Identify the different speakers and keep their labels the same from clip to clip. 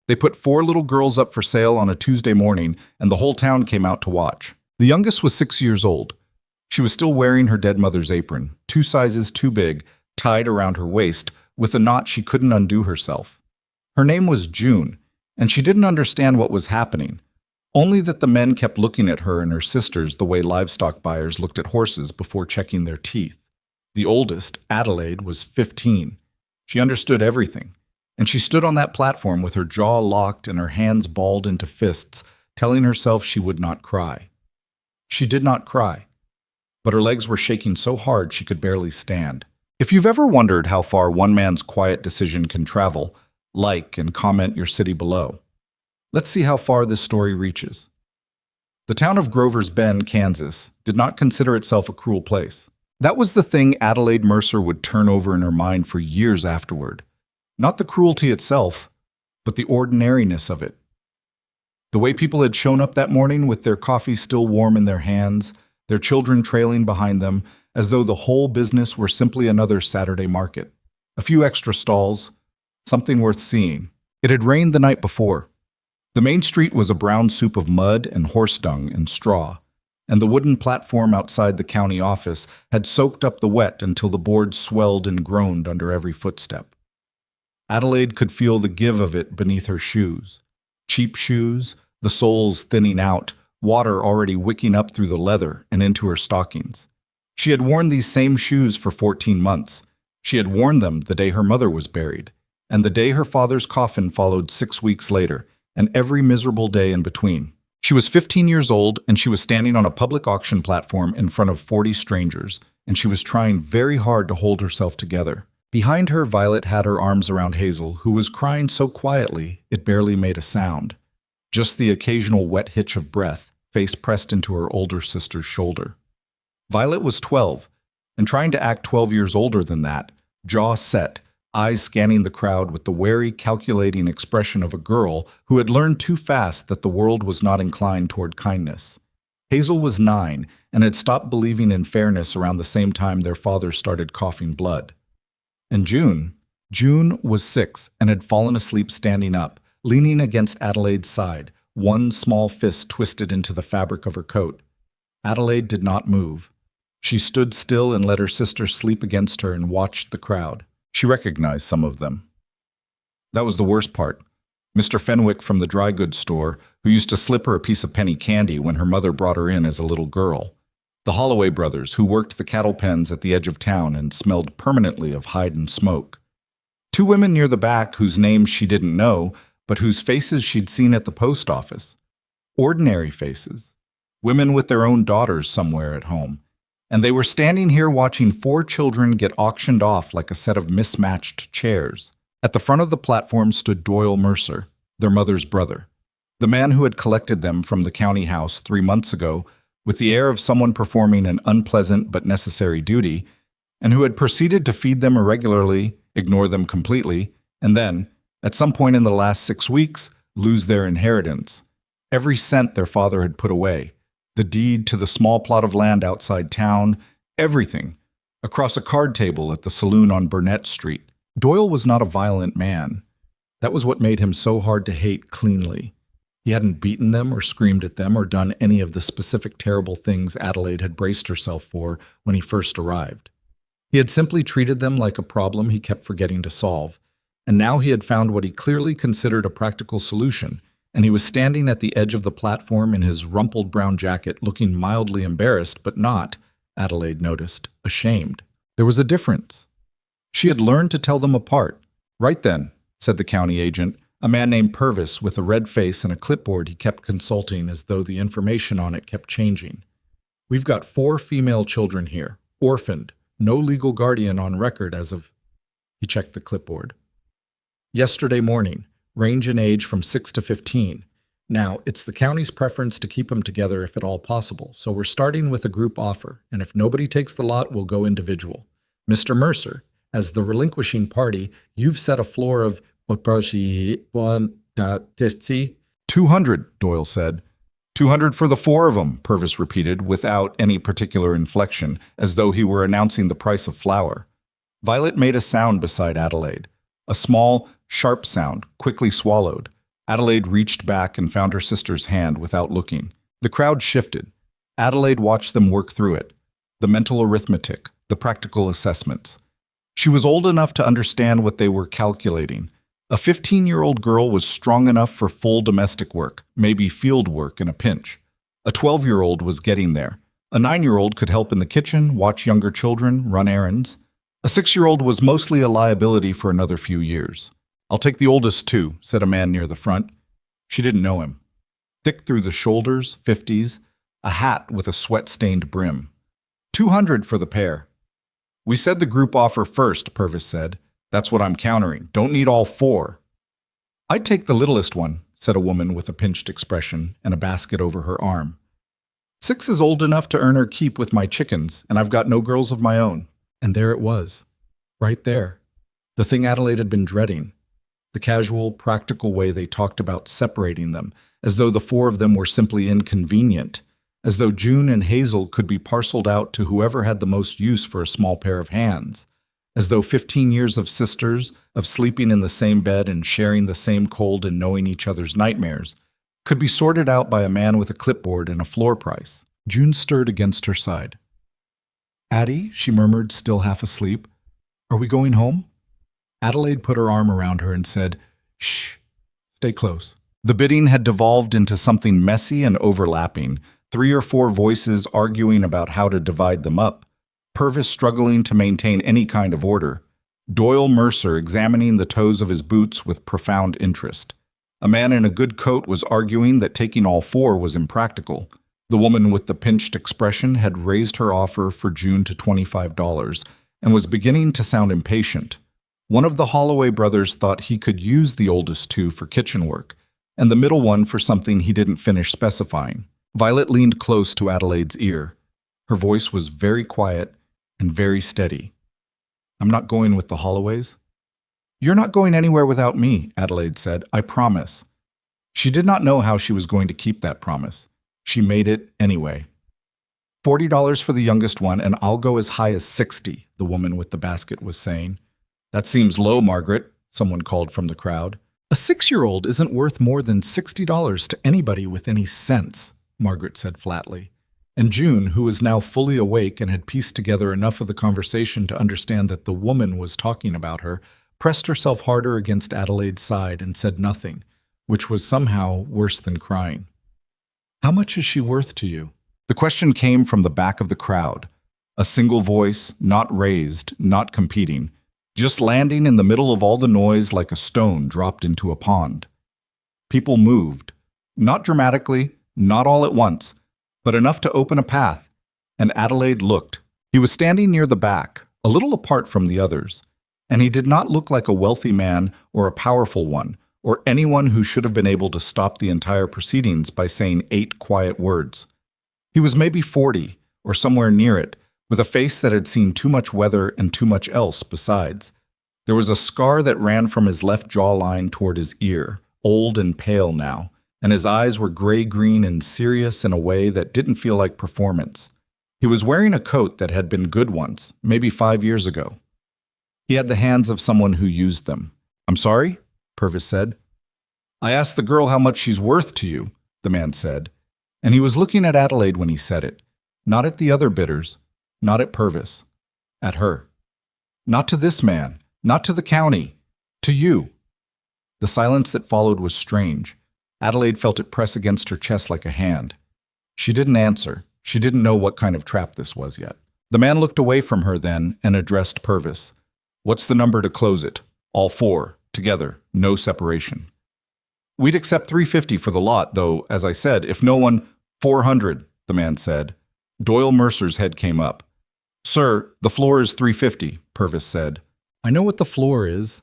Speaker 1: They put 4 little girls up for sale on a Tuesday morning, and the whole town came out to watch. The youngest was 6 years old. She was still wearing her dead mother's apron, 2 sizes too big, tied around her waist, with a knot she couldn't undo herself. Her name was June, and she didn't understand what was happening, only that the men kept looking at her and her sisters the way livestock buyers looked at horses before checking their teeth. The oldest, Adelaide, was 15. She understood everything, and she stood on that platform with her jaw locked and her hands balled into fists, telling herself she would not cry. She did not cry, but her legs were shaking so hard she could barely stand. If you've ever wondered how far one man's quiet decision can travel, like and comment your city below. Let's see how far this story reaches. The town of Grover's Bend, Kansas, did not consider itself a cruel place. That was the thing Adelaide Mercer would turn over in her mind for years afterward. Not the cruelty itself, but the ordinariness of it. The way people had shown up that morning with their coffee still warm in their hands, their children trailing behind them, as though the whole business were simply another Saturday market. A few extra stalls, something worth seeing. It had rained the night before. The main street was a brown soup of mud and horse dung and straw, and the wooden platform outside the county office had soaked up the wet until the boards swelled and groaned under every footstep. Adelaide could feel the give of it beneath her shoes. Cheap shoes, the soles thinning out, water already wicking up through the leather and into her stockings. She had worn these same shoes for 14 months. She had worn them the day her mother was buried, and the day her father's coffin followed 6 weeks later, and every miserable day in between. She was 15 years old, and she was standing on a public auction platform in front of 40 strangers, and she was trying very hard to hold herself together. Behind her, Violet had her arms around Hazel, who was crying so quietly it barely made a sound. Just the occasional wet hitch of breath, face pressed into her older sister's shoulder. Violet was 12, and trying to act 12 years older than that, jaw set, eyes scanning the crowd with the wary, calculating expression of a girl who had learned too fast that the world was not inclined toward kindness. Hazel was 9 and had stopped believing in fairness around the same time their father started coughing blood. And June was 6 and had fallen asleep standing up, leaning against Adelaide's side, one small fist twisted into the fabric of her coat. Adelaide did not move. She stood still and let her sister sleep against her and watched the crowd. She recognized some of them. That was the worst part. Mr. Fenwick from the dry goods store, who used to slip her a piece of penny candy when her mother brought her in as a little girl. The Holloway brothers, who worked the cattle pens at the edge of town and smelled permanently of hide and smoke. 2 women near the back whose names she didn't know, but whose faces she'd seen at the post office. Ordinary faces. Women with their own daughters somewhere at home. And they were standing here watching 4 children get auctioned off like a set of mismatched chairs. At the front of the platform stood Doyle Mercer, their mother's brother, the man who had collected them from the county house 3 months ago with the air of someone performing an unpleasant but necessary duty, and who had proceeded to feed them irregularly, ignore them completely, and then, at some point in the last 6 weeks, lose their inheritance. Every cent their father had put away, the deed to the small plot of land outside town, everything, across a card table at the saloon on Burnett Street. Doyle was not a violent man. That was what made him so hard to hate cleanly. He hadn't beaten them or screamed at them or done any of the specific terrible things Adelaide had braced herself for when he first arrived. He had simply treated them like a problem he kept forgetting to solve, and now he had found what he clearly considered a practical solution, and he was standing at the edge of the platform in his rumpled brown jacket, looking mildly embarrassed, but not, Adelaide noticed, ashamed. There was a difference. She had learned to tell them apart. "Right then," said the county agent, a man named Purvis with a red face and a clipboard he kept consulting as though the information on it kept changing. "We've got 4 female children here, orphaned, no legal guardian on record as of—" He checked the clipboard. "Yesterday morning, range in age from 6 to 15. Now, it's the county's preference to keep them together if at all possible, so we're starting with a group offer, and if nobody takes the lot, we'll go individual. Mr. Mercer, as the relinquishing party, you've set a floor of 200, Doyle said. 200 for the 4 of them, Purvis repeated, without any particular inflection, as though he were announcing the price of flour. Violet made a sound beside Adelaide, a small, sharp sound, quickly swallowed. Adelaide reached back and found her sister's hand without looking. The crowd shifted. Adelaide watched them work through it. The mental arithmetic, the practical assessments. She was old enough to understand what they were calculating. A 15-year-old girl was strong enough for full domestic work, maybe field work in a pinch. A 12-year-old was getting there. A 9-year-old could help in the kitchen, watch younger children, run errands. A 6-year-old was mostly a liability for another few years. "I'll take the oldest too," said a man near the front. She didn't know him. Thick through the shoulders, 50s, a hat with a sweat-stained brim. 200 for the pair. "We said the group offer first," Purvis said. "That's what I'm countering. Don't need all 4. "I'd take the littlest one," said a woman with a pinched expression and a basket over her arm. 6 is old enough to earn her keep with my chickens, and I've got no girls of my own." And there it was. Right there. The thing Adelaide had been dreading. The casual, practical way they talked about separating them, as though the 4 of them were simply inconvenient, as though June and Hazel could be parceled out to whoever had the most use for a small pair of hands, as though 15 years of sisters, of sleeping in the same bed and sharing the same cold and knowing each other's nightmares, could be sorted out by a man with a clipboard and a floor price. June stirred against her side. "Addie," she murmured, still half asleep, "are we going home?" Adelaide put her arm around her and said, "Shh, stay close." The bidding had devolved into something messy and overlapping, 3 or 4 voices arguing about how to divide them up, Purvis struggling to maintain any kind of order, Doyle Mercer examining the toes of his boots with profound interest. A man in a good coat was arguing that taking all 4 was impractical. The woman with the pinched expression had raised her offer for June to $25 and was beginning to sound impatient. One of the Holloway brothers thought he could use the oldest 2 for kitchen work, and the middle one for something he didn't finish specifying. Violet leaned close to Adelaide's ear. Her voice was very quiet and very steady. "I'm not going with the Holloways." "You're not going anywhere without me," Adelaide said. "I promise." She did not know how she was going to keep that promise. She made it anyway. $40 for the youngest one, and I'll go as high as 60, the woman with the basket was saying. "That seems low, Margaret," someone called from the crowd. "A 6-year-old isn't worth more than $60 to anybody with any sense," Margaret said flatly. And June, who was now fully awake and had pieced together enough of the conversation to understand that the woman was talking about her, pressed herself harder against Adelaide's side and said nothing, which was somehow worse than crying. "How much is she worth to you?" The question came from the back of the crowd. A single voice, not raised, not competing, just landing in the middle of all the noise like a stone dropped into a pond. People moved. Not dramatically, not all at once, but enough to open a path, and Adelaide looked. He was standing near the back, a little apart from the others, and he did not look like a wealthy man or a powerful one, or anyone who should have been able to stop the entire proceedings by saying 8 quiet words. He was maybe 40, or somewhere near it, with a face that had seen too much weather and too much else besides. There was a scar that ran from his left jawline toward his ear, old and pale now, and his eyes were gray-green and serious in a way that didn't feel like performance. He was wearing a coat that had been good once, maybe 5 years ago. He had the hands of someone who used them. "I'm sorry?" Purvis said. "I asked the girl how much she's worth to you," the man said, and he was looking at Adelaide when he said it, not at the other bidders, not at Purvis, at her. Not to this man, not to the county, to you. The silence that followed was strange. Adelaide felt it press against her chest like a hand. She didn't answer. She didn't know what kind of trap this was yet. The man looked away from her then and addressed Purvis. "What's the number to close it? All 4, together, no separation." "We'd accept $350 for the lot, though, as I said, if no one—" "400, the man said. Doyle Mercer's head came up. "Sir, the floor is $350, Purvis said. "I know what the floor is.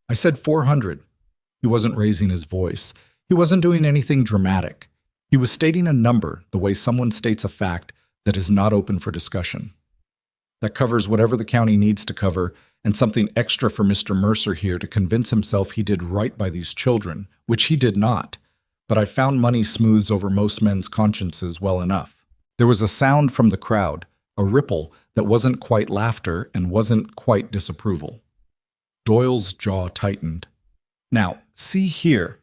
Speaker 1: I said 400. He wasn't raising his voice. He wasn't doing anything dramatic. He was stating a number, the way someone states a fact that is not open for discussion. That covers whatever the county needs to cover, and something extra for Mr. Mercer here to convince himself he did right by these children, which he did not. But I found money smooths over most men's consciences well enough." There was a sound from the crowd, a ripple that wasn't quite laughter and wasn't quite disapproval. Doyle's jaw tightened. "Now, see here."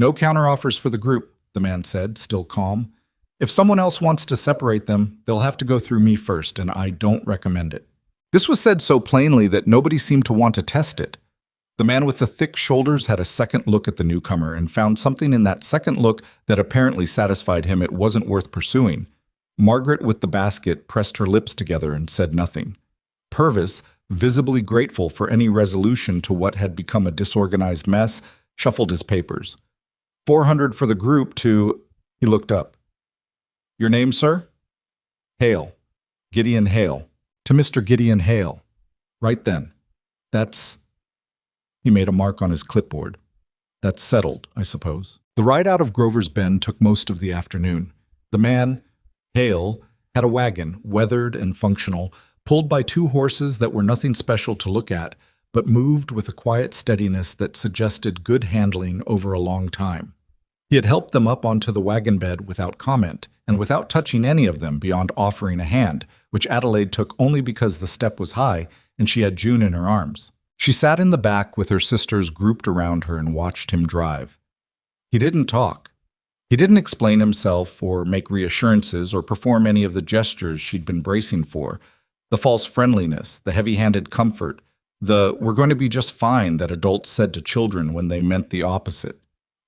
Speaker 1: No counteroffers for the group, the man said, still calm. If someone else wants to separate them, they'll have to go through me first, and I don't recommend it. This was said so plainly that nobody seemed to want to test it. The man with the thick shoulders had a second look at the newcomer and found something in that second look that apparently satisfied him it wasn't worth pursuing. Margaret with the basket pressed her lips together and said nothing. Purvis, visibly grateful for any resolution to what had become a disorganized mess, shuffled his papers. 400 for the group to... He looked up. Your name, sir? Hale. Gideon Hale. To Mr. Gideon Hale. Right then. That's... He made a mark on his clipboard. That's settled, I suppose. The ride out of Grover's Bend took most of the afternoon. The man, Hale, had a wagon, weathered and functional, pulled by two horses that were nothing special to look at, but moved with a quiet steadiness that suggested good handling over a long time. He had helped them up onto the wagon bed without comment, and without touching any of them beyond offering a hand, which Adelaide took only because the step was high and she had June in her arms. She sat in the back with her sisters grouped around her and watched him drive. He didn't talk. He didn't explain himself or make reassurances or perform any of the gestures she'd been bracing for, the false friendliness, the heavy-handed comfort, the "we're going to be just fine" that adults said to children when they meant the opposite.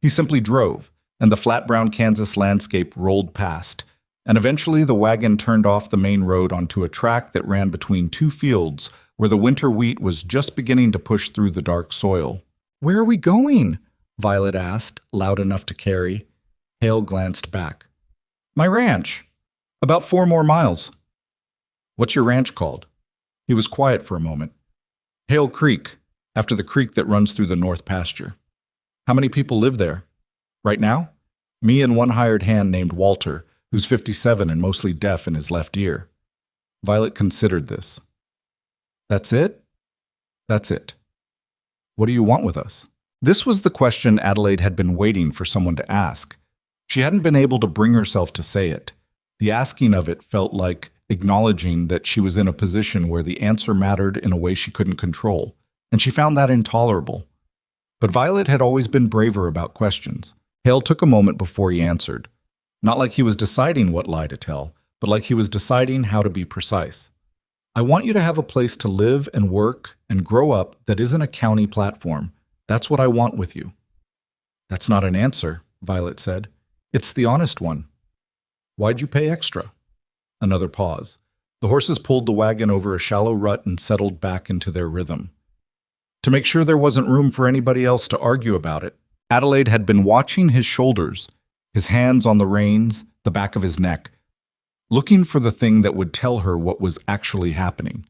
Speaker 1: He simply drove, and the flat brown Kansas landscape rolled past, and eventually the wagon turned off the main road onto a track that ran between two fields where the winter wheat was just beginning to push through the dark soil. "Where are we going?" Violet asked, loud enough to carry. Hale glanced back. "My ranch. About 4 more miles." "What's your ranch called?" He was quiet for a moment. "Hale Creek, after the creek that runs through the north pasture." "How many people live there?" "Right now? Me and one hired hand named Walter, who's 57 and mostly deaf in his left ear." Violet considered this. "That's it?" "That's it." "What do you want with us?" This was the question Adelaide had been waiting for someone to ask. She hadn't been able to bring herself to say it. The asking of it felt like acknowledging that she was in a position where the answer mattered in a way she couldn't control, and she found that intolerable. But Violet had always been braver about questions. Hale took a moment before he answered. Not like he was deciding what lie to tell, but like he was deciding how to be precise. "I want you to have a place to live and work and grow up that isn't a county platform. That's what I want with you." "That's not an answer," Violet said. "It's the honest one." "Why'd you pay extra?" Another pause. The horses pulled the wagon over a shallow rut and settled back into their rhythm. "To make sure there wasn't room for anybody else to argue about it." Adelaide had been watching his shoulders, his hands on the reins, the back of his neck, looking for the thing that would tell her what was actually happening.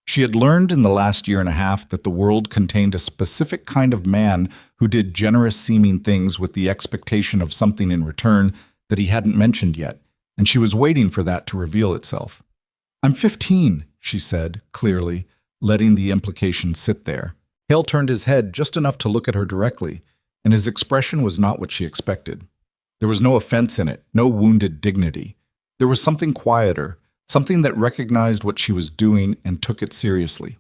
Speaker 1: She had learned in the last year and a half that the world contained a specific kind of man who did generous-seeming things with the expectation of something in return that he hadn't mentioned yet, and she was waiting for that to reveal itself. "I'm 15, she said, clearly, letting the implication sit there. Hale turned his head just enough to look at her directly, and his expression was not what she expected. There was no offense in it, no wounded dignity. There was something quieter, something that recognized what she was doing and took it seriously.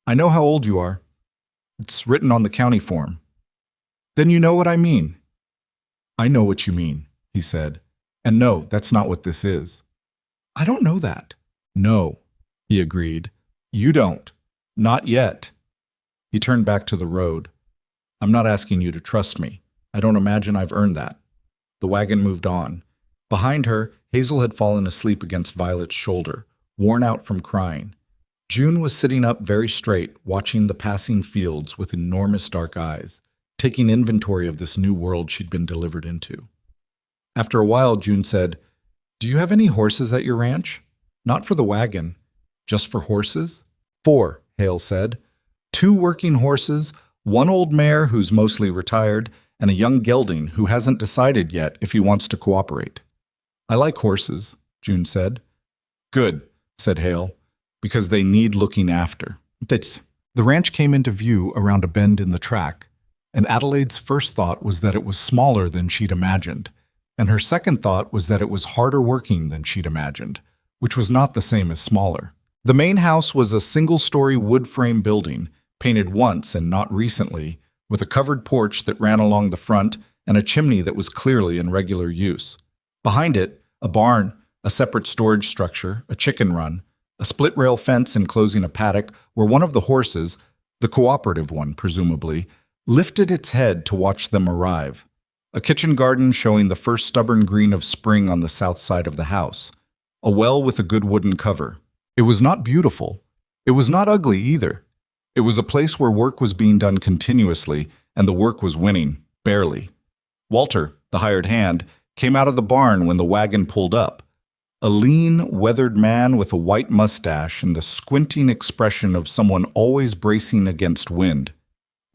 Speaker 1: "I know how old you are. It's written on the county form." "Then you know what I mean." "I know what you mean," he said. "And no, that's not what this is." "I don't know that." "No," he agreed. "You don't. Not yet." He turned back to the road. "I'm not asking you to trust me. I don't imagine I've earned that." The wagon moved on. Behind her, Hazel had fallen asleep against Violet's shoulder, worn out from crying. June was sitting up very straight, watching the passing fields with enormous dark eyes, taking inventory of this new world she'd been delivered into. After a while, June said, "Do you have any horses at your ranch?" "Not for the wagon. Just for horses?" "4," Hale said. "2 working horses, 1 old mare who's mostly retired, and a young gelding who hasn't decided yet if he wants to cooperate." "I like horses," June said. "Good," said Hale, "because they need looking after." The ranch came into view around a bend in the track, and Adelaide's first thought was that it was smaller than she'd imagined, and her second thought was that it was harder working than she'd imagined, which was not the same as smaller. The main house was a single-story wood frame building, painted once and not recently, with a covered porch that ran along the front and a chimney that was clearly in regular use. Behind it, a barn, a separate storage structure, a chicken run, a split-rail fence enclosing a paddock where one of the horses, the cooperative one presumably, lifted its head to watch them arrive. A kitchen garden showing the first stubborn green of spring on the south side of the house. A well with a good wooden cover. It was not beautiful. It was not ugly either. It was a place where work was being done continuously, and the work was winning, barely. Walter, the hired hand, came out of the barn when the wagon pulled up. A lean, weathered man with a white mustache and the squinting expression of someone always bracing against wind.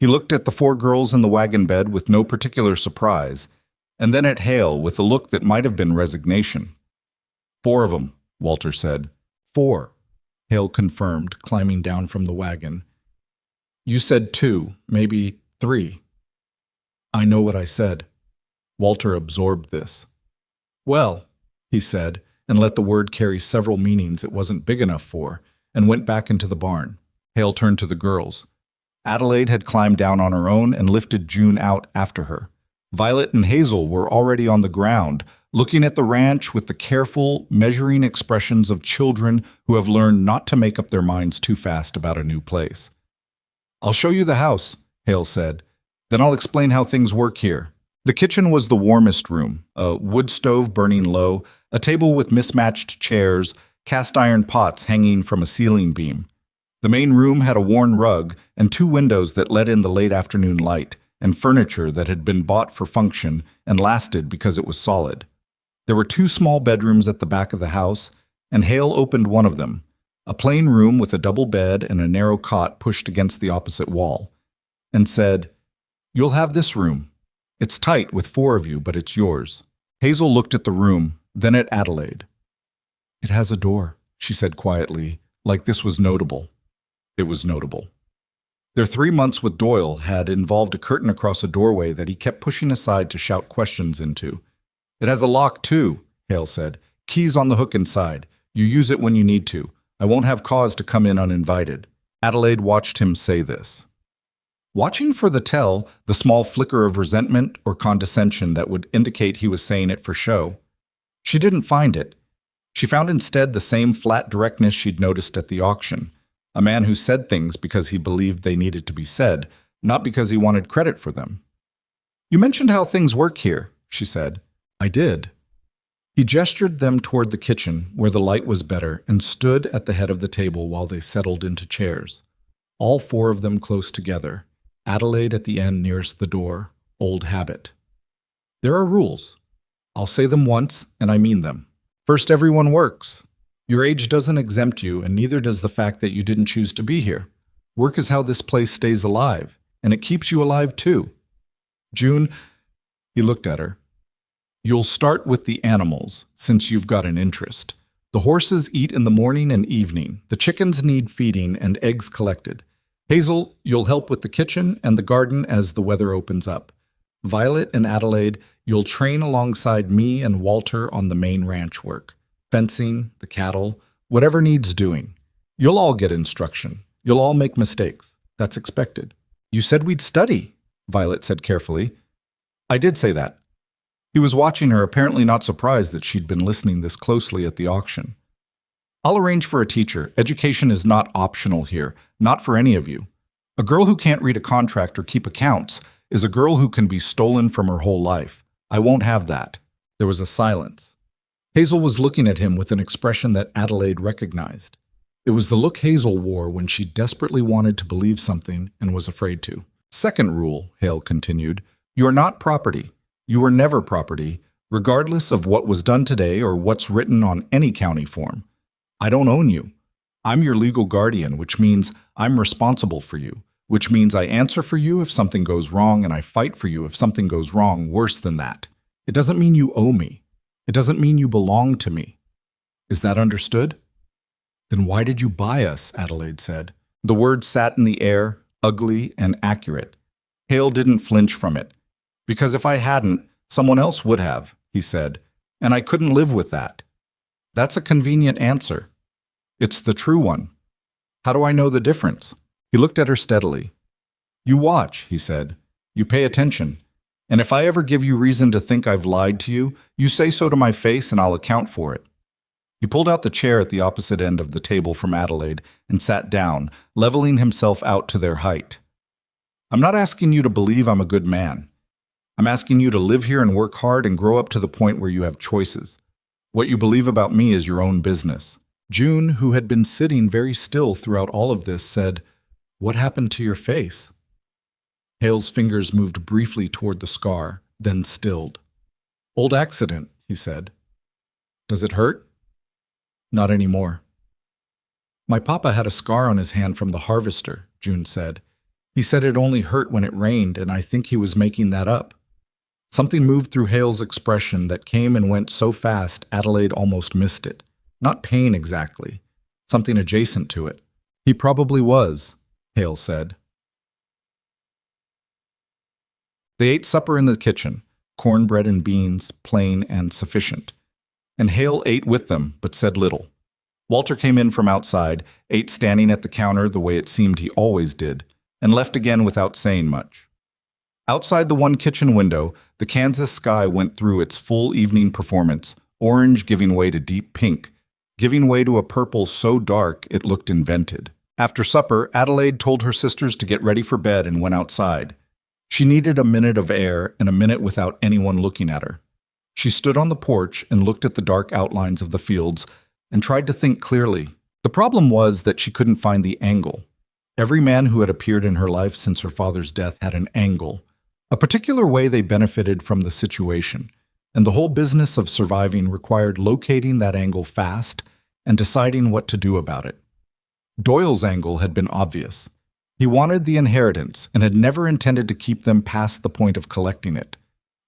Speaker 1: He looked at the 4 girls in the wagon bed with no particular surprise, and then at Hale with a look that might have been resignation. 4 of 'em, Walter said. 4, Hale confirmed, climbing down from the wagon. You said 2, maybe 3. I know what I said. Walter absorbed this. Well, he said, and let the word carry several meanings it wasn't big enough for, and went back into the barn. Hale turned to the girls. Adelaide had climbed down on her own and lifted June out after her. Violet and Hazel were already on the ground, looking at the ranch with the careful, measuring expressions of children who have learned not to make up their minds too fast about a new place. I'll show you the house, Hale said. Then I'll explain how things work here. The kitchen was the warmest room, a wood stove burning low, a table with mismatched chairs, cast iron pots hanging from a ceiling beam. The main room had a worn rug and 2 windows that let in the late afternoon light, and furniture that had been bought for function and lasted because it was solid. There were 2 small bedrooms at the back of the house, and Hale opened one of them, a plain room with a double bed and a narrow cot pushed against the opposite wall, and said, You'll have this room. It's tight with 4 of you, but it's yours. Hazel looked at the room, then at Adelaide. It has a door, she said quietly, like this was notable. It was notable. Their 3 months with Doyle had involved a curtain across a doorway that he kept pushing aside to shout questions into. It has a lock, too, Hale said. Keys on the hook inside. You use it when you need to. I won't have cause to come in uninvited. Adelaide watched him say this. Watching for the tell, the small flicker of resentment or condescension that would indicate he was saying it for show. She didn't find it. She found instead the same flat directness she'd noticed at the auction. A man who said things because he believed they needed to be said, not because he wanted credit for them. You mentioned how things work here, she said. I did. He gestured them toward the kitchen, where the light was better, and stood at the head of the table while they settled into chairs. All 4 of them close together, Adelaide at the end nearest the door, old habit. There are rules. I'll say them once, and I mean them. First, everyone works. Your age doesn't exempt you, and neither does the fact that you didn't choose to be here. Work is how this place stays alive, and it keeps you alive too. June, he looked at her. You'll start with the animals, since you've got an interest. The horses eat in the morning and evening. The chickens need feeding and eggs collected. Hazel, you'll help with the kitchen and the garden as the weather opens up. Violet and Adelaide, you'll train alongside me and Walter on the main ranch work. Fencing, the cattle, whatever needs doing. You'll all get instruction. You'll all make mistakes. That's expected. You said we'd study, Violet said carefully. I did say that. He was watching her, apparently not surprised that she'd been listening this closely at the auction. I'll arrange for a teacher. Education is not optional here, not for any of you. A girl who can't read a contract or keep accounts is a girl who can be stolen from her whole life. I won't have that. There was a silence. Hazel was looking at him with an expression that Adelaide recognized. It was the look Hazel wore when she desperately wanted to believe something and was afraid to. Second rule, Hale continued, you are not property. You are never property, regardless of what was done today or what's written on any county form. I don't own you. I'm your legal guardian, which means I'm responsible for you, which means I answer for you if something goes wrong and I fight for you if something goes wrong worse than that. It doesn't mean you owe me. It doesn't mean you belong to me. Is that understood? Then why did you buy us? Adelaide said. The word sat in the air, ugly and accurate. Hale didn't flinch from it. Because if I hadn't, someone else would have, he said, and I couldn't live with that. That's a convenient answer. It's the true one. How do I know the difference? He looked at her steadily. You watch, he said. You pay attention. And if I ever give you reason to think I've lied to you, you say so to my face and I'll account for it." He pulled out the chair at the opposite end of the table from Adelaide and sat down, leveling himself out to their height. "I'm not asking you to believe I'm a good man. I'm asking you to live here and work hard and grow up to the point where you have choices. What you believe about me is your own business." June, who had been sitting very still throughout all of this, said, "What happened to your face?" Hale's fingers moved briefly toward the scar, then stilled. "Old accident," he said. "Does it hurt?" "Not anymore." "My papa had a scar on his hand from the harvester," June said. "He said it only hurt when it rained, and I think he was making that up." Something moved through Hale's expression that came and went so fast Adelaide almost missed it. Not pain exactly, something adjacent to it. "He probably was," Hale said. They ate supper in the kitchen, cornbread and beans, plain and sufficient. And Hale ate with them, but said little. Walter came in from outside, ate standing at the counter the way it seemed he always did, and left again without saying much. Outside the one kitchen window, the Kansas sky went through its full evening performance, orange giving way to deep pink, giving way to a purple so dark it looked invented. After supper, Adelaide told her sisters to get ready for bed and went outside. She needed a minute of air and a minute without anyone looking at her. She stood on the porch and looked at the dark outlines of the fields and tried to think clearly. The problem was that she couldn't find the angle. Every man who had appeared in her life since her father's death had an angle, a particular way they benefited from the situation, and the whole business of surviving required locating that angle fast and deciding what to do about it. Doyle's angle had been obvious. He wanted the inheritance and had never intended to keep them past the point of collecting it.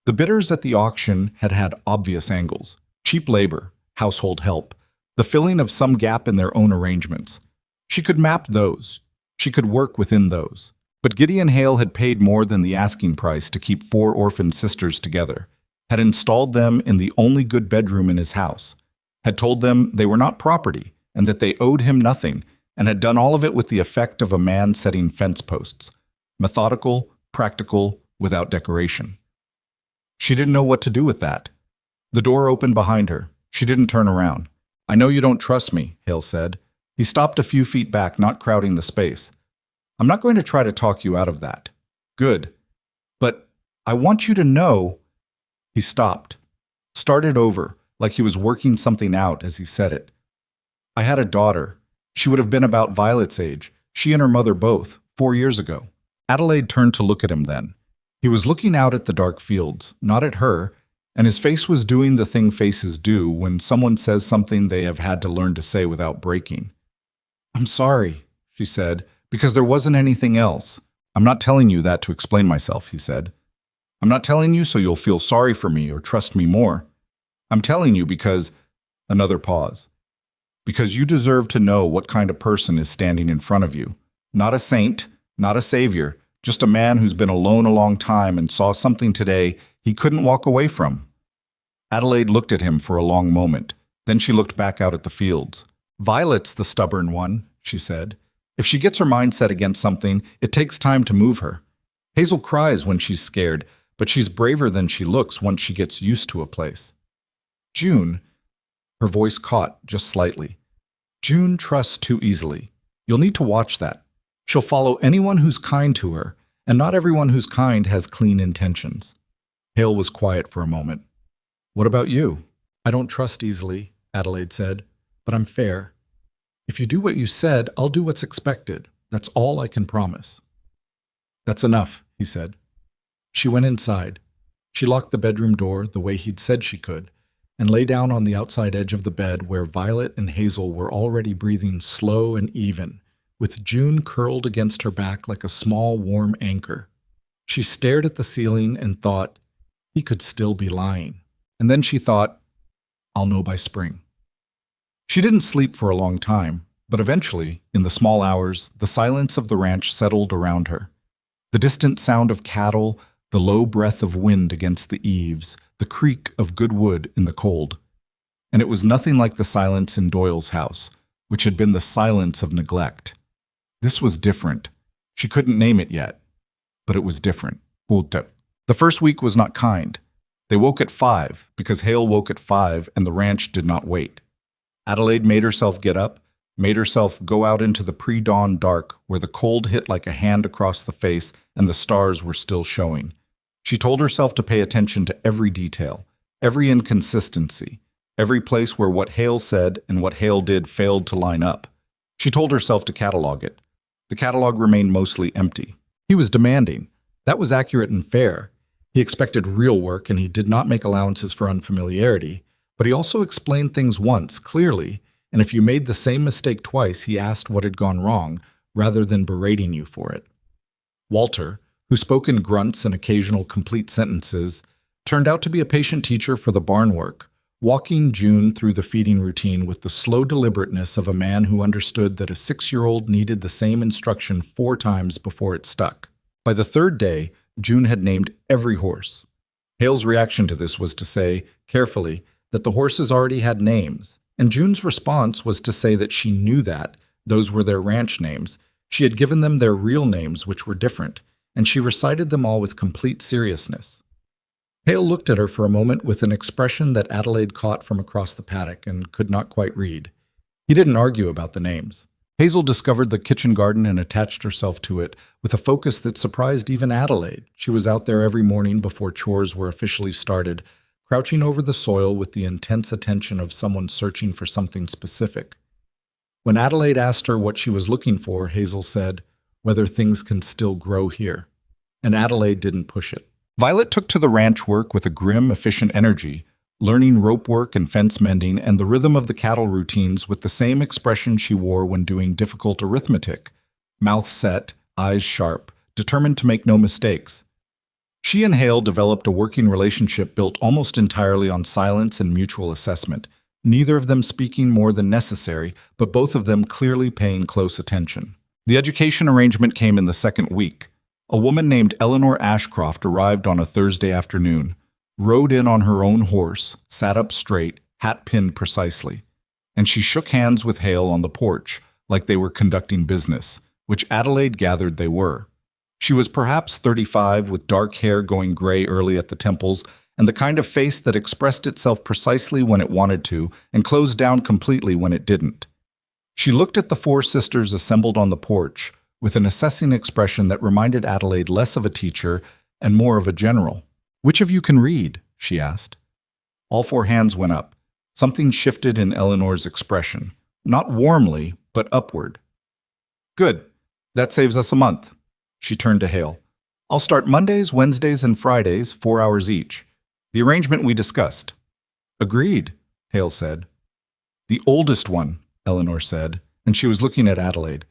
Speaker 1: The bidders at the auction had had obvious angles: cheap labor, household help, the filling of some gap in their own arrangements. She could map those. She could work within those. But Gideon Hale had paid more than the asking price to keep 4 orphan sisters together, had installed them in the only good bedroom in his house, had told them they were not property and that they owed him nothing, and had done all of it with the effect of a man setting fence posts, methodical, practical, without decoration. She didn't know what to do with that. The door opened behind her. She didn't turn around. "I know you don't trust me," Hale said. He stopped a few feet back, not crowding the space. "I'm not going to try to talk you out of that." "Good. But I want you to know—" He stopped, started over, like he was working something out as he said it. "I had a daughter. She would have been about Violet's age. She and her mother both, 4 years ago." Adelaide turned to look at him then. He was looking out at the dark fields, not at her, and his face was doing the thing faces do when someone says something they have had to learn to say without breaking. "I'm sorry," she said, "because there wasn't anything else." "I'm not telling you that to explain myself," he said. "I'm not telling you so you'll feel sorry for me or trust me more. I'm telling you because—" Another pause. "Because you deserve to know what kind of person is standing in front of you. Not a saint, not a savior, just a man who's been alone a long time and saw something today he couldn't walk away from." Adelaide looked at him for a long moment. Then she looked back out at the fields. "Violet's the stubborn one," she said. "If she gets her mind set against something, it takes time to move her. Hazel cries when she's scared, but she's braver than she looks once she gets used to a place. June," her voice caught just slightly, "June trusts too easily. You'll need to watch that. She'll follow anyone who's kind to her, and not everyone who's kind has clean intentions." Hale was quiet for a moment. "What about you?" "I don't trust easily," Adelaide said, "but I'm fair. If you do what you said, I'll do what's expected. That's all I can promise." "That's enough," he said. She went inside. She locked the bedroom door the way he'd said she could, and lay down on the outside edge of the bed where Violet and Hazel were already breathing slow and even, with June curled against her back like a small warm anchor. She stared at the ceiling and thought, he could still be lying. And then she thought, I'll know by spring. She didn't sleep for a long time, but eventually, in the small hours, the silence of the ranch settled around her. The distant sound of cattle, the low breath of wind against the eaves, the creak of good wood in the cold. And it was nothing like the silence in Doyle's house, which had been the silence of neglect. This was different. She couldn't name it yet, but it was different. The first week was not kind. They woke at 5 because Hale woke at 5 and the ranch did not wait. Adelaide made herself get up, made herself go out into the pre-dawn dark where the cold hit like a hand across the face and the stars were still showing. She told herself to pay attention to every detail, every inconsistency, every place where what Hale said and what Hale did failed to line up. She told herself to catalog it. The catalog remained mostly empty. He was demanding. That was accurate and fair. He expected real work and he did not make allowances for unfamiliarity, but he also explained things once, clearly, and if you made the same mistake twice, he asked what had gone wrong, rather than berating you for it. Walter, who spoke in grunts and occasional complete sentences, turned out to be a patient teacher for the barn work, walking June through the feeding routine with the slow deliberateness of a man who understood that a 6-year-old needed the same instruction 4 times before it stuck. By the 3rd day, June had named every horse. Hale's reaction to this was to say, carefully, that the horses already had names, and June's response was to say that she knew that, those were their ranch names. She had given them their real names, which were different, and she recited them all with complete seriousness. Hale looked at her for a moment with an expression that Adelaide caught from across the paddock and could not quite read. He didn't argue about the names. Hazel discovered the kitchen garden and attached herself to it with a focus that surprised even Adelaide. She was out there every morning before chores were officially started, crouching over the soil with the intense attention of someone searching for something specific. When Adelaide asked her what she was looking for, Hazel said, "Whether things can still grow here." And Adelaide didn't push it. Violet took to the ranch work with a grim, efficient energy, learning rope work and fence mending and the rhythm of the cattle routines with the same expression she wore when doing difficult arithmetic, mouth set, eyes sharp, determined to make no mistakes. She and Hale developed a working relationship built almost entirely on silence and mutual assessment, neither of them speaking more than necessary, but both of them clearly paying close attention. The education arrangement came in the 2nd week. A woman named Eleanor Ashcroft arrived on a Thursday afternoon, rode in on her own horse, sat up straight, hat pinned precisely, and she shook hands with Hale on the porch like they were conducting business, which Adelaide gathered they were. She was perhaps 35, with dark hair going gray early at the temples, and the kind of face that expressed itself precisely when it wanted to and closed down completely when it didn't. She looked at the 4 sisters assembled on the porch with an assessing expression that reminded Adelaide less of a teacher and more of a general. "Which of you can read?" she asked. All 4 hands went up. Something shifted in Eleanor's expression, not warmly, but upward. "Good. That saves us a month." She turned to Hale. "I'll start Mondays, Wednesdays, and Fridays, 4 hours each. The arrangement we discussed." "Agreed," Hale said. "The oldest one," Eleanor said, and she was looking at Adelaide.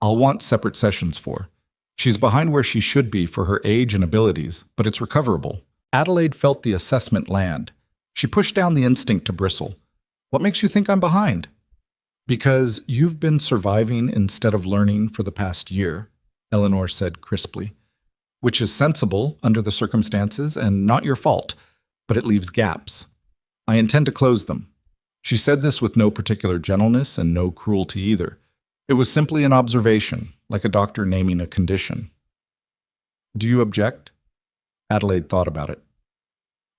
Speaker 1: "I'll want separate sessions for. She's behind where she should be for her age and abilities, but it's recoverable." Adelaide felt the assessment land. She pushed down the instinct to bristle. "What makes you think I'm behind?" "Because you've been surviving instead of learning for the past year," Eleanor said crisply. "Which is sensible under the circumstances and not your fault, but it leaves gaps. I intend to close them." She said this with no particular gentleness and no cruelty either. It was simply an observation, like a doctor naming a condition. "Do you object?" Adelaide thought about it.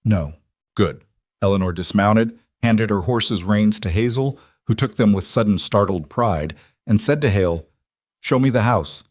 Speaker 1: "No." "Good." Eleanor dismounted, handed her horse's reins to Hazel, who took them with sudden startled pride, and said to Hale, "Show me the house."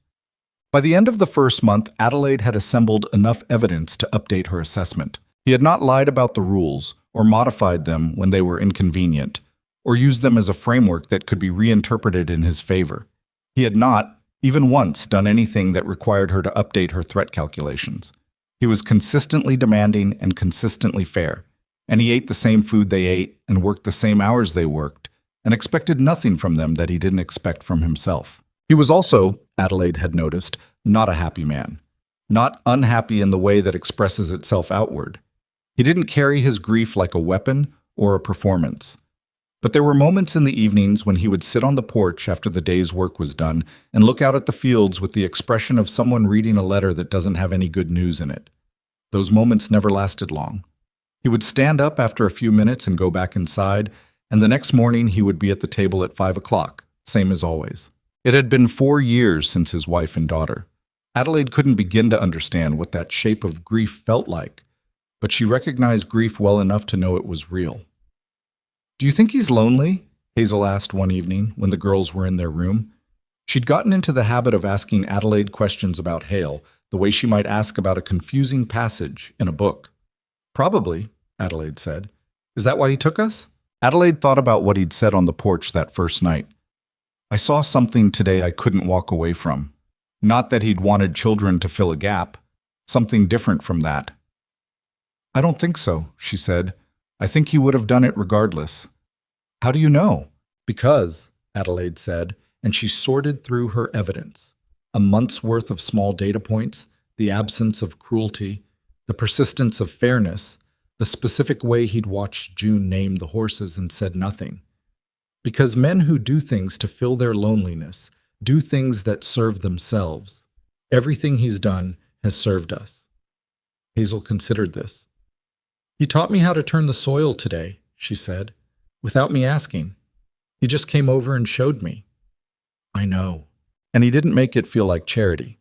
Speaker 1: By the end of the 1st month, Adelaide had assembled enough evidence to update her assessment. He had not lied about the rules, or modified them when they were inconvenient, or used them as a framework that could be reinterpreted in his favor. He had not, even once, done anything that required her to update her threat calculations. He was consistently demanding and consistently fair, and he ate the same food they ate and worked the same hours they worked, and expected nothing from them that he didn't expect from himself. He was also, Adelaide had noticed, not a happy man. Not unhappy in the way that expresses itself outward. He didn't carry his grief like a weapon or a performance. But there were moments in the evenings when he would sit on the porch after the day's work was done and look out at the fields with the expression of someone reading a letter that doesn't have any good news in it. Those moments never lasted long. He would stand up after a few minutes and go back inside, and the next morning he would be at the table at 5 o'clock, same as always. It had been 4 years since his wife and daughter. Adelaide couldn't begin to understand what that shape of grief felt like, but she recognized grief well enough to know it was real. "Do you think he's lonely?" Hazel asked one evening when the girls were in their room. She'd gotten into the habit of asking Adelaide questions about Hale, the way she might ask about a confusing passage in a book. "Probably," Adelaide said. "Is that why he took us?" Adelaide thought about what he'd said on the porch that first night. "I saw something today I couldn't walk away from. Not that he'd wanted children to fill a gap. Something different from that." "I don't think so," she said. "I think he would have done it regardless." "How do you know?" "Because," Adelaide said, and she sorted through her evidence. A month's worth of small data points, the absence of cruelty, the persistence of fairness, the specific way he'd watched June name the horses and said nothing. Because men who do things to fill their loneliness do things that serve themselves. Everything he's done has served us. Hazel considered this. "He taught me how to turn the soil today," she said, "without me asking. He just came over and showed me." "I know. And he didn't make it feel like charity."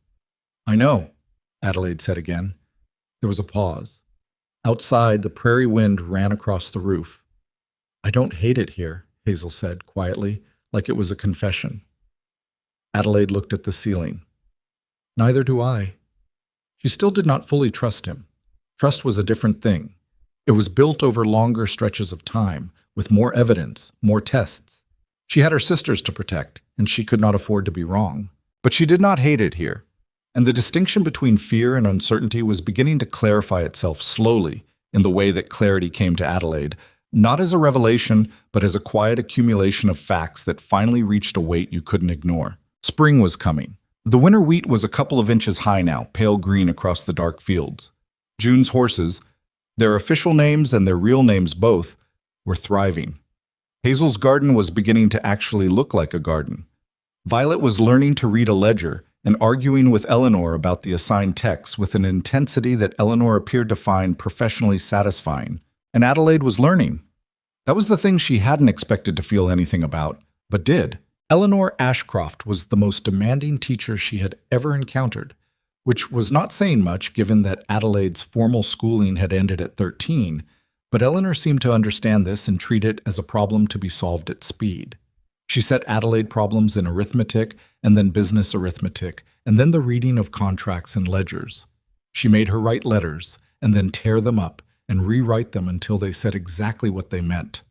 Speaker 1: "I know," Adelaide said again. There was a pause. Outside, the prairie wind ran across the roof. "I don't hate it here," Hazel said quietly, like it was a confession. Adelaide looked at the ceiling. "Neither do I." She still did not fully trust him. Trust was a different thing. It was built over longer stretches of time, with more evidence, more tests. She had her sisters to protect, and she could not afford to be wrong. But she did not hate it here. And the distinction between fear and uncertainty was beginning to clarify itself slowly in the way that clarity came to Adelaide, not as a revelation, but as a quiet accumulation of facts that finally reached a weight you couldn't ignore. Spring was coming. The winter wheat was a couple of inches high now, pale green across the dark fields. June's horses, their official names and their real names both, were thriving. Hazel's garden was beginning to actually look like a garden. Violet was learning to read a ledger and arguing with Eleanor about the assigned texts with an intensity that Eleanor appeared to find professionally satisfying. And Adelaide was learning. That was the thing she hadn't expected to feel anything about, but did. Eleanor Ashcroft was the most demanding teacher she had ever encountered, which was not saying much given that Adelaide's formal schooling had ended at 13, but Eleanor seemed to understand this and treat it as a problem to be solved at speed. She set Adelaide problems in arithmetic, and then business arithmetic, and then the reading of contracts and ledgers. She made her write letters, and then tear them up and rewrite them until they said exactly what they meant.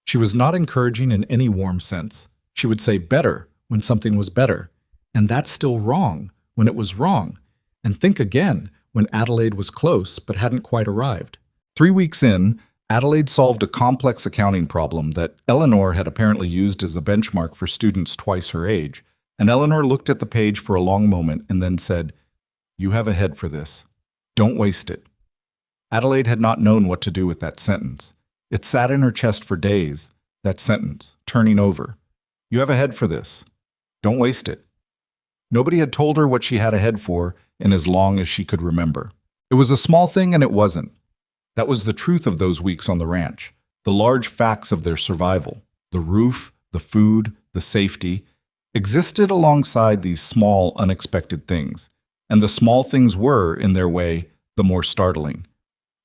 Speaker 1: She was not encouraging in any warm sense. She would say better when something was better, and that's still wrong when it was wrong, and think again when Adelaide was close but hadn't quite arrived. 3 weeks in, Adelaide solved a complex accounting problem that Eleanor had apparently used as a benchmark for students twice her age, and Eleanor looked at the page for a long moment and then said, "You have a head for this. Don't waste it." Adelaide had not known what to do with that sentence. It sat in her chest for days, that sentence, turning over. "You have a head for this. Don't waste it." Nobody had told her what she had a head for in as long as she could remember. It was a small thing and it wasn't. That was the truth of those weeks on the ranch, the large facts of their survival. The roof, the food, the safety, existed alongside these small, unexpected things. And the small things were, in their way, the more startling.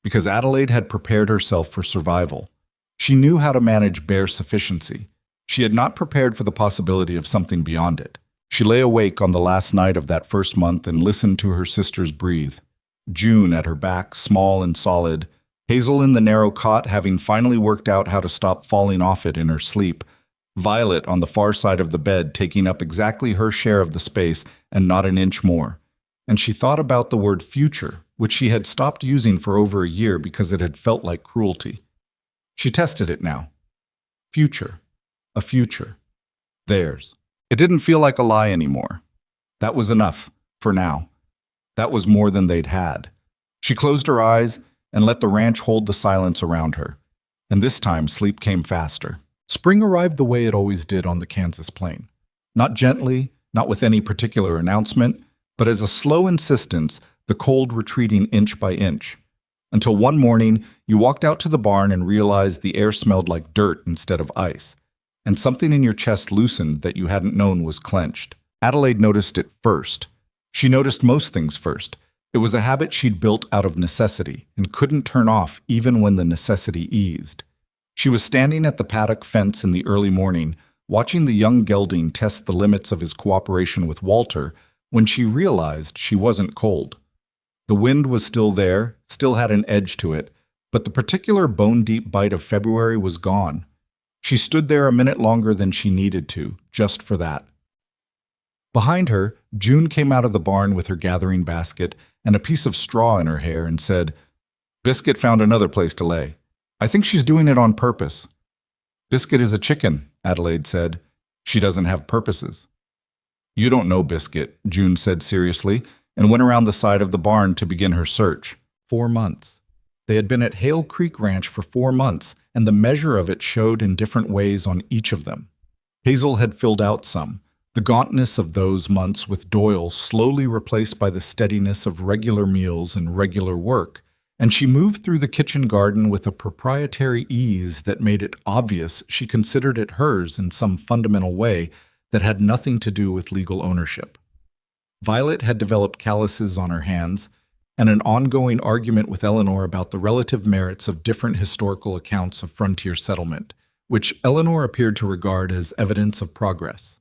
Speaker 1: Because Adelaide had prepared herself for survival. She knew how to manage bare sufficiency. She had not prepared for the possibility of something beyond it. She lay awake on the last night of that first month and listened to her sisters breathe. June at her back, small and solid, Hazel in the narrow cot having finally worked out how to stop falling off it in her sleep, Violet on the far side of the bed taking up exactly her share of the space and not an inch more. And she thought about the word future, which she had stopped using for over a year because it had felt like cruelty. She tested it now. Future. A future. Theirs. It didn't feel like a lie anymore. That was enough, for now. That was more than they'd had. She closed her eyes and let the ranch hold the silence around her. And this time, sleep came faster. Spring arrived the way it always did on the Kansas plain. Not gently, not with any particular announcement, but as a slow insistence, the cold retreating inch by inch. Until one morning, you walked out to the barn and realized the air smelled like dirt instead of ice, and something in your chest loosened that you hadn't known was clenched. Adelaide noticed it first. She noticed most things first. It was a habit she'd built out of necessity and couldn't turn off even when the necessity eased. She was standing at the paddock fence in the early morning, watching the young gelding test the limits of his cooperation with Walter, when she realized she wasn't cold. The wind was still there, still had an edge to it, but the particular bone-deep bite of February was gone. She stood there a minute longer than she needed to, just for that. Behind her, June came out of the barn with her gathering basket and a piece of straw in her hair and said, "Biscuit found another place to lay. I think she's doing it on purpose." "Biscuit is a chicken," Adelaide said. "She doesn't have purposes." "You don't know Biscuit," June said seriously, and went around the side of the barn to begin her search. 4 months. They had been at Hale Creek Ranch for 4 months, and the measure of it showed in different ways on each of them. Hazel had filled out some, the gauntness of those months with Doyle slowly replaced by the steadiness of regular meals and regular work, and she moved through the kitchen garden with a proprietary ease that made it obvious she considered it hers in some fundamental way that had nothing to do with legal ownership. Violet had developed calluses on her hands, and an ongoing argument with Eleanor about the relative merits of different historical accounts of frontier settlement, which Eleanor appeared to regard as evidence of progress.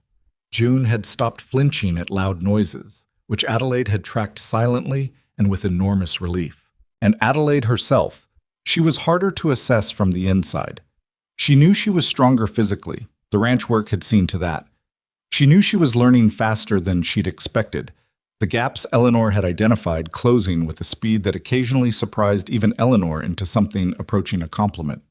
Speaker 1: June had stopped flinching at loud noises, which Adelaide had tracked silently and with enormous relief. And Adelaide herself, she was harder to assess from the inside. She knew she was stronger physically. The ranch work had seen to that. She knew she was learning faster than she'd expected, the gaps Eleanor had identified closing with a speed that occasionally surprised even Eleanor into something approaching a compliment.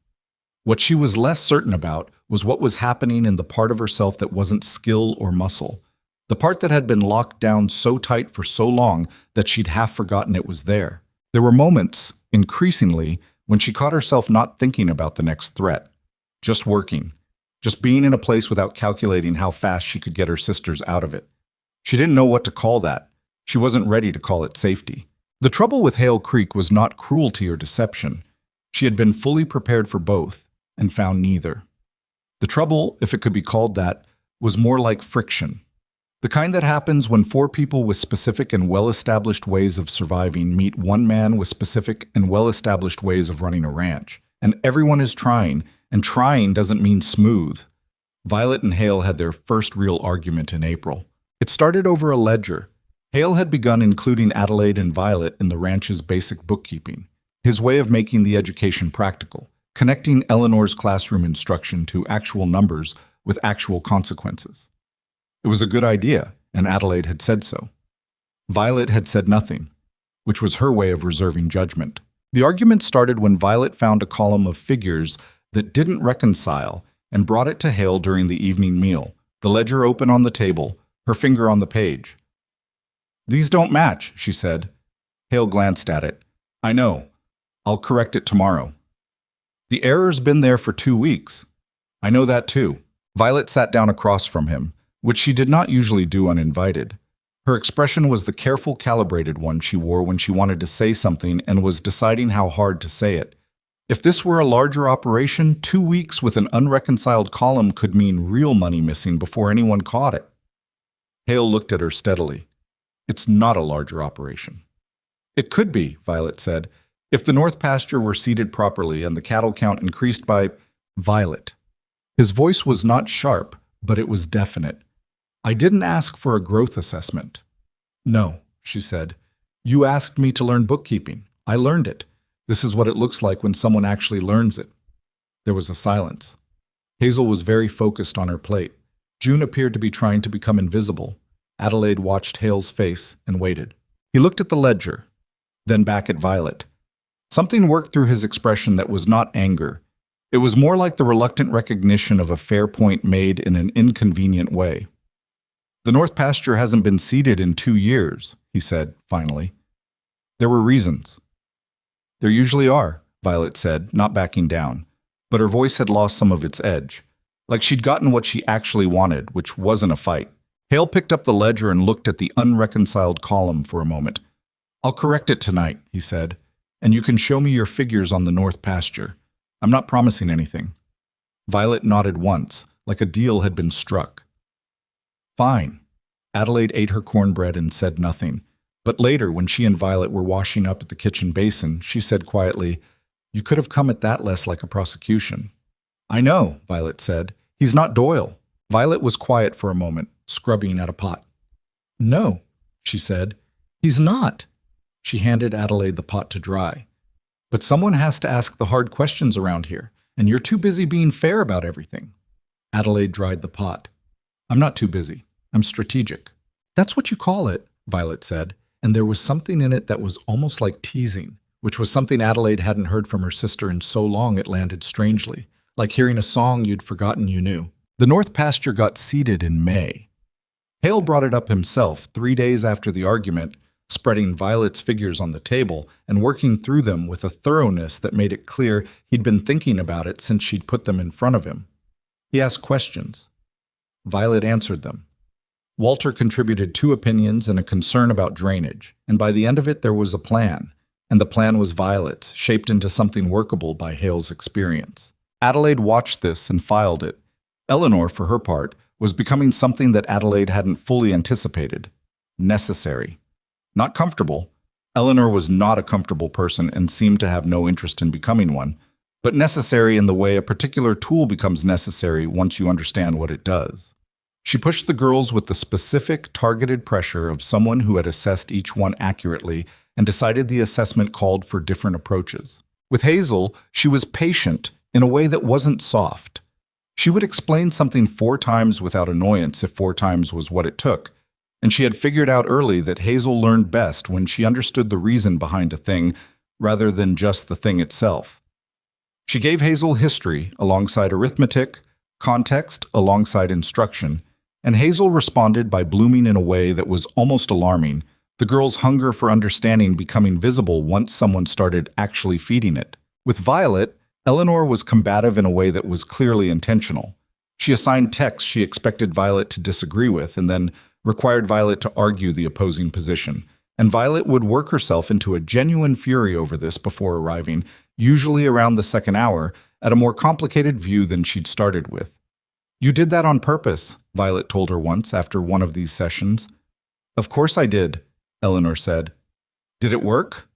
Speaker 1: What she was less certain about was what was happening in the part of herself that wasn't skill or muscle, the part that had been locked down so tight for so long that she'd half forgotten it was there. There were moments, increasingly, when she caught herself not thinking about the next threat, just working, just being in a place without calculating how fast she could get her sisters out of it. She didn't know what to call that. She wasn't ready to call it safety. The trouble with Hale Creek was not cruelty or deception. She had been fully prepared for both and found neither. The trouble, if it could be called that, was more like friction. The kind that happens when 4 people with specific and well-established ways of surviving meet one man with specific and well-established ways of running a ranch. And everyone is trying, and trying doesn't mean smooth. Violet and Hale had their first real argument in April. It started over a ledger. Hale had begun including Adelaide and Violet in the ranch's basic bookkeeping, his way of making the education practical, connecting Eleanor's classroom instruction to actual numbers with actual consequences. It was a good idea, and Adelaide had said so. Violet had said nothing, which was her way of reserving judgment. The argument started when Violet found a column of figures that didn't reconcile and brought it to Hale during the evening meal, the ledger open on the table, her finger on the page. "These don't match," she said. Hale glanced at it. "I know. I'll correct it tomorrow." "The error's been there for 2 weeks." "I know that too." Violet sat down across from him, which she did not usually do uninvited. Her expression was the careful, calibrated one she wore when she wanted to say something and was deciding how hard to say it. If this were a larger operation, 2 weeks with an unreconciled column could mean real money missing before anyone caught it. Hale looked at her steadily. "It's not a larger operation." "It could be," Violet said, "if the north pasture were seeded properly and the cattle count increased by—" "Violet." His voice was not sharp, but it was definite. "I didn't ask for a growth assessment." "No," she said. "You asked me to learn bookkeeping. I learned it. This is what it looks like when someone actually learns it." There was a silence. Hazel was very focused on her plate. June appeared to be trying to become invisible. Adelaide watched Hale's face and waited. He looked at the ledger, then back at Violet. Something worked through his expression that was not anger. It was more like the reluctant recognition of a fair point made in an inconvenient way. "The north pasture hasn't been seeded in 2 years," he said, finally. "There were reasons." "There usually are," Violet said, not backing down. But her voice had lost some of its edge, like she'd gotten what she actually wanted, which wasn't a fight. Hale picked up the ledger and looked at the unreconciled column for a moment. "I'll correct it tonight," he said, "and you can show me your figures on the north pasture. I'm not promising anything." Violet nodded once, like a deal had been struck. "Fine." Adelaide ate her cornbread and said nothing. But later, when she and Violet were washing up at the kitchen basin, she said quietly, "You could have come at that less like a prosecution." "I know," Violet said. "He's not Doyle." Violet was quiet for a moment, scrubbing at a pot. "No," she said. "He's not." She handed Adelaide the pot to dry. "But someone has to ask the hard questions around here, and you're too busy being fair about everything." Adelaide dried the pot. "I'm not too busy. I'm strategic." "That's what you call it," Violet said, and there was something in it that was almost like teasing, which was something Adelaide hadn't heard from her sister in so long it landed strangely, like hearing a song you'd forgotten you knew. The North pasture got seeded in May. Hale brought it up himself 3 days after the argument, spreading Violet's figures on the table and working through them with a thoroughness that made it clear he'd been thinking about it since she'd put them in front of him. He asked questions. Violet answered them. Walter contributed 2 opinions and a concern about drainage, and by the end of it there was a plan, and the plan was Violet's, shaped into something workable by Hale's experience. Adelaide watched this and filed it. Eleanor, for her part, was becoming something that Adelaide hadn't fully anticipated. Necessary. Not comfortable. Eleanor was not a comfortable person and seemed to have no interest in becoming one, but necessary in the way a particular tool becomes necessary once you understand what it does. She pushed the girls with the specific, targeted pressure of someone who had assessed each one accurately and decided the assessment called for different approaches. With Hazel, she was patient in a way that wasn't soft. She would explain something 4 times without annoyance if 4 times was what it took, and she had figured out early that Hazel learned best when she understood the reason behind a thing rather than just the thing itself. She gave Hazel history alongside arithmetic, context alongside instruction, and Hazel responded by blooming in a way that was almost alarming, the girl's hunger for understanding becoming visible once someone started actually feeding it. With Violet, Eleanor was combative in a way that was clearly intentional. She assigned texts she expected Violet to disagree with and then required Violet to argue the opposing position, and Violet would work herself into a genuine fury over this before arriving, usually around the 2nd hour, at a more complicated view than she'd started with. "You did that on purpose," Violet told her once after one of these sessions. "Of course I did," Eleanor said. "Did it work?"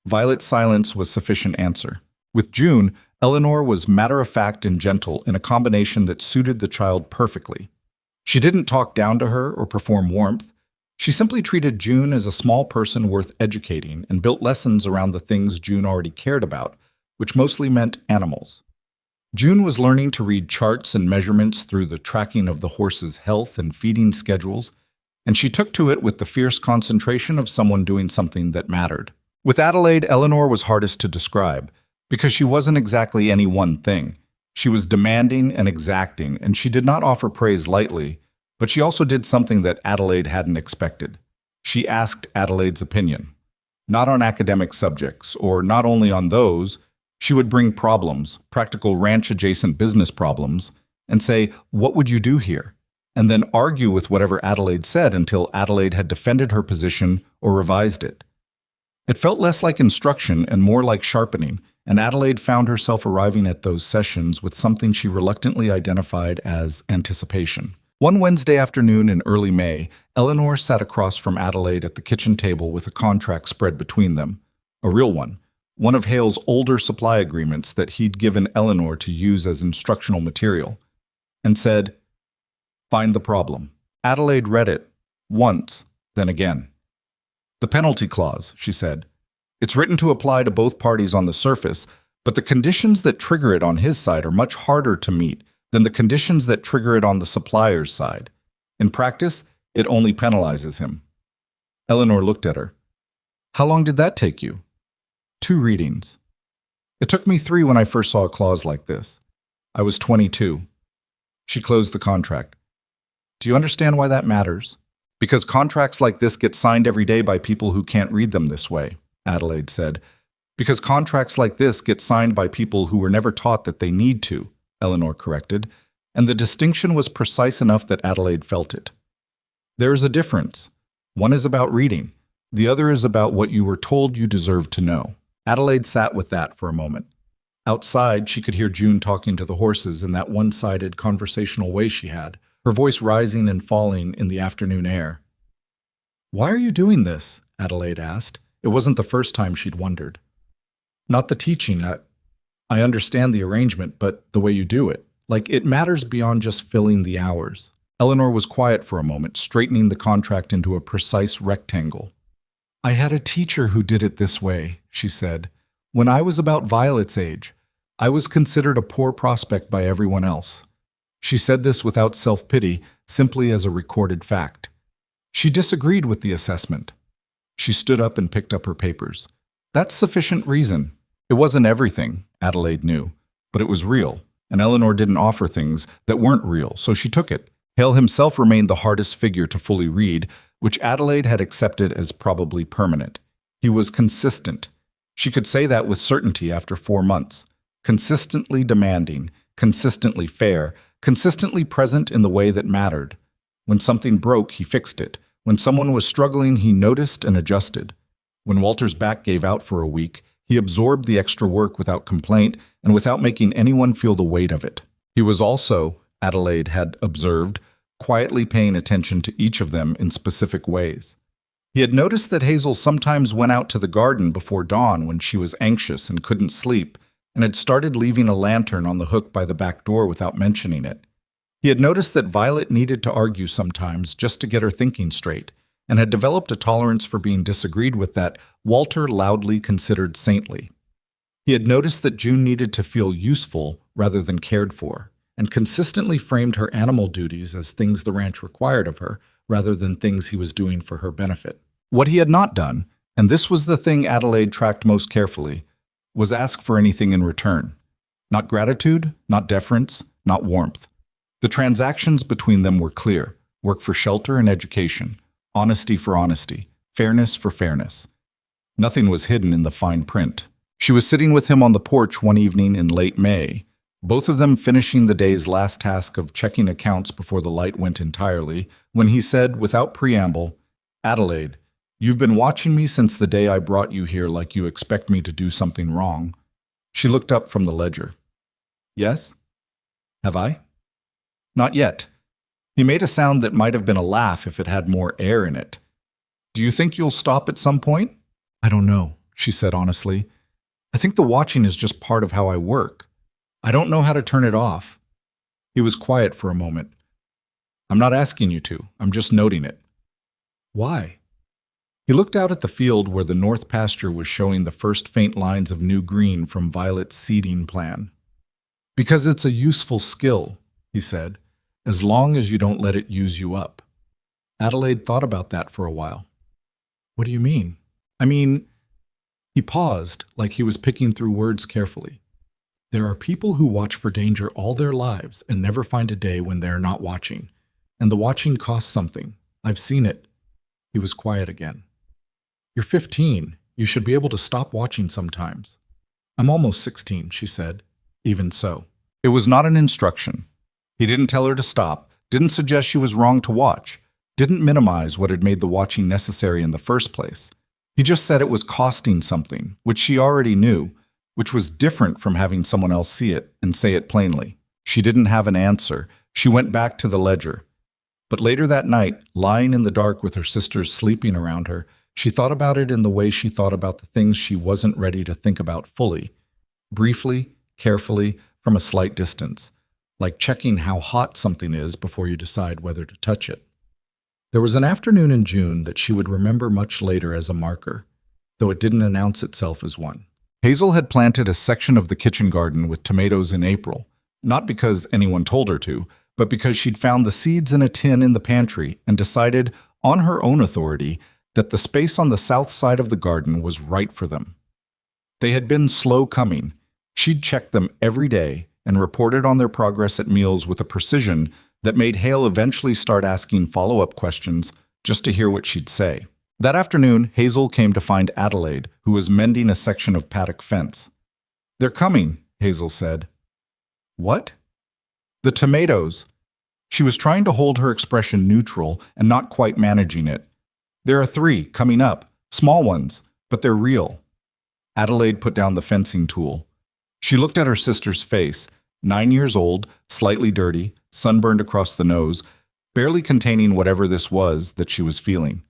Speaker 1: Violet's silence was sufficient answer. With June, Eleanor was matter-of-fact and gentle in a combination that suited the child perfectly. She didn't talk down to her or perform warmth. She simply treated June as a small person worth educating and built lessons around the things June already cared about, which mostly meant animals. June was learning to read charts and measurements through the tracking of the horse's health and feeding schedules, and she took to it with the fierce concentration of someone doing something that mattered. With Adelaide, Eleanor was hardest to describe, because she wasn't exactly any one thing. She was demanding and exacting, and she did not offer praise lightly, but she also did something that Adelaide hadn't expected. She asked Adelaide's opinion. Not on academic subjects, or not only on those. She would bring problems, practical ranch-adjacent business problems, and say, "What would you do here?" and then argue with whatever Adelaide said until Adelaide had defended her position or revised it. It felt less like instruction and more like sharpening, and Adelaide found herself arriving at those sessions with something she reluctantly identified as anticipation. One Wednesday afternoon in early May, Eleanor sat across from Adelaide at the kitchen table with a contract spread between them, a real one of Hale's older supply agreements that he'd given Eleanor to use as instructional material, and said, "Find the problem." Adelaide read it, once, then again. "The penalty clause," she said. "It's written to apply to both parties on the surface, but the conditions that trigger it on his side are much harder to meet than the conditions that trigger it on the supplier's side. In practice, it only penalizes him." Eleanor looked at her. "How long did that take you?" 2 readings. "It took me 3 when I first saw a clause like this. I was 22. She closed the contract. "Do you understand why that matters?" "Because contracts like this get signed every day by people who can't read them this way," Adelaide said. "Because contracts like this get signed by people who were never taught that they need to," Eleanor corrected, and the distinction was precise enough that Adelaide felt it. "There is a difference. One is about reading. The other is about what you were told you deserved to know." Adelaide sat with that for a moment. Outside, she could hear June talking to the horses in that one-sided conversational way she had, her voice rising and falling in the afternoon air. "Why are you doing this?" Adelaide asked. It wasn't the first time she'd wondered. "Not the teaching. I understand the arrangement, but the way you do it. Like, it matters beyond just filling the hours." Eleanor was quiet for a moment, straightening the contract into a precise rectangle. "I had a teacher who did it this way," she said. "When I was about Violet's age, I was considered a poor prospect by everyone else." She said this without self-pity, simply as a recorded fact. She disagreed with the assessment. She stood up and picked up her papers. That's sufficient reason. It wasn't everything, Adelaide knew, but it was real, and Eleanor didn't offer things that weren't real, so she took it. Hale himself remained the hardest figure to fully read, which Adelaide had accepted as probably permanent. He was consistent. She could say that with certainty after 4 months. Consistently demanding, consistently fair, consistently present in the way that mattered. When something broke, he fixed it. When someone was struggling, he noticed and adjusted. When Walter's back gave out for a week, he absorbed the extra work without complaint and without making anyone feel the weight of it. He was also, Adelaide had observed, quietly paying attention to each of them in specific ways. He had noticed that Hazel sometimes went out to the garden before dawn when she was anxious and couldn't sleep, and had started leaving a lantern on the hook by the back door without mentioning it. He had noticed that Violet needed to argue sometimes just to get her thinking straight, and had developed a tolerance for being disagreed with that Walter loudly considered saintly. He had noticed that June needed to feel useful rather than cared for, and consistently framed her animal duties as things the ranch required of her, rather than things he was doing for her benefit. What he had not done, and this was the thing Adelaide tracked most carefully, was ask for anything in return. Not gratitude, not deference, not warmth. The transactions between them were clear: work for shelter and education, honesty for honesty, fairness for fairness. Nothing was hidden in the fine print. She was sitting with him on the porch one evening in late May, both of them finishing the day's last task of checking accounts before the light went entirely, when he said, without preamble, "Adelaide, you've been watching me since the day I brought you here like you expect me to do something wrong." She looked up from the ledger. "Yes? Have I?" "Not yet." He made a sound that might have been a laugh if it had more air in it. "Do you think you'll stop at some point?" "I don't know," she said honestly. "I think the watching is just part of how I work. I don't know how to turn it off." He was quiet for a moment. "I'm not asking you to. I'm just noting it." "Why?" He looked out at the field where the north pasture was showing the first faint lines of new green from Violet's seeding plan. "Because it's a useful skill," he said, "as long as you don't let it use you up." Adelaide thought about that for a while. "What do you mean?" "I mean..." He paused, like he was picking through words carefully. "There are people who watch for danger all their lives and never find a day when they're not watching. And the watching costs something. I've seen it." He was quiet again. "You're 15. You should be able to stop watching sometimes." "I'm almost 16, she said. Even so. It was not an instruction. He didn't tell her to stop, didn't suggest she was wrong to watch, didn't minimize what had made the watching necessary in the first place. He just said it was costing something, which she already knew, which was different from having someone else see it and say it plainly. She didn't have an answer. She went back to the ledger. But later that night, lying in the dark with her sisters sleeping around her, she thought about it in the way she thought about the things she wasn't ready to think about fully. Briefly, carefully, from a slight distance. Like checking how hot something is before you decide whether to touch it. There was an afternoon in June that she would remember much later as a marker, though it didn't announce itself as one. Hazel had planted a section of the kitchen garden with tomatoes in April, not because anyone told her to, but because she'd found the seeds in a tin in the pantry and decided, on her own authority, that the space on the south side of the garden was right for them. They had been slow coming. She'd checked them every day and reported on their progress at meals with a precision that made Hale eventually start asking follow-up questions just to hear what she'd say. That afternoon, Hazel came to find Adelaide, who was mending a section of paddock fence. "They're coming," Hazel said. "What?" "The tomatoes." She was trying to hold her expression neutral and not quite managing it. "There are 3 coming up, small ones, but they're real." Adelaide put down the fencing tool. She looked at her sister's face, 9 years old, slightly dirty, sunburned across the nose, barely containing whatever this was that she was feeling.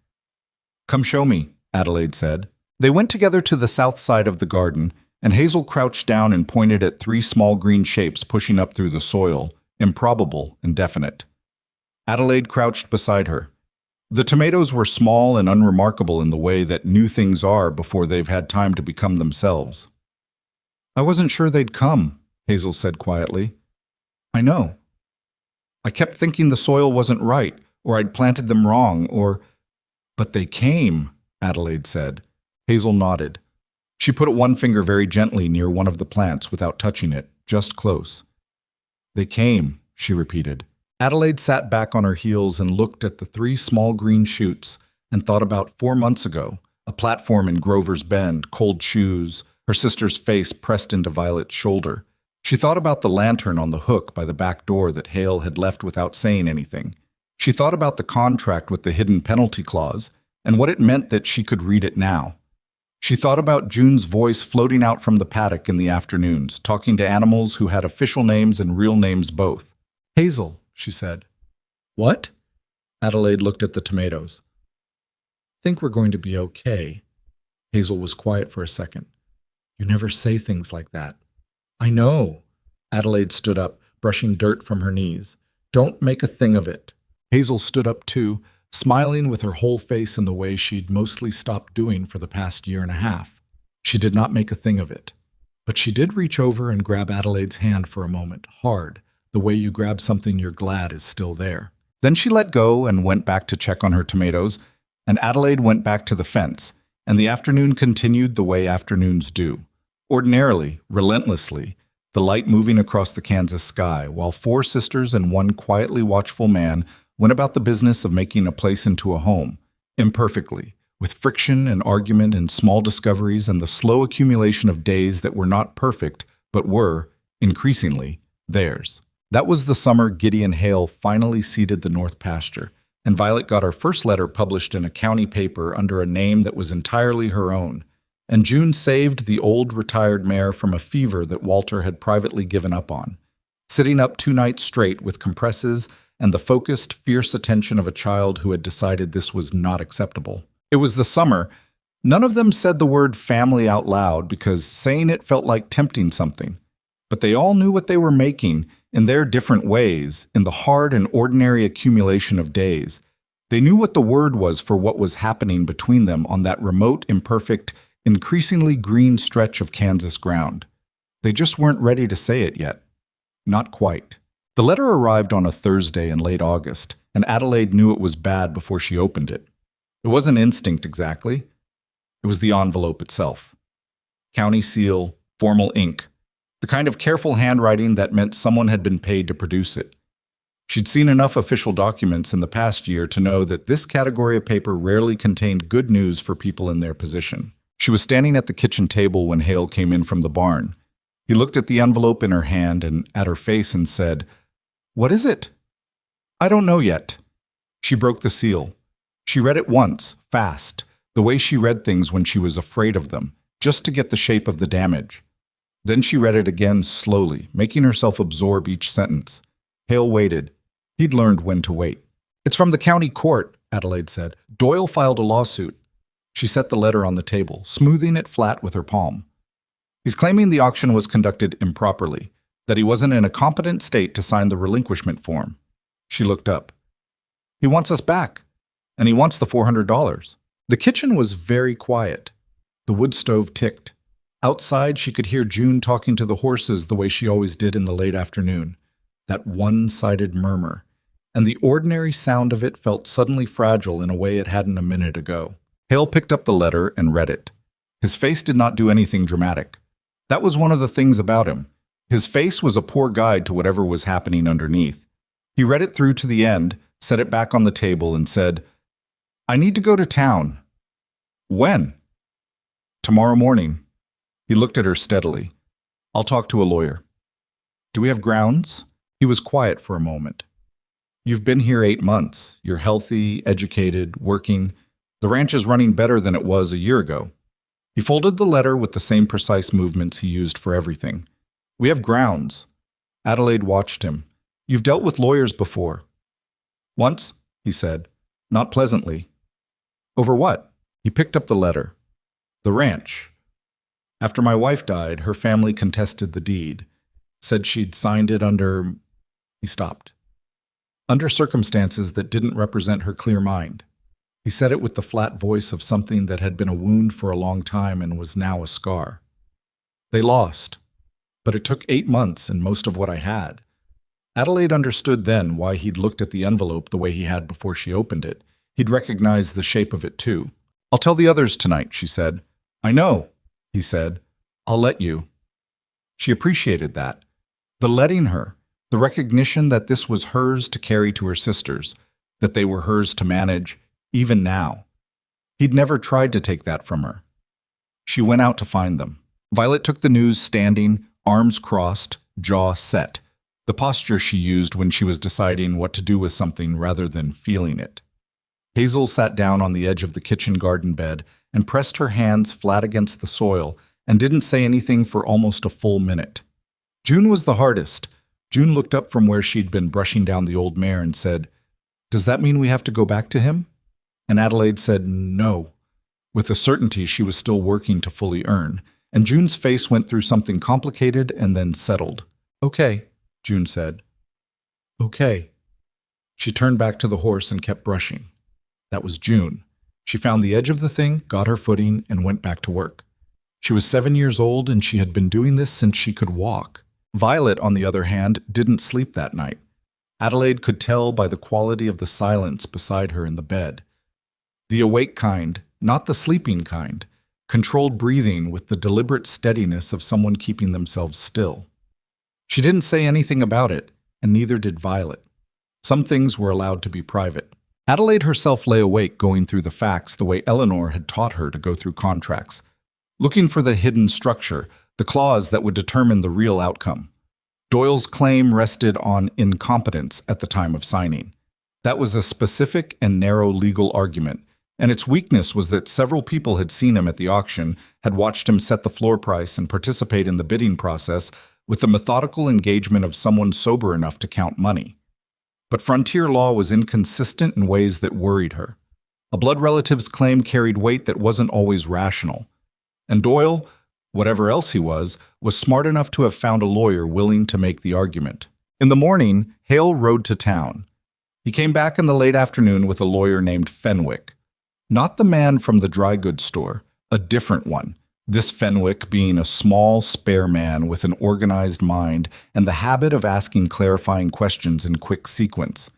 Speaker 1: "Come show me," Adelaide said. They went together to the south side of the garden, and Hazel crouched down and pointed at 3 small green shapes pushing up through the soil, improbable and definite. Adelaide crouched beside her. The tomatoes were small and unremarkable in the way that new things are before they've had time to become themselves. "I wasn't sure they'd come," Hazel said quietly. "I know. I kept thinking the soil wasn't right, or I'd planted them wrong, or—" "But they came," Adelaide said. Hazel nodded. She put one finger very gently near one of the plants without touching it, just close. "They came," she repeated. Adelaide sat back on her heels and looked at the 3 small green shoots and thought about 4 months ago, a platform in Grover's Bend, cold shoes, her sister's face pressed into Violet's shoulder. She thought about the lantern on the hook by the back door that Hale had left without saying anything. She thought about the contract with the hidden penalty clause and what it meant that she could read it now. She thought about June's voice floating out from the paddock in the afternoons, talking to animals who had official names and real names both. "Hazel," she said. "What?" Adelaide looked at the tomatoes. "Think we're going to be okay." Hazel was quiet for a second. "You never say things like that." "I know." Adelaide stood up, brushing dirt from her knees. "Don't make a thing of it." Hazel stood up too, smiling with her whole face in the way she'd mostly stopped doing for the past 1.5 years. She did not make a thing of it. But she did reach over and grab Adelaide's hand for a moment, hard, the way you grab something you're glad is still there. Then she let go and went back to check on her tomatoes, and Adelaide went back to the fence, and the afternoon continued the way afternoons do. Ordinarily, relentlessly, the light moving across the Kansas sky, while 4 sisters and 1 quietly watchful man went about the business of making a place into a home, imperfectly, with friction and argument and small discoveries and the slow accumulation of days that were not perfect, but were, increasingly, theirs. That was the summer Gideon Hale finally seeded the North Pasture, and Violet got her first letter published in a county paper under a name that was entirely her own, and June saved the old retired mare from a fever that Walter had privately given up on, sitting up 2 nights straight with compresses and the focused, fierce attention of a child who had decided this was not acceptable. It was the summer. None of them said the word family out loud because saying it felt like tempting something, but they all knew what they were making in their different ways, in the hard and ordinary accumulation of days. They knew what the word was for what was happening between them on that remote, imperfect, increasingly green stretch of Kansas ground. They just weren't ready to say it yet. Not quite. The letter arrived on a Thursday in late August, and Adelaide knew it was bad before she opened it. It wasn't instinct exactly. It was the envelope itself. County seal, formal ink, the kind of careful handwriting that meant someone had been paid to produce it. She'd seen enough official documents in the past year to know that this category of paper rarely contained good news for people in their position. She was standing at the kitchen table when Hale came in from the barn. He looked at the envelope in her hand and at her face and said, "What is it?" "I don't know yet." She broke the seal. She read it once, fast, the way she read things when she was afraid of them, just to get the shape of the damage. Then she read it again slowly, making herself absorb each sentence. Hale waited. He'd learned when to wait. "It's from the county court," Adelaide said. "Doyle filed a lawsuit." She set the letter on the table, smoothing it flat with her palm. "He's claiming the auction was conducted improperly, that he wasn't in a competent state to sign the relinquishment form." She looked up. "He wants us back, and he wants the $400. The kitchen was very quiet. The wood stove ticked. Outside, she could hear June talking to the horses the way she always did in the late afternoon, that one-sided murmur, and the ordinary sound of it felt suddenly fragile in a way it hadn't a minute ago. Hale picked up the letter and read it. His face did not do anything dramatic. That was one of the things about him. His face was a poor guide to whatever was happening underneath. He read it through to the end, set it back on the table, and said, "I need to go to town." "When?" "Tomorrow morning." He looked at her steadily. "I'll talk to a lawyer." "Do we have grounds?" He was quiet for a moment. "You've been here 8 months. You're healthy, educated, working. The ranch is running better than it was a year ago." He folded the letter with the same precise movements he used for everything. "We have grounds. Adelaide watched him. "You've dealt with lawyers before." "Once," he said. "Not pleasantly." "Over what?" He picked up the letter. "The ranch. After my wife died, her family contested the deed. Said she'd signed it under—" He stopped. "Under circumstances that didn't represent her clear mind." He said it with the flat voice of something that had been a wound for a long time and was now a scar. "They lost. But it took 8 months and most of what I had." Adelaide understood then why he'd looked at the envelope the way he had before she opened it. He'd recognized the shape of it too. "I'll tell the others tonight," she said. "I know," he said. "I'll let you." She appreciated that. The letting her, the recognition that this was hers to carry to her sisters, that they were hers to manage, even now. He'd never tried to take that from her. She went out to find them. Violet took the news standing, arms crossed, jaw set, the posture she used when she was deciding what to do with something rather than feeling it. Hazel sat down on the edge of the kitchen garden bed and pressed her hands flat against the soil and didn't say anything for almost a full minute. June was the hardest. June looked up from where she'd been brushing down the old mare and said, "Does that mean we have to go back to him?" And Adelaide said no, with the certainty she was still working to fully earn. And June's face went through something complicated and then settled. "Okay," June said. "Okay." She turned back to the horse and kept brushing. That was June. She found the edge of the thing, got her footing, and went back to work. She was 7 years old, and she had been doing this since she could walk. Violet, on the other hand, didn't sleep that night. Adelaide could tell by the quality of the silence beside her in the bed. The awake kind, not the sleeping kind. Controlled breathing with the deliberate steadiness of someone keeping themselves still. She didn't say anything about it, and neither did Violet. Some things were allowed to be private. Adelaide herself lay awake going through the facts the way Eleanor had taught her to go through contracts, looking for the hidden structure, the clause that would determine the real outcome. Doyle's claim rested on incompetence at the time of signing. That was a specific and narrow legal argument, and its weakness was that several people had seen him at the auction, had watched him set the floor price and participate in the bidding process with the methodical engagement of someone sober enough to count money. But frontier law was inconsistent in ways that worried her. A blood relative's claim carried weight that wasn't always rational. And Doyle, whatever else he was smart enough to have found a lawyer willing to make the argument. In the morning, Hale rode to town. He came back in the late afternoon with a lawyer named Fenwick. Not the man from the dry goods store, a different one. This Fenwick being a small, spare man with an organized mind and the habit of asking clarifying questions in quick sequence.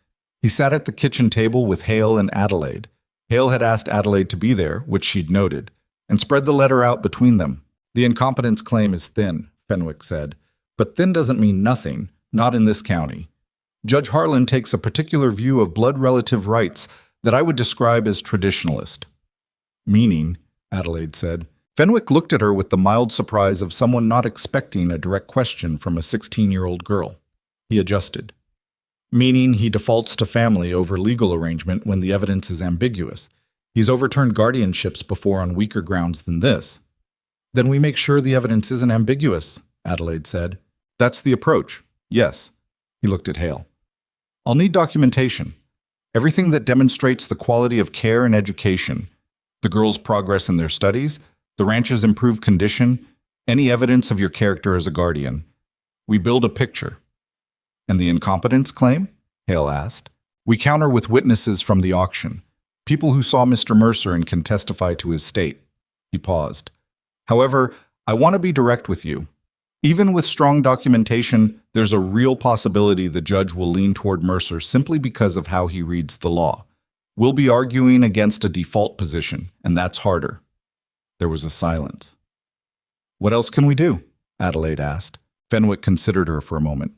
Speaker 1: He sat at the kitchen table with Hale and Adelaide. Hale had asked Adelaide to be there, which she'd noted, and spread the letter out between them. "The incompetence claim is thin," Fenwick said, "but thin doesn't mean nothing, not in this county. Judge Harlan takes a particular view of blood relative rights that I would describe as traditionalist." "Meaning," Adelaide said. Fenwick looked at her with the mild surprise of someone not expecting a direct question from a 16-year-old girl. He adjusted. "Meaning he defaults to family over legal arrangement when the evidence is ambiguous. He's overturned guardianships before on weaker grounds than this." "Then we make sure the evidence isn't ambiguous," Adelaide said. "That's the approach, yes." He looked at Hale. "I'll need documentation. Everything that demonstrates the quality of care and education, the girls' progress in their studies, the ranch's improved condition, any evidence of your character as a guardian. We build a picture." "And the incompetence claim?" Hale asked. "We counter with witnesses from the auction, people who saw Mr. Mercer and can testify to his state." He paused. "However, I want to be direct with you. Even with strong documentation, there's a real possibility the judge will lean toward Mercer simply because of how he reads the law. We'll be arguing against a default position, and that's harder." There was a silence. "What else can we do?" Adelaide asked. Fenwick considered her for a moment.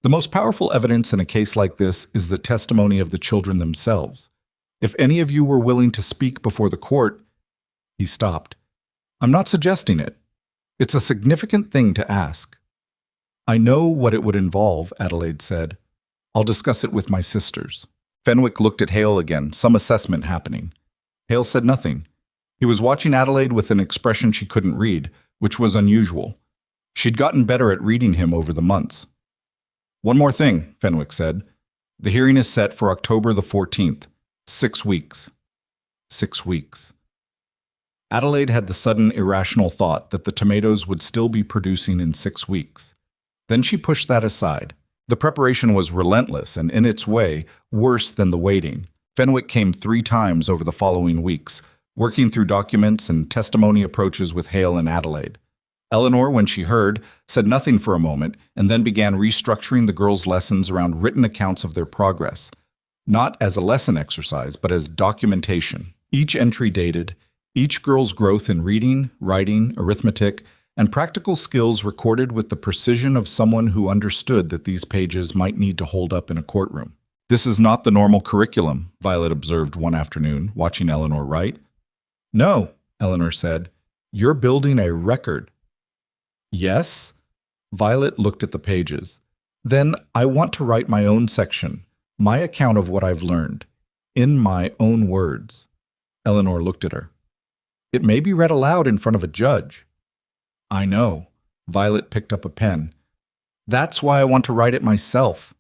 Speaker 1: "The most powerful evidence in a case like this is the testimony of the children themselves. If any of you were willing to speak before the court—" He stopped. "I'm not suggesting it. It's a significant thing to ask." "I know what it would involve," Adelaide said. "I'll discuss it with my sisters." Fenwick looked at Hale again, some assessment happening. Hale said nothing. He was watching Adelaide with an expression she couldn't read, which was unusual. She'd gotten better at reading him over the months. One more thing, Fenwick said. The hearing is set for October the 14th. 6 weeks. 6 weeks. Adelaide had the sudden irrational thought that the tomatoes would still be producing in 6 weeks. Then she pushed that aside. The preparation was relentless and, in its way, worse than the waiting. Fenwick came 3 times over the following weeks, working through documents and testimony approaches with Hale and Adelaide. Eleanor, when she heard, said nothing for a moment and then began restructuring the girls' lessons around written accounts of their progress, not as a lesson exercise, but as documentation. Each entry dated, each girl's growth in reading, writing, arithmetic, and practical skills recorded with the precision of someone who understood that these pages might need to hold up in a courtroom. This is not the normal curriculum, Violet observed one afternoon, watching Eleanor write. No, Eleanor said. You're building a record. Yes? Violet looked at the pages. Then I want to write my own section, my account of what I've learned, in my own words. Eleanor looked at her. It may be read aloud in front of a judge. I know. Violet picked up a pen. That's why I want to write it myself.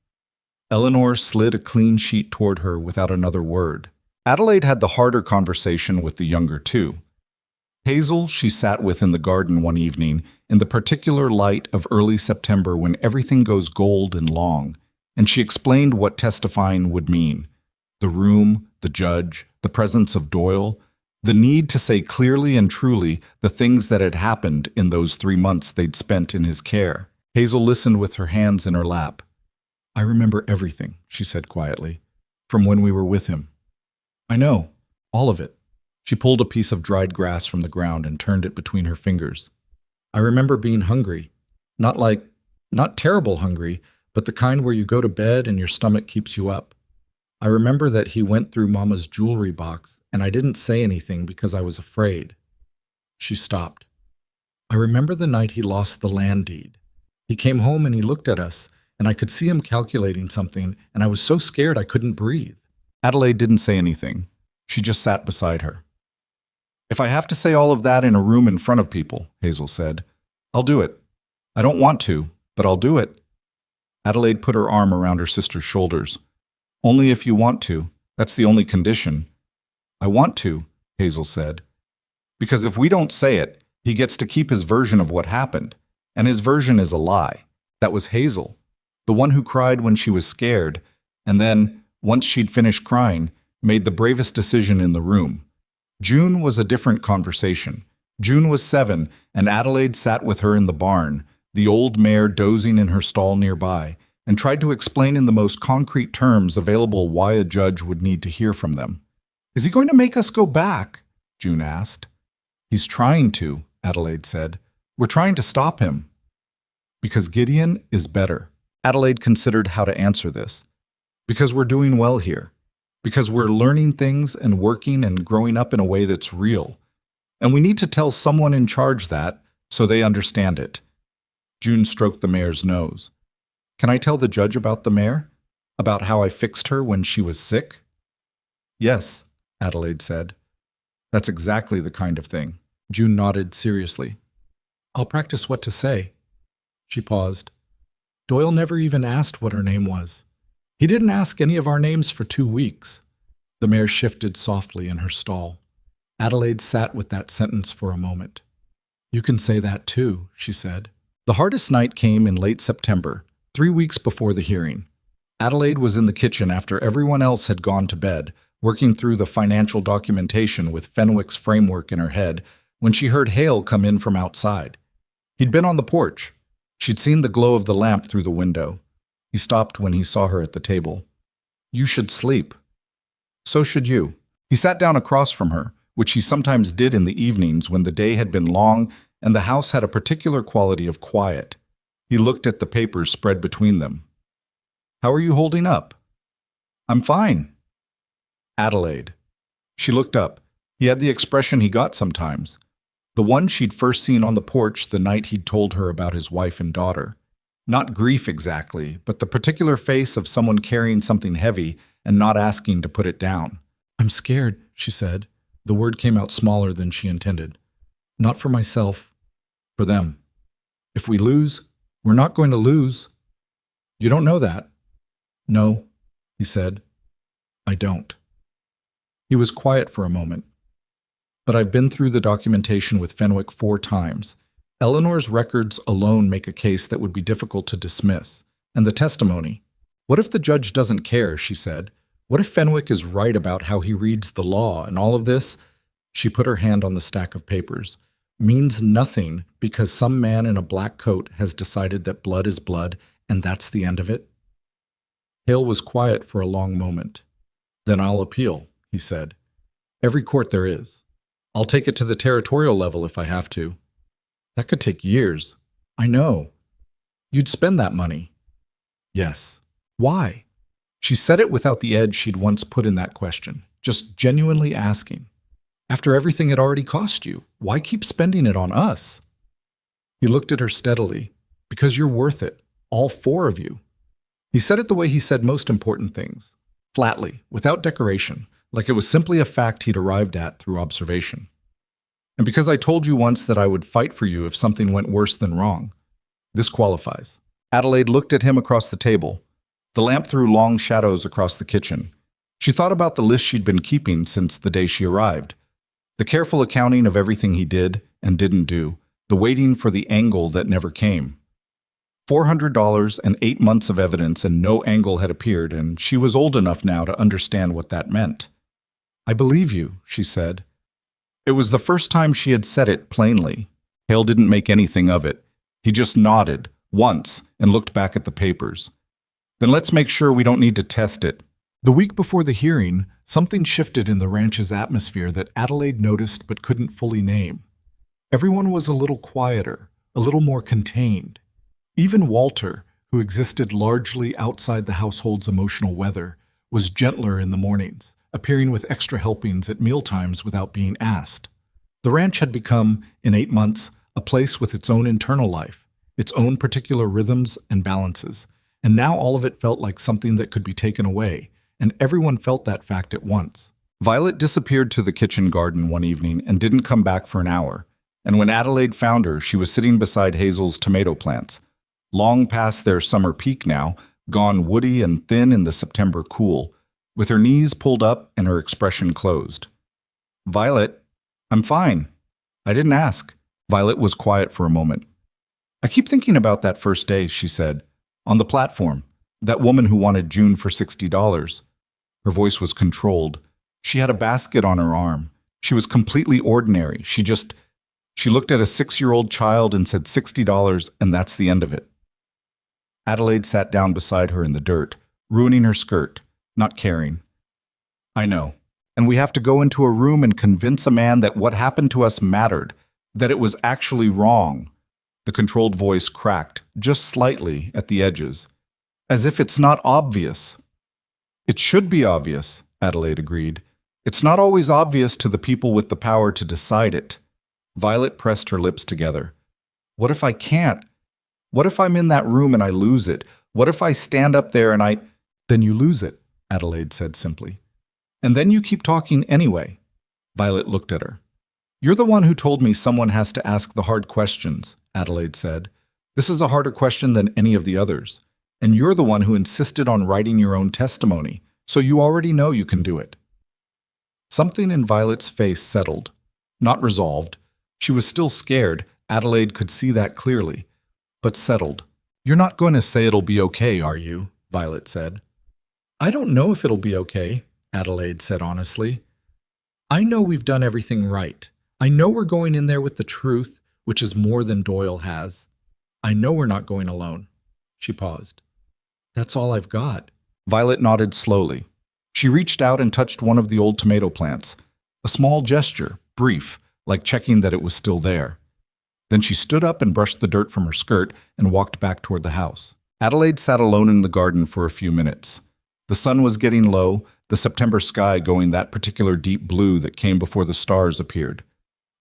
Speaker 1: Eleanor slid a clean sheet toward her without another word. Adelaide had the harder conversation with the younger two. Hazel she sat with in the garden one evening in the particular light of early September when everything goes gold and long, and she explained what testifying would mean. The room, the judge, the presence of Doyle, the need to say clearly and truly the things that had happened in those 3 months they'd spent in his care. Hazel listened with her hands in her lap. I remember everything, she said quietly, from when we were with him. I know, all of it. She pulled a piece of dried grass from the ground and turned it between her fingers. I remember being hungry. Not terrible hungry, but the kind where you go to bed and your stomach keeps you up. I remember that he went through Mama's jewelry box, and I didn't say anything because I was afraid. She stopped. I remember the night he lost the land deed. He came home and he looked at us, and I could see him calculating something, and I was so scared I couldn't breathe. Adelaide didn't say anything. She just sat beside her. If I have to say all of that in a room in front of people, Hazel said, I'll do it. I don't want to, but I'll do it. Adelaide put her arm around her sister's shoulders. Only if you want to. That's the only condition. I want to, Hazel said. Because if we don't say it, he gets to keep his version of what happened. And his version is a lie. That was Hazel, the one who cried when she was scared, and then, once she'd finished crying, made the bravest decision in the room. June was a different conversation. June was 7, and Adelaide sat with her in the barn, the old mare dozing in her stall nearby, and tried to explain in the most concrete terms available why a judge would need to hear from them. Is he going to make us go back? June asked. He's trying to, Adelaide said. We're trying to stop him. Because Gideon is better. Adelaide considered how to answer this. Because we're doing well here. Because we're learning things and working and growing up in a way that's real. And we need to tell someone in charge that so they understand it. June stroked the mare's nose. Can I tell the judge about the mare? About how I fixed her when she was sick? Yes, Adelaide said. That's exactly the kind of thing. June nodded seriously. I'll practice what to say. She paused. Doyle never even asked what her name was. He didn't ask any of our names for 2 weeks. The mare shifted softly in her stall. Adelaide sat with that sentence for a moment. You can say that too, she said. The hardest night came in late September, 3 weeks before the hearing. Adelaide was in the kitchen after everyone else had gone to bed, working through the financial documentation with Fenwick's framework in her head, when she heard Hale come in from outside. He'd been on the porch. She'd seen the glow of the lamp through the window. He stopped when he saw her at the table. You should sleep. So should you. He sat down across from her, which he sometimes did in the evenings when the day had been long and the house had a particular quality of quiet. He looked at the papers spread between them. How are you holding up? I'm fine. Adelaide. She looked up. He had the expression he got sometimes. The one she'd first seen on the porch the night he'd told her about his wife and daughter. Not grief exactly, but the particular face of someone carrying something heavy and not asking to put it down. I'm scared, she said. The word came out smaller than she intended. Not for myself, for them. If we lose, we're not going to lose. You don't know that? No, he said. I don't. He was quiet for a moment. But I've been through the documentation with Fenwick 4 times. Eleanor's records alone make a case that would be difficult to dismiss. And the testimony. What if the judge doesn't care, she said. What if Fenwick is right about how he reads the law and all of this? She put her hand on the stack of papers. Means nothing because some man in a black coat has decided that blood is blood and that's the end of it? Hale was quiet for a long moment. Then I'll appeal, he said. Every court there is. I'll take it to the territorial level if I have to. That could take years. I know. You'd spend that money. Yes. Why? She said it without the edge she'd once put in that question, just genuinely asking. After everything it already cost you, why keep spending it on us? He looked at her steadily. Because you're worth it, all 4 of you. He said it the way he said most important things, flatly, without decoration, like it was simply a fact he'd arrived at through observation. And because I told you once that I would fight for you if something went worse than wrong, this qualifies. Adelaide looked at him across the table. The lamp threw long shadows across the kitchen. She thought about the list she'd been keeping since the day she arrived. The careful accounting of everything he did and didn't do, the waiting for the angle that never came. $400 and 8 months of evidence and no angle had appeared, and she was old enough now to understand what that meant. I believe you, she said. It was the first time she had said it plainly. Hale didn't make anything of it. He just nodded, once, and looked back at the papers. Then let's make sure we don't need to test it. The week before the hearing, something shifted in the ranch's atmosphere that Adelaide noticed but couldn't fully name. Everyone was a little quieter, a little more contained. Even Walter, who existed largely outside the household's emotional weather, was gentler in the mornings, appearing with extra helpings at mealtimes without being asked. The ranch had become, in 8 months, a place with its own internal life, its own particular rhythms and balances, and now all of it felt like something that could be taken away, and everyone felt that fact at once. Violet disappeared to the kitchen garden one evening and didn't come back for an hour, and when Adelaide found her, she was sitting beside Hazel's tomato plants, long past their summer peak now, gone woody and thin in the September cool, with her knees pulled up and her expression closed. Violet, I'm fine. I didn't ask. Violet was quiet for a moment. I keep thinking about that first day, she said, on the platform, that woman who wanted June for $60. Her voice was controlled. She had a basket on her arm. She was completely ordinary. She looked at a 6-year-old child and said $60, and that's the end of it. Adelaide sat down beside her in the dirt, ruining her skirt, not caring. I know. And we have to go into a room and convince a man that what happened to us mattered, that it was actually wrong. The controlled voice cracked, just slightly, at the edges. As if it's not obvious. It should be obvious, Adelaide agreed. It's not always obvious to the people with the power to decide it. Violet pressed her lips together. What if I can't? What if I'm in that room and I lose it? What if I stand up there and Then you lose it, Adelaide said simply. And then you keep talking anyway. Violet looked at her. You're the one who told me someone has to ask the hard questions, Adelaide said. This is a harder question than any of the others. And you're the one who insisted on writing your own testimony, so you already know you can do it. Something in Violet's face settled. Not resolved. She was still scared, Adelaide could see that clearly. But settled. You're not going to say it'll be okay, are you? Violet said. I don't know if it'll be okay, Adelaide said honestly. I know we've done everything right. I know we're going in there with the truth, which is more than Doyle has. I know we're not going alone. She paused. That's all I've got. Violet nodded slowly. She reached out and touched one of the old tomato plants. A small gesture, brief, like checking that it was still there. Then she stood up and brushed the dirt from her skirt and walked back toward the house. Adelaide sat alone in the garden for a few minutes. The sun was getting low, the September sky going that particular deep blue that came before the stars appeared.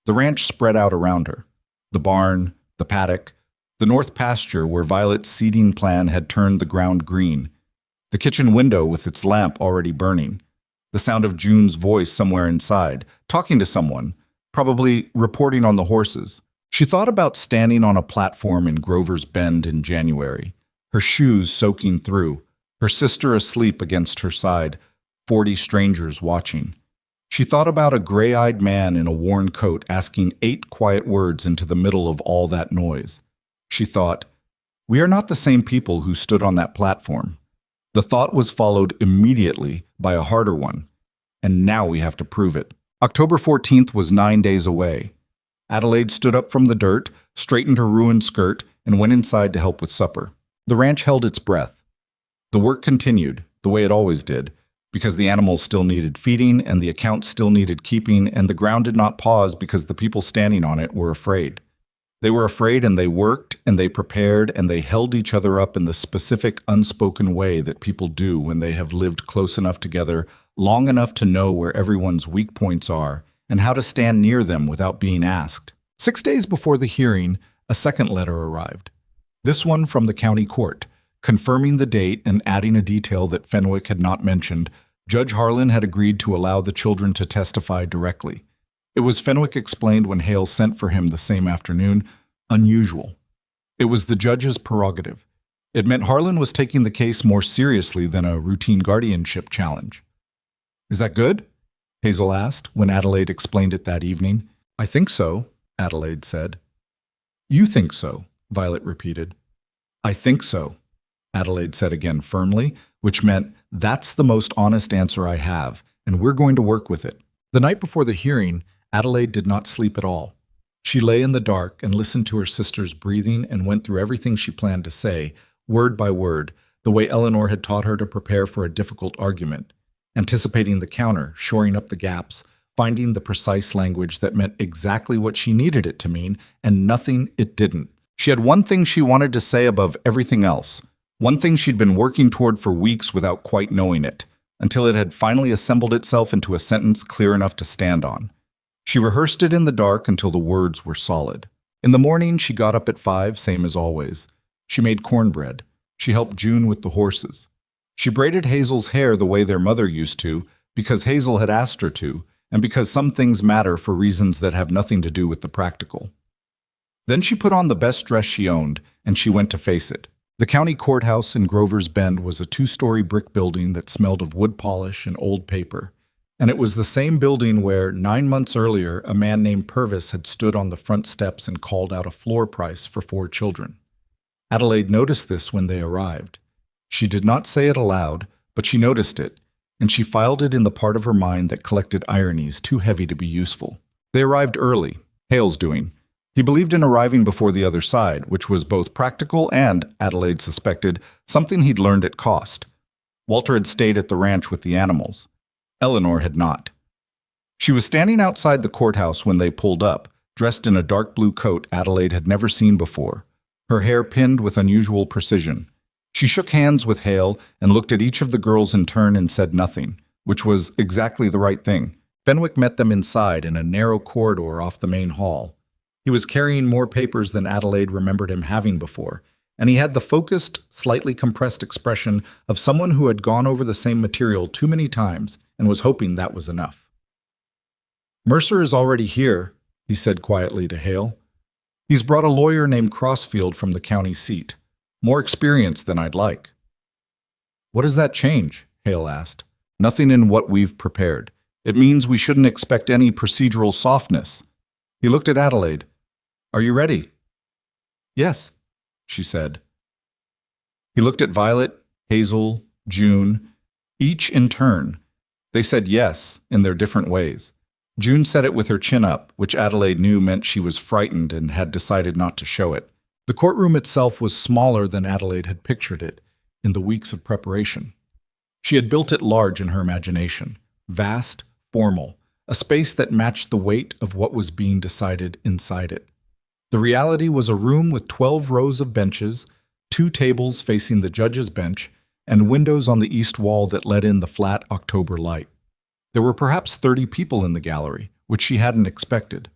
Speaker 1: The ranch spread out around her. The barn, the paddock, the north pasture where Violet's seeding plan had turned the ground green. The kitchen window with its lamp already burning. The sound of June's voice somewhere inside, talking to someone, probably reporting on the horses. She thought about standing on a platform in Grover's Bend in January, her shoes soaking through, her sister asleep against her side, 40 strangers watching. She thought about a gray-eyed man in a worn coat asking 8 quiet words into the middle of all that noise. She thought, "We are not the same people who stood on that platform." The thought was followed immediately by a harder one, and now we have to prove it. October 14th was 9 days away. Adelaide stood up from the dirt, straightened her ruined skirt, and went inside to help with supper. The ranch held its breath. The work continued, the way it always did, because the animals still needed feeding, and the accounts still needed keeping, and the ground did not pause because the people standing on it were afraid. They were afraid, and they worked, and they prepared, and they held each other up in the specific, unspoken way that people do when they have lived close enough together, long enough to know where everyone's weak points are, and how to stand near them without being asked. 6 days before the hearing, a second letter arrived. This one from the county court, confirming the date and adding a detail that Fenwick had not mentioned. Judge Harlan had agreed to allow the children to testify directly. It was, Fenwick explained when Hale sent for him the same afternoon, unusual. It was the judge's prerogative. It meant Harlan was taking the case more seriously than a routine guardianship challenge. "Is that good?" Hazel asked when Adelaide explained it that evening. "I think so," Adelaide said. "You think so," Violet repeated. "I think so," Adelaide said again firmly, which meant, "That's the most honest answer I have, and we're going to work with it." The night before the hearing, Adelaide did not sleep at all. She lay in the dark and listened to her sister's breathing and went through everything she planned to say, word by word, the way Eleanor had taught her to prepare for a difficult argument, anticipating the counter, shoring up the gaps, finding the precise language that meant exactly what she needed it to mean and nothing it didn't. She had one thing she wanted to say above everything else, one thing she'd been working toward for weeks without quite knowing it, until it had finally assembled itself into a sentence clear enough to stand on. She rehearsed it in the dark until the words were solid. In the morning, she got up at 5, same as always. She made cornbread. She helped June with the horses. She braided Hazel's hair the way their mother used to, because Hazel had asked her to, and because some things matter for reasons that have nothing to do with the practical. Then she put on the best dress she owned, and she went to face it. The county courthouse in Grover's Bend was a 2-story brick building that smelled of wood polish and old paper. And it was the same building where, 9 months earlier, a man named Purvis had stood on the front steps and called out a floor price for 4 children. Adelaide noticed this when they arrived. She did not say it aloud, but she noticed it, and she filed it in the part of her mind that collected ironies too heavy to be useful. They arrived early, Hale's doing. He believed in arriving before the other side, which was both practical and, Adelaide suspected, something he'd learned at cost. Walter had stayed at the ranch with the animals. Eleanor had not. She was standing outside the courthouse when they pulled up, dressed in a dark blue coat Adelaide had never seen before, her hair pinned with unusual precision. She shook hands with Hale and looked at each of the girls in turn and said nothing, which was exactly the right thing. Fenwick met them inside in a narrow corridor off the main hall. He was carrying more papers than Adelaide remembered him having before, and he had the focused, slightly compressed expression of someone who had gone over the same material too many times and was hoping that was enough. "Mercer is already here," he said quietly to Hale. "He's brought a lawyer named Crossfield from the county seat. More experience than I'd like." "What does that change?" Hale asked. "Nothing in what we've prepared. It means we shouldn't expect any procedural softness." He looked at Adelaide. "Are you ready?" "Yes," she said. He looked at Violet, Hazel, June, each in turn. They said yes, in their different ways. June said it with her chin up, which Adelaide knew meant she was frightened and had decided not to show it. The courtroom itself was smaller than Adelaide had pictured it in the weeks of preparation. She had built it large in her imagination, vast, formal, a space that matched the weight of what was being decided inside it. The reality was a room with 12 rows of benches, 2 tables facing the judge's bench, and windows on the east wall that let in the flat October light. There were perhaps 30 people in the gallery, which she hadn't expected.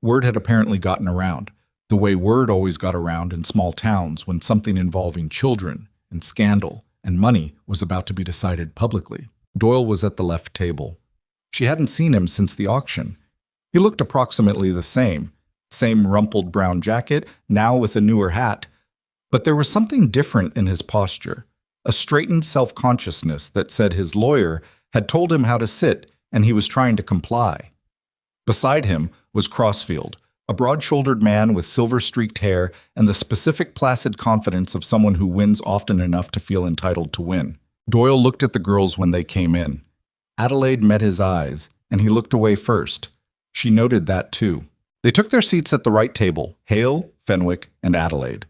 Speaker 1: Word had apparently gotten around, the way word always got around in small towns when something involving children and scandal and money was about to be decided publicly. Doyle was at the left table. She hadn't seen him since the auction. He looked approximately the same rumpled brown jacket, now with a newer hat, But there was something different in his posture, a straightened self-consciousness that said his lawyer had told him how to sit and he was trying to comply. Beside him was Crossfield, a broad-shouldered man with silver-streaked hair and the specific placid confidence of someone who wins often enough to feel entitled to win. Doyle looked at the girls when they came in. Adelaide met his eyes, and he looked away first. She noted that too. They took their seats at the right table, Hale, Fenwick, and Adelaide.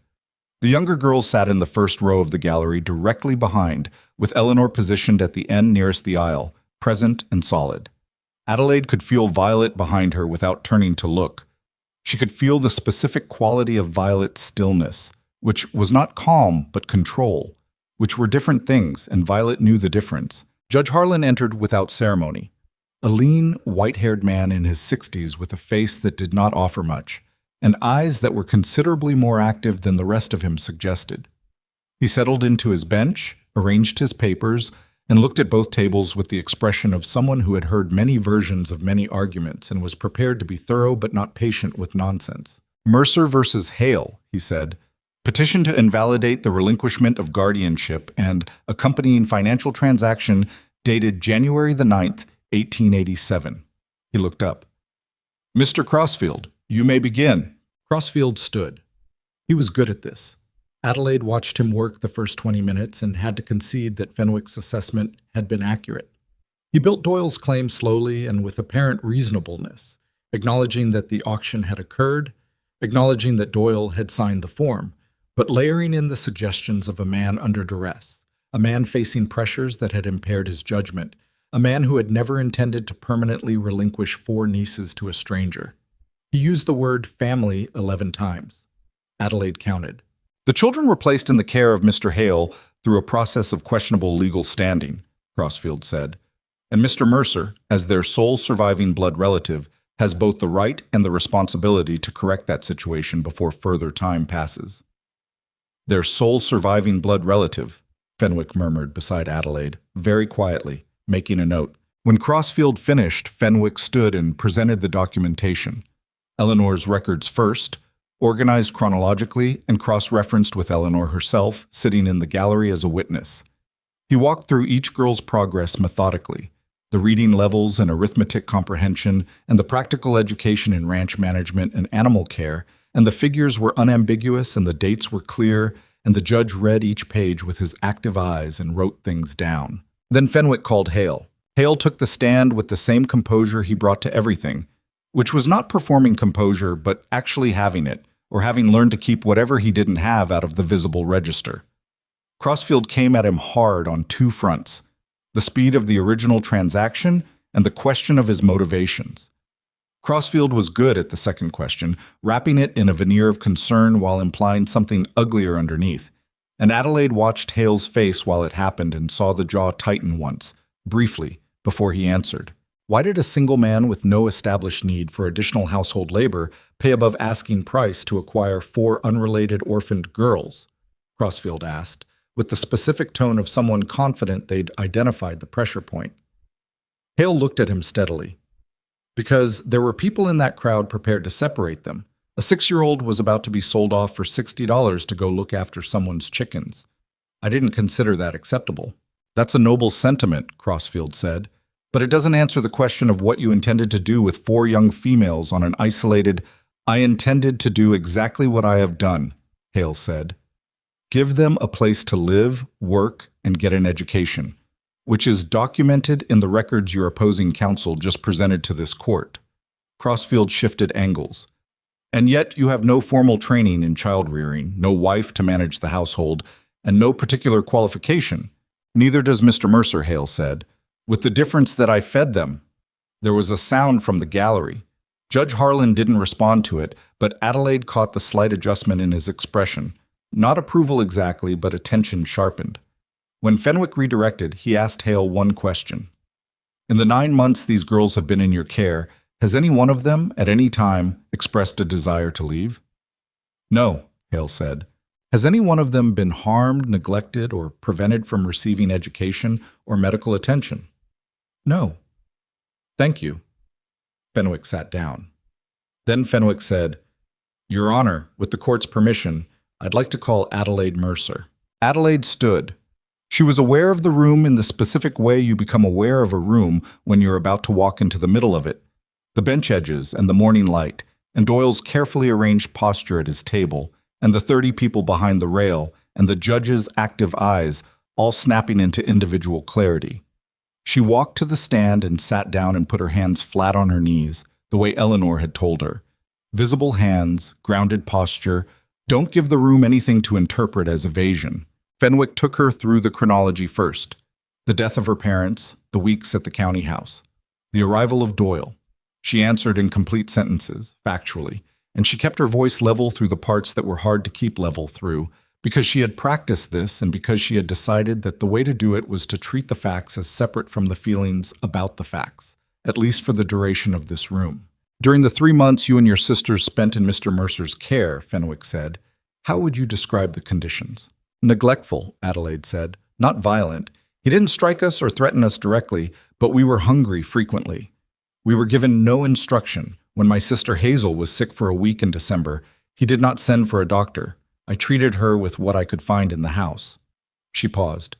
Speaker 1: The younger girls sat in the first row of the gallery directly behind, with Eleanor positioned at the end nearest the aisle, present and solid. Adelaide could feel Violet behind her without turning to look. She could feel the specific quality of Violet's stillness, which was not calm but control, which were different things, and Violet knew the difference. Judge Harlan entered without ceremony. A lean, white-haired man in his 60s with a face that did not offer much, and eyes that were considerably more active than the rest of him suggested. He settled into his bench, arranged his papers, and looked at both tables with the expression of someone who had heard many versions of many arguments and was prepared to be thorough but not patient with nonsense. Mercer versus Hale, he said. Petition to invalidate the relinquishment of guardianship and accompanying financial transaction dated January the 9th, 1887. He looked up. Mr. Crossfield, you may begin. Crossfield stood. He was good at this. Adelaide watched him work the first 20 minutes and had to concede that Fenwick's assessment had been accurate. He built Doyle's claim slowly and with apparent reasonableness, acknowledging that the auction had occurred, acknowledging that Doyle had signed the form, but layering in the suggestions of a man under duress, a man facing pressures that had impaired his judgment, a man who had never intended to permanently relinquish 4 nieces to a stranger. He used the word family 11 times. Adelaide counted. The children were placed in the care of Mr. Hale through a process of questionable legal standing, Crossfield said, and Mr. Mercer, as their sole surviving blood relative, has both the right and the responsibility to correct that situation before further time passes. Their sole surviving blood relative, Fenwick murmured beside Adelaide, very quietly, making a note. When Crossfield finished, Fenwick stood and presented the documentation. Eleanor's records first, organized chronologically and cross-referenced with Eleanor herself, sitting in the gallery as a witness. He walked through each girl's progress methodically, the reading levels and arithmetic comprehension, and the practical education in ranch management and animal care, and the figures were unambiguous and the dates were clear, and the judge read each page with his active eyes and wrote things down. Then Fenwick called Hale. Hale took the stand with the same composure he brought to everything, which was not performing composure, but actually having it, or having learned to keep whatever he didn't have out of the visible register. Crossfield came at him hard on 2 fronts, the speed of the original transaction and the question of his motivations. Crossfield was good at the second question, wrapping it in a veneer of concern while implying something uglier underneath, and Adelaide watched Hale's face while it happened and saw the jaw tighten once, briefly, before he answered. Why did a single man with no established need for additional household labor pay above asking price to acquire 4 unrelated orphaned girls? Crossfield asked, with the specific tone of someone confident they'd identified the pressure point. Hale looked at him steadily. Because there were people in that crowd prepared to separate them. A 6-year-old was about to be sold off for $60 to go look after someone's chickens. I didn't consider that acceptable. That's a noble sentiment, Crossfield said. But it doesn't answer the question of what you intended to do with 4 young females on an isolated, I intended to do exactly what I have done, Hale said. Give them a place to live, work, and get an education, which is documented in the records your opposing counsel just presented to this court. Crossfield shifted angles. And yet you have no formal training in child rearing, no wife to manage the household, and no particular qualification. Neither does Mr. Mercer, Hale said. With the difference that I fed them. There was a sound from the gallery. Judge Harlan didn't respond to it, but Adelaide caught the slight adjustment in his expression. Not approval exactly, but attention sharpened. When Fenwick redirected, he asked Hale one question. In the 9 months these girls have been in your care, has any one of them, at any time, expressed a desire to leave? No, Hale said. Has any one of them been harmed, neglected, or prevented from receiving education or medical attention? No. Thank you. Fenwick sat down. Then Fenwick said, Your Honor, with the court's permission, I'd like to call Adelaide Mercer. Adelaide stood. She was aware of the room in the specific way you become aware of a room when you're about to walk into the middle of it. The bench edges and the morning light, and Doyle's carefully arranged posture at his table, and the 30 people behind the rail, and the judge's active eyes, all snapping into individual clarity. She walked to the stand and sat down and put her hands flat on her knees, the way Eleanor had told her. Visible hands, grounded posture, don't give the room anything to interpret as evasion. Fenwick took her through the chronology first. The death of her parents, the weeks at the county house, the arrival of Doyle. She answered in complete sentences, factually, and she kept her voice level through the parts that were hard to keep level through, because she had practiced this and because she had decided that the way to do it was to treat the facts as separate from the feelings about the facts, at least for the duration of this room. During the 3 months you and your sisters spent in Mr. Mercer's care, Fenwick said, how would you describe the conditions? Neglectful, Adelaide said, not violent. He didn't strike us or threaten us directly, but we were hungry frequently. We were given no instruction. When my sister Hazel was sick for a week in December, he did not send for a doctor. I treated her with what I could find in the house. She paused.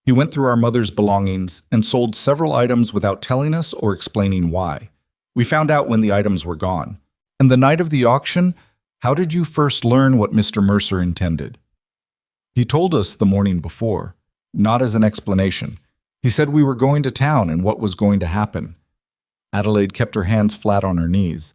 Speaker 1: He went through our mother's belongings and sold several items without telling us or explaining why. We found out when the items were gone. And the night of the auction, how did you first learn what Mr. Mercer intended? He told us the morning before, not as an explanation. He said we were going to town and what was going to happen. Adelaide kept her hands flat on her knees.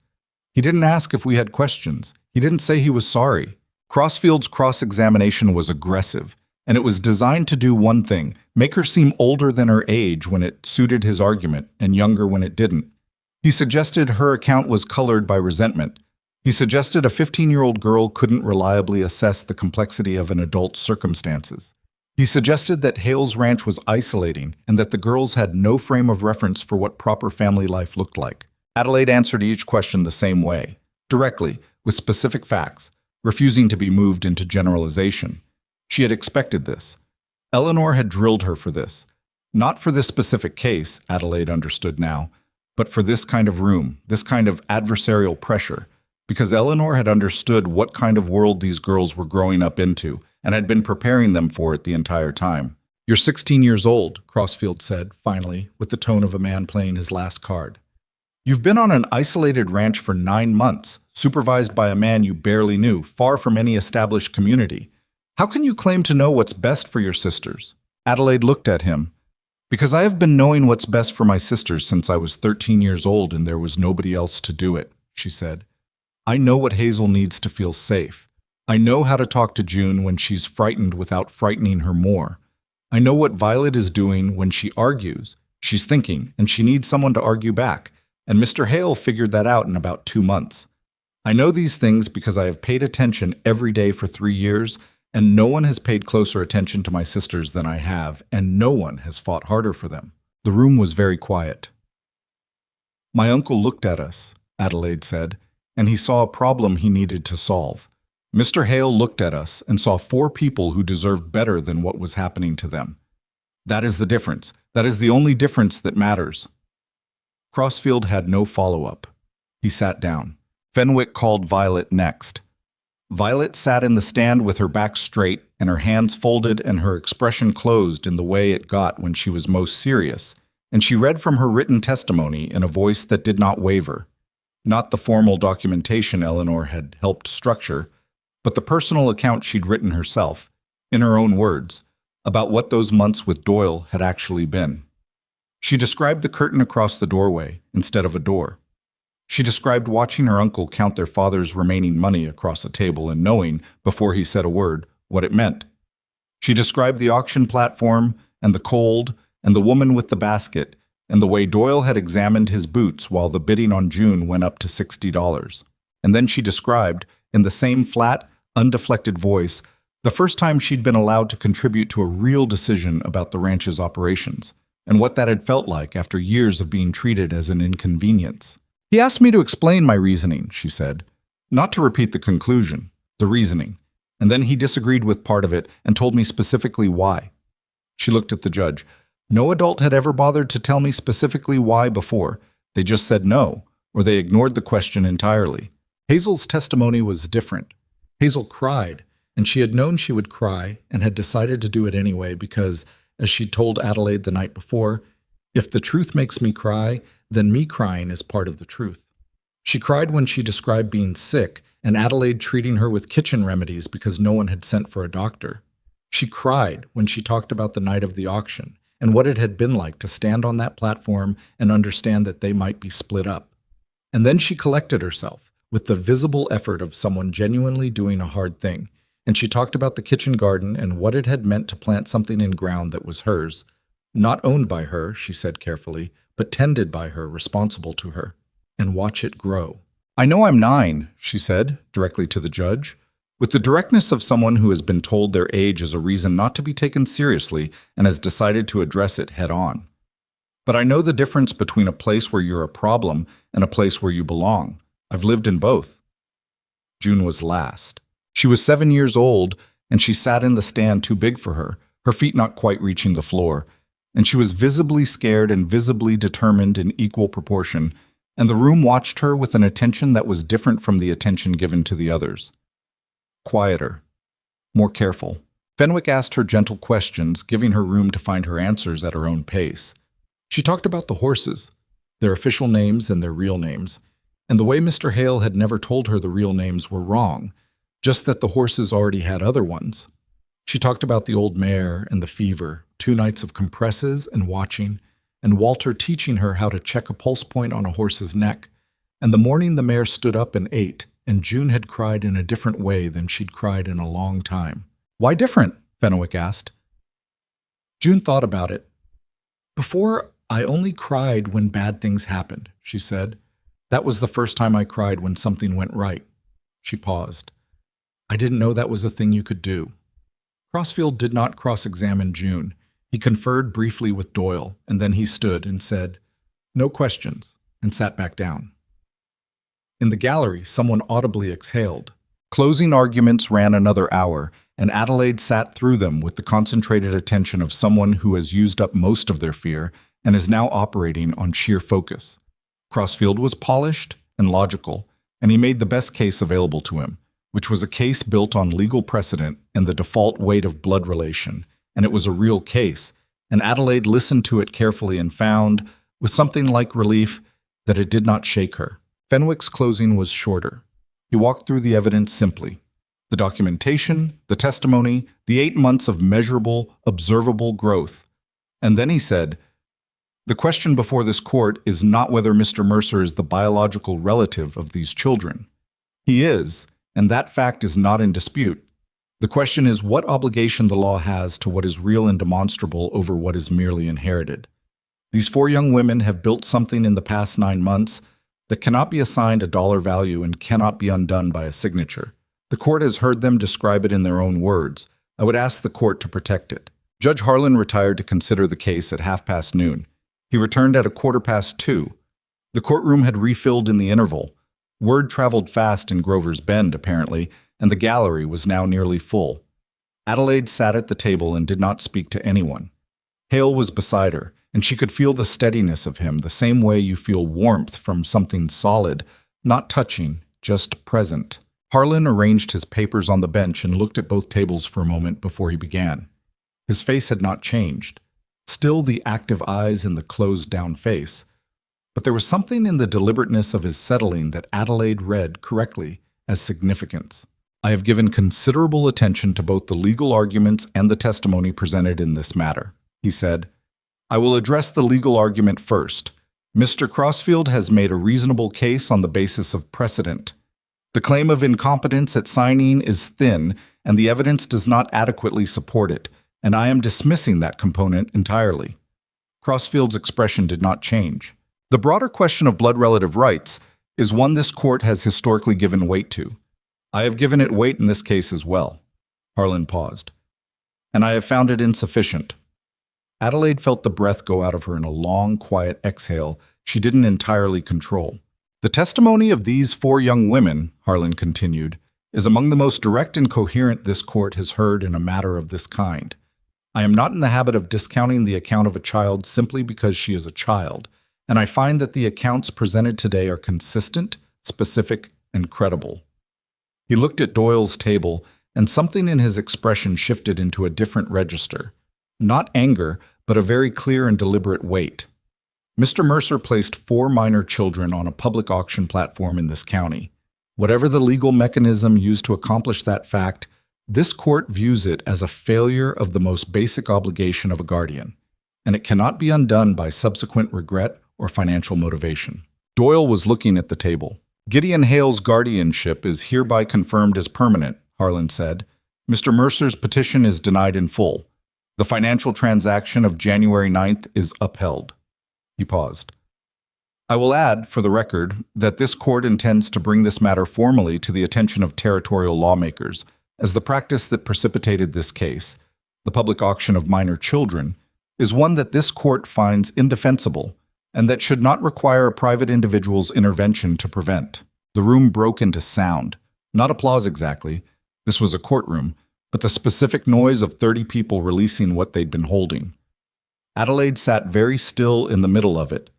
Speaker 1: He didn't ask if we had questions. He didn't say he was sorry. Crossfield's cross-examination was aggressive, and it was designed to do one thing, make her seem older than her age when it suited his argument and younger when it didn't. He suggested her account was colored by resentment. He suggested a 15-year-old girl couldn't reliably assess the complexity of an adult's circumstances. He suggested that Hale's ranch was isolating and that the girls had no frame of reference for what proper family life looked like. Adelaide answered each question the same way, directly, with specific facts, refusing to be moved into generalization. She had expected this. Eleanor had drilled her for this. Not for this specific case, Adelaide understood now, but for this kind of room, this kind of adversarial pressure, because Eleanor had understood what kind of world these girls were growing up into and had been preparing them for it the entire time. You're 16 years old, Crossfield said, finally, with the tone of a man playing his last card. You've been on an isolated ranch for 9 months, supervised by a man you barely knew, far from any established community. How can you claim to know what's best for your sisters? Adelaide looked at him. Because I have been knowing what's best for my sisters since I was 13 years old and there was nobody else to do it, she said. I know what Hazel needs to feel safe. I know how to talk to June when she's frightened without frightening her more. I know what Violet is doing when she argues. She's thinking, and she needs someone to argue back. And Mr. Hale figured that out in about 2 months. I know these things because I have paid attention every day for 3 years, and no one has paid closer attention to my sisters than I have, and no one has fought harder for them. The room was very quiet. My uncle looked at us, Adelaide said, and he saw a problem he needed to solve. Mr. Hale looked at us and saw 4 people who deserved better than what was happening to them. That is the difference. That is the only difference that matters. Crossfield had no follow-up. He sat down. Fenwick called Violet next. Violet sat in the stand with her back straight and her hands folded and her expression closed in the way it got when she was most serious, and she read from her written testimony in a voice that did not waver. Not the formal documentation Eleanor had helped structure, but the personal account she'd written herself, in her own words, about what those months with Doyle had actually been. She described the curtain across the doorway instead of a door. She described watching her uncle count their father's remaining money across a table and knowing, before he said a word, what it meant. She described the auction platform and the cold and the woman with the basket and the way Doyle had examined his boots while the bidding on June went up to $60. And then she described, in the same flat, undeflected voice, the first time she'd been allowed to contribute to a real decision about the ranch's operations, and what that had felt like after years of being treated as an inconvenience. He asked me to explain my reasoning, she said, not to repeat the conclusion, the reasoning, and then he disagreed with part of it and told me specifically why. She looked at the judge. No adult had ever bothered to tell me specifically why before. They just said no, or they ignored the question entirely. Hazel's testimony was different. Hazel cried, and she had known she would cry and had decided to do it anyway because, as she'd told Adelaide the night before, if the truth makes me cry, then me crying is part of the truth. She cried when she described being sick and Adelaide treating her with kitchen remedies because no one had sent for a doctor. She cried when she talked about the night of the auction and what it had been like to stand on that platform and understand that they might be split up. And then she collected herself with the visible effort of someone genuinely doing a hard thing, and she talked about the kitchen garden and what it had meant to plant something in ground that was hers, not owned by her, she said carefully, but tended by her, responsible to her, and watch it grow. "I know I'm 9, she said, directly to the judge, with the directness of someone who has been told their age is a reason not to be taken seriously and has decided to address it head on. But I know the difference between a place where you're a problem and a place where you belong. I've lived in both." June was last. She was 7 years old, and she sat in the stand too big for her feet not quite reaching the floor, and she was visibly scared and visibly determined in equal proportion, and the room watched her with an attention that was different from the attention given to the others. Quieter, more careful. Fenwick asked her gentle questions, giving her room to find her answers at her own pace. She talked about the horses, their official names and their real names, and the way Mr. Hale had never told her the real names were wrong, just that the horses already had other ones. She talked about the old mare and the fever, 2 nights of compresses and watching, and Walter teaching her how to check a pulse point on a horse's neck, and the morning the mare stood up and ate, and June had cried in a different way than she'd cried in a long time. "Why different?" Fenwick asked. June thought about it. "Before, I only cried when bad things happened," she said. "That was the first time I cried when something went right." She paused. "I didn't know that was a thing you could do." Crossfield did not cross-examine June. He conferred briefly with Doyle, and then he stood and said, "No questions," and sat back down. In the gallery, someone audibly exhaled. Closing arguments ran another hour, and Adelaide sat through them with the concentrated attention of someone who has used up most of their fear and is now operating on sheer focus. Crossfield was polished and logical, and he made the best case available to him, which was a case built on legal precedent and the default weight of blood relation, and it was a real case, and Adelaide listened to it carefully and found, with something like relief, that it did not shake her. Fenwick's closing was shorter. He walked through the evidence simply. The documentation, the testimony, the 8 months of measurable, observable growth. And then he said, "The question before this court is not whether Mr. Mercer is the biological relative of these children. He is, and that fact is not in dispute. The question is what obligation the law has to what is real and demonstrable over what is merely inherited. These 4 young women have built something in the past 9 months that cannot be assigned a dollar value and cannot be undone by a signature. The court has heard them describe it in their own words. I would ask the court to protect it." Judge Harlan retired to consider the case at 12:30 noon. He returned at 2:15. The courtroom had refilled in the interval. Word traveled fast in Grover's Bend, apparently, and the gallery was now nearly full. Adelaide sat at the table and did not speak to anyone. Hale was beside her, and she could feel the steadiness of him, the same way you feel warmth from something solid, not touching, just present. Harlan arranged his papers on the bench and looked at both tables for a moment before he began. His face had not changed. Still the active eyes and the closed-down face. But there was something in the deliberateness of his settling that Adelaide read correctly as significance. "I have given considerable attention to both the legal arguments and the testimony presented in this matter," he said. "I will address the legal argument first. Mr. Crossfield has made a reasonable case on the basis of precedent. The claim of incompetence at signing is thin, and the evidence does not adequately support it, and I am dismissing that component entirely." Crossfield's expression did not change. "The broader question of blood relative rights is one this court has historically given weight to. I have given it weight in this case as well." Harlan paused. "And I have found it insufficient." Adelaide felt the breath go out of her in a long, quiet exhale she didn't entirely control. "The testimony of these 4 young women," Harlan continued, "is among the most direct and coherent this court has heard in a matter of this kind. I am not in the habit of discounting the account of a child simply because she is a child, and I find that the accounts presented today are consistent, specific, and credible." He looked at Doyle's table, and something in his expression shifted into a different register. Not anger, but a very clear and deliberate weight. Mr. Mercer placed 4 minor children on a public auction platform in this county. Whatever the legal mechanism used to accomplish that fact, this court views it as a failure of the most basic obligation of a guardian, and it cannot be undone by subsequent regret or financial motivation. Doyle was looking at the table. Gideon Hale's guardianship is hereby confirmed as permanent, Harlan said. Mr. Mercer's petition is denied in full. The financial transaction of January 9th is upheld. He paused. I will add, for the record, that this court intends to bring this matter formally to the attention of territorial lawmakers, as the practice that precipitated this case, the public auction of minor children, is one that this court finds indefensible and that should not require a private individual's intervention to prevent. The room broke into sound. Not applause exactly. This was a courtroom, but the specific noise of 30 people releasing what they'd been holding. Adelaide sat very still in the middle of it.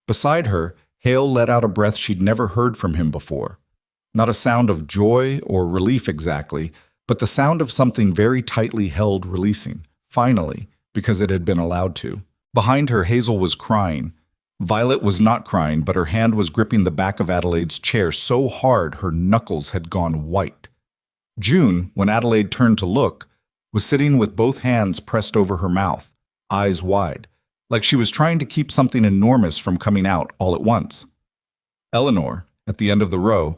Speaker 1: Beside her, Hale let out a breath she'd never heard from him before. Not a sound of joy or relief exactly, but the sound of something very tightly held releasing, finally, because it had been allowed to. Behind her, Hazel was crying. Violet was not crying, but her hand was gripping the back of Adelaide's chair so hard her knuckles had gone white. June, when Adelaide turned to look, was sitting with both hands pressed over her mouth, eyes wide, like she was trying to keep something enormous from coming out all at once. Eleanor, at the end of the row,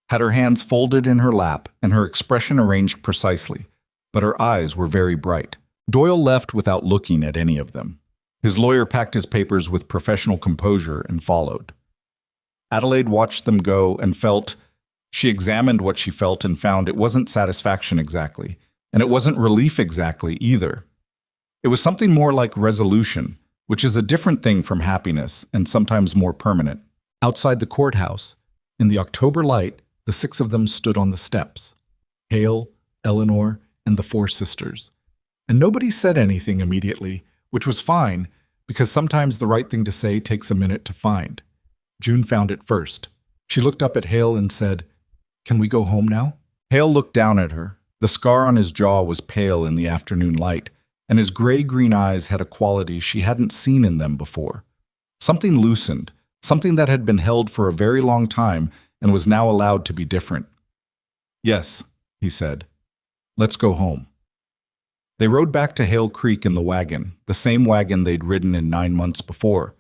Speaker 1: had her hands folded in her lap and her expression arranged precisely, but her eyes were very bright. Doyle left without looking at any of them. His lawyer packed his papers with professional composure and followed. Adelaide watched them go and felt. She examined what she felt and found it wasn't satisfaction exactly, and it wasn't relief exactly either. It was something more like resolution, which is a different thing from happiness and sometimes more permanent. Outside the courthouse, in the October light, the 6 of them stood on the steps. Hale, Eleanor, and the 4 sisters. And nobody said anything immediately, which was fine, because sometimes the right thing to say takes a minute to find. June found it first. She looked up at Hale and said, "Can we go home now?" Hale looked down at her. The scar on his jaw was pale in the afternoon light, and his gray-green eyes had a quality she hadn't seen in them before. Something loosened, something that had been held for a very long time and was now allowed to be different. "Yes," he said. "Let's go home." They rode back to Hale Creek in the wagon, the same wagon they'd ridden in 9 months before.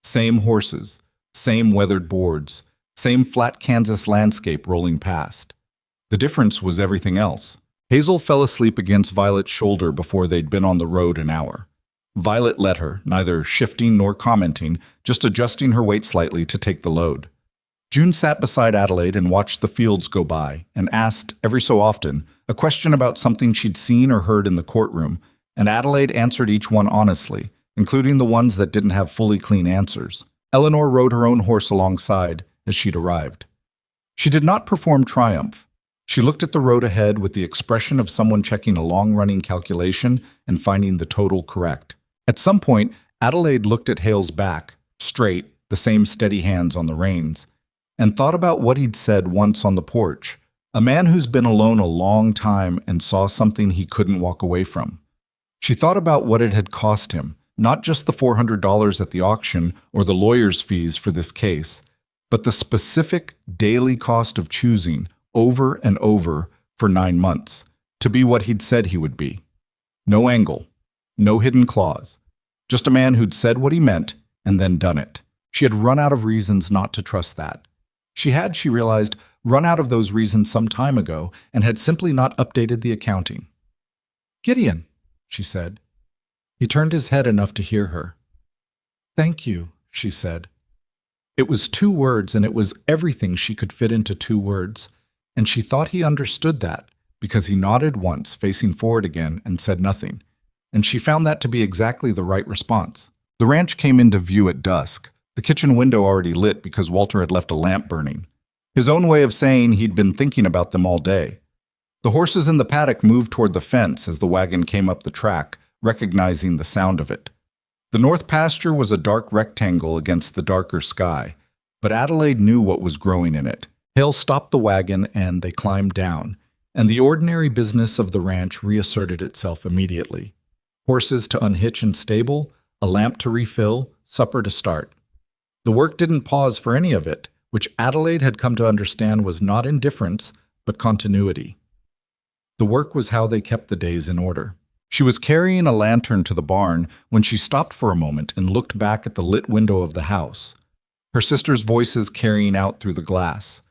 Speaker 1: Same horses, same weathered boards, same flat Kansas landscape rolling past. The difference was everything else. Hazel fell asleep against Violet's shoulder before they'd been on the road an hour. Violet let her, neither shifting nor commenting, just adjusting her weight slightly to take the load. June sat beside Adelaide and watched the fields go by and asked, every so often, a question about something she'd seen or heard in the courtroom, and Adelaide answered each one honestly, including the ones that didn't have fully clean answers. Eleanor rode her own horse alongside as she'd arrived. She did not perform triumph. She looked at the road ahead with the expression of someone checking a long-running calculation and finding the total correct. At some point, Adelaide looked at Hale's back, straight, the same steady hands on the reins, and thought about what he'd said once on the porch. A man who's been alone a long time and saw something he couldn't walk away from. She thought about what it had cost him, not just the $400 at the auction or the lawyer's fees for this case, but the specific daily cost of choosing over and over for 9 months to be what he'd said he would be. No angle, no hidden clause, just a man who'd said what he meant and then done it. She had run out of reasons not to trust that. She realized, run out of those reasons some time ago and had simply not updated the accounting. "Gideon," she said. He turned his head enough to hear her. "Thank you," she said. It was 2 words, and it was everything she could fit into 2 words, and she thought he understood that because he nodded once, facing forward again, and said nothing, and she found that to be exactly the right response. The ranch came into view at dusk, the kitchen window already lit because Walter had left a lamp burning. His own way of saying he'd been thinking about them all day. The horses in the paddock moved toward the fence as the wagon came up the track, recognizing the sound of it. The north pasture was a dark rectangle against the darker sky, but Adelaide knew what was growing in it. Hale stopped the wagon and they climbed down. and the ordinary business of the ranch reasserted itself immediately. Horses to unhitch and stable, a lamp to refill, supper to start. The work didn't pause for any of it, which Adelaide had come to understand was not indifference, but continuity. The work was how they kept the days in order. She was carrying a lantern to the barn when she stopped for a moment and looked back at the lit window of the house, her sister's voices carrying out through the glass,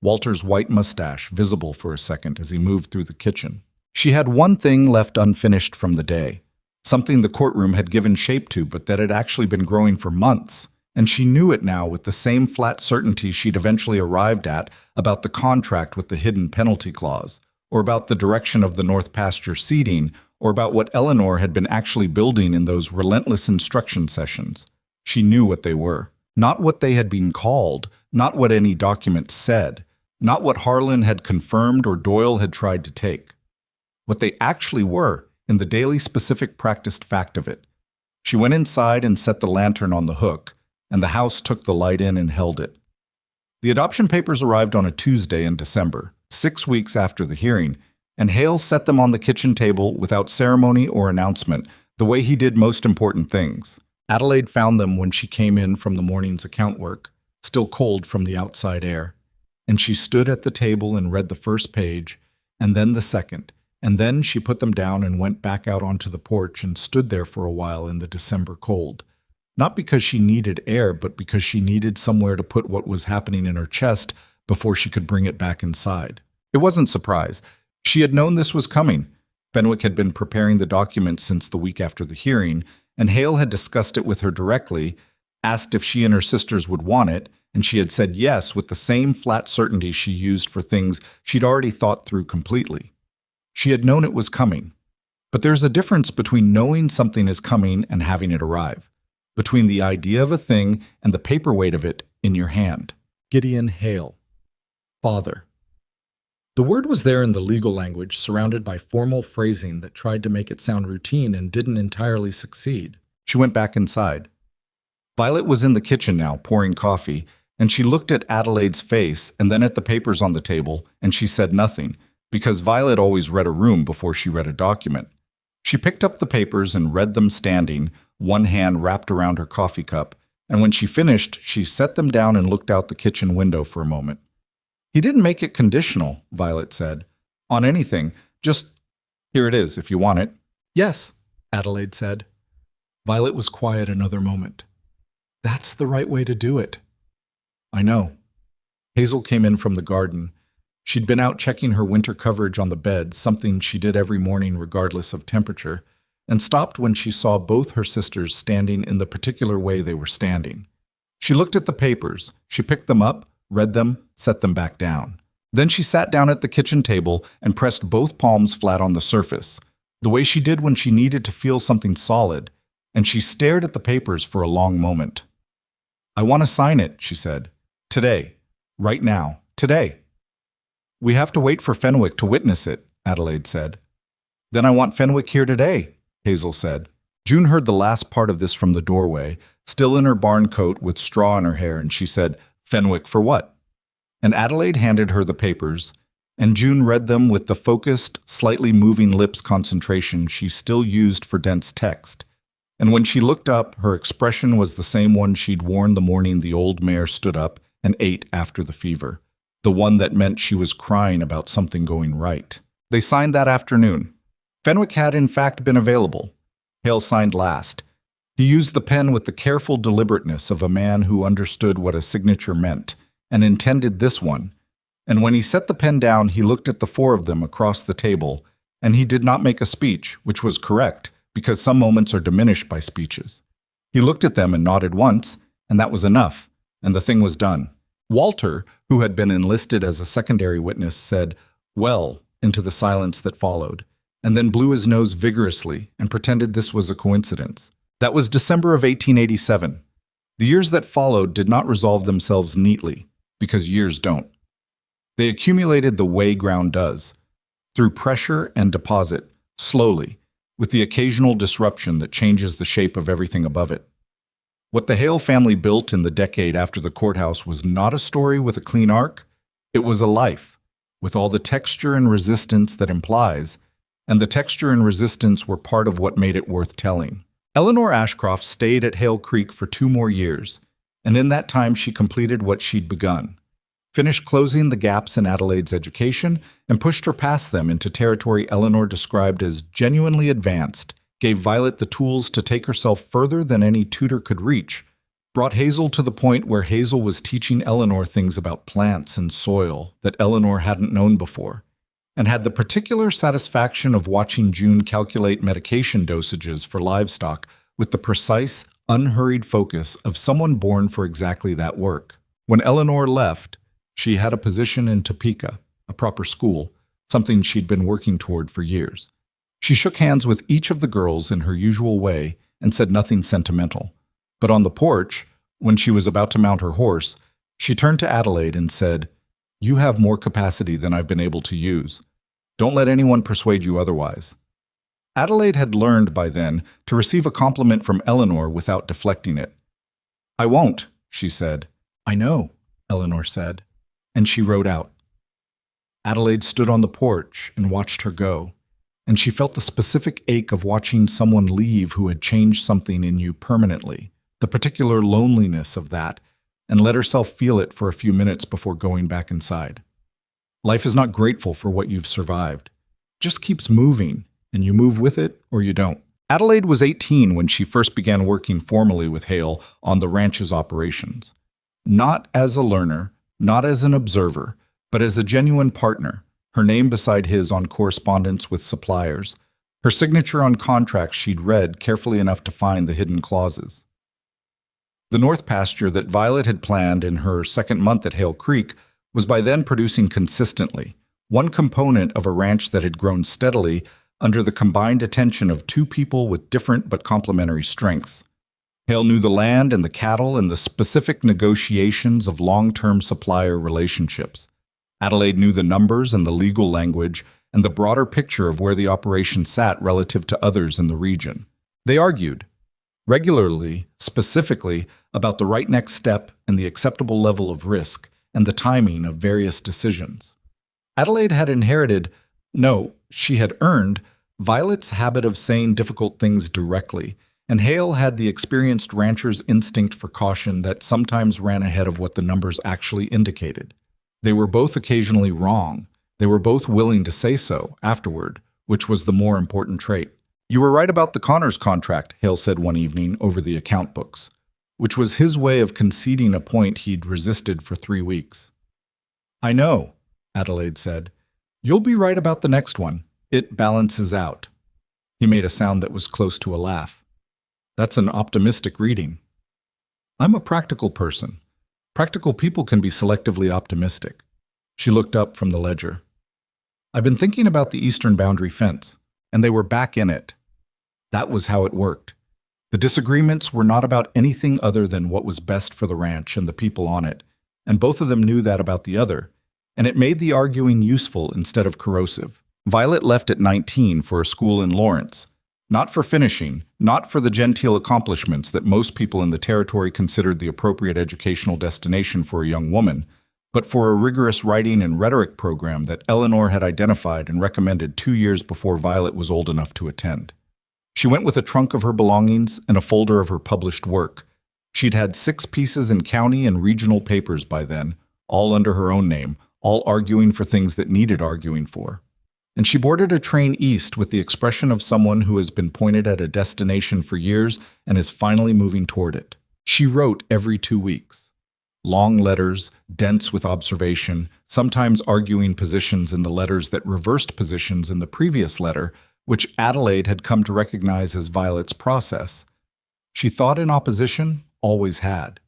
Speaker 1: Walter's white mustache visible for a second as he moved through the kitchen. She had one thing left unfinished from the day, something the courtroom had given shape to but that had actually been growing for months, and she knew it now with the same flat certainty she'd eventually arrived at about the contract with the hidden penalty clause, or about the direction of the North Pasture seeding, or about what Eleanor had been actually building in those relentless instruction sessions. She knew what they were. Not what they had been called, not what any document said, not what Harlan had confirmed or Doyle had tried to take. What they actually were, in the daily specific practiced fact of it. She went inside and set the lantern on the hook, and the house took the light in and held it. The adoption papers arrived on a Tuesday in December, 6 weeks after the hearing, and Hale set them on the kitchen table without ceremony or announcement, the way he did most important things. Adelaide found them when she came in from the morning's account work, still cold from the outside air, and she stood at the table and read the first page, and then the second, and then she put them down and went back out onto the porch and stood there for a while in the December cold. Not because she needed air, but because she needed somewhere to put what was happening in her chest before she could bring it back inside. It wasn't surprise. She had known this was coming. Fenwick had been preparing the document since the week after the hearing, and Hale had discussed it with her directly, asked if she and her sisters would want it, and she had said yes with the same flat certainty she used for things she'd already thought through completely. She had known it was coming. But there's a difference between knowing something is coming and having it arrive, between the idea of a thing and the paperweight of it in your hand. Gideon Hale. Father. The word was there in the legal language, surrounded by formal phrasing that tried to make it sound routine and didn't entirely succeed. She went back inside. Violet was in the kitchen now, pouring coffee, and she looked at Adelaide's face and then at the papers on the table, and she said nothing, because Violet always read a room before she read a document. She picked up the papers and read them standing, one hand wrapped around her coffee cup, and when she finished, she set them down and looked out the kitchen window for a moment. He didn't make it conditional, Violet said. On anything, just, here it is if you want it. Yes, Adelaide said. Violet was quiet another moment. That's the right way to do it. I know. Hazel came in from the garden. She'd been out checking her winter coverage on the bed, something she did every morning regardless of temperature, and stopped when she saw both her sisters standing in the particular way they were standing. She looked at the papers. She picked them up, read them, set them back down. Then she sat down at the kitchen table and pressed both palms flat on the surface, the way she did when she needed to feel something solid, and she stared at the papers for a long moment. I want to sign it, she said. Today. Right now. Today. We have to wait for Fenwick to witness it, Adelaide said. Then I want Fenwick here today, Hazel said. June heard the last part of this from the doorway, still in her barn coat with straw in her hair, and she said, Fenwick for what? And Adelaide handed her the papers, and June read them with the focused, slightly moving lips concentration she still used for dense text. And when she looked up, her expression was the same one she'd worn the morning the old mare stood up and ate after the fever, the one that meant she was crying about something going right. They signed that afternoon. Fenwick had in fact been available. Hale signed last. He used the pen with the careful deliberateness of a man who understood what a signature meant, and intended this one. And when he set the pen down, he looked at the four of them across the table, and he did not make a speech, which was correct, because some moments are diminished by speeches. He looked at them and nodded once, and that was enough, and the thing was done. Walter, who had been enlisted as a secondary witness, said, well, into the silence that followed, and then blew his nose vigorously and pretended this was a coincidence. That was December of 1887. The years that followed did not resolve themselves neatly, because years don't. They accumulated the way ground does, through pressure and deposit, slowly, with the occasional disruption that changes the shape of everything above it. What the Hale family built in the decade after the courthouse was not a story with a clean arc. It was a life, with all the texture and resistance that implies, and the texture and resistance were part of what made it worth telling. Eleanor Ashcroft stayed at Hale Creek for 2 more years, and in that time she completed what she'd begun, finished closing the gaps in Adelaide's education, and pushed her past them into territory Eleanor described as genuinely advanced, gave Violet the tools to take herself further than any tutor could reach, brought Hazel to the point where Hazel was teaching Eleanor things about plants and soil that Eleanor hadn't known before, and had the particular satisfaction of watching June calculate medication dosages for livestock with the precise, unhurried focus of someone born for exactly that work. When Eleanor left, she had a position in Topeka, a proper school, something she'd been working toward for years. She shook hands with each of the girls in her usual way and said nothing sentimental. But on the porch, when she was about to mount her horse, she turned to Adelaide and said, "You have more capacity than I've been able to use. Don't let anyone persuade you otherwise." Adelaide had learned by then to receive a compliment from Eleanor without deflecting it. "I won't," she said. "I know," Eleanor said, and she rode out. Adelaide stood on the porch and watched her go, and she felt the specific ache of watching someone leave who had changed something in you permanently, the particular loneliness of that, and let herself feel it for a few minutes before going back inside. Life is not grateful for what you've survived. It just keeps moving, and you move with it or you don't. Adelaide was 18 when she first began working formally with Hale on the ranch's operations. Not as a learner, not as an observer, but as a genuine partner, her name beside his on correspondence with suppliers, her signature on contracts she'd read carefully enough to find the hidden clauses. The north pasture that Violet had planned in her second month at Hale Creek was by then producing consistently, one component of a ranch that had grown steadily under the combined attention of 2 people with different but complementary strengths. Hale knew the land and the cattle and the specific negotiations of long-term supplier relationships. Adelaide knew the numbers and the legal language and the broader picture of where the operation sat relative to others in the region. They argued regularly, specifically, about the right next step and the acceptable level of risk and the timing of various decisions. Adelaide had inherited, no, she had earned, Violet's habit of saying difficult things directly, and Hale had the experienced rancher's instinct for caution that sometimes ran ahead of what the numbers actually indicated. They were both occasionally wrong. They were both willing to say so afterward, which was the more important trait. "You were right about the Connors contract," Hale said one evening over the account books, which was his way of conceding a point he'd resisted for 3 weeks. "I know," Adelaide said. "You'll be right about the next one. It balances out." He made a sound that was close to a laugh. "That's an optimistic reading." "I'm a practical person. Practical people can be selectively optimistic." She looked up from the ledger. "I've been thinking about the eastern boundary fence, and they were back in it. That was how it worked. The disagreements were not about anything other than what was best for the ranch and the people on it, and both of them knew that about the other, and it made the arguing useful instead of corrosive. Violet left at 19 for a school in Lawrence, not for finishing, not for the genteel accomplishments that most people in the territory considered the appropriate educational destination for a young woman, but for a rigorous writing and rhetoric program that Eleanor had identified and recommended 2 years before Violet was old enough to attend. She went with a trunk of her belongings and a folder of her published work. She'd had 6 pieces in county and regional papers by then, all under her own name, all arguing for things that needed arguing for. And she boarded a train east with the expression of someone who has been pointed at a destination for years and is finally moving toward it. She wrote every 2 weeks. Long letters, dense with observation, sometimes arguing positions in the letters that reversed positions in the previous letter, which Adelaide had come to recognize as Violet's process. She thought in opposition, always had.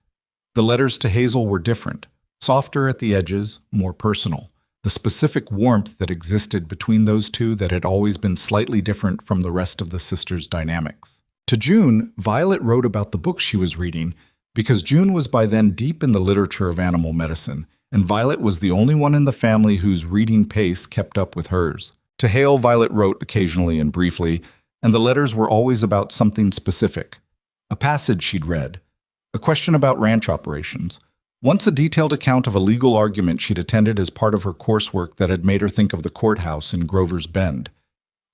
Speaker 1: The letters to Hazel were different, softer at the edges, more personal. The specific warmth that existed between those two that had always been slightly different from the rest of the sisters' dynamics. To June, Violet wrote about the book she was reading because June was by then deep in the literature of animal medicine, and Violet was the only one in the family whose reading pace kept up with hers. To Hale, Violet wrote occasionally and briefly, and the letters were always about something specific. A passage she'd read, a question about ranch operations, Once a detailed account of a legal argument she'd attended as part of her coursework that had made her think of the courthouse in Grover's Bend.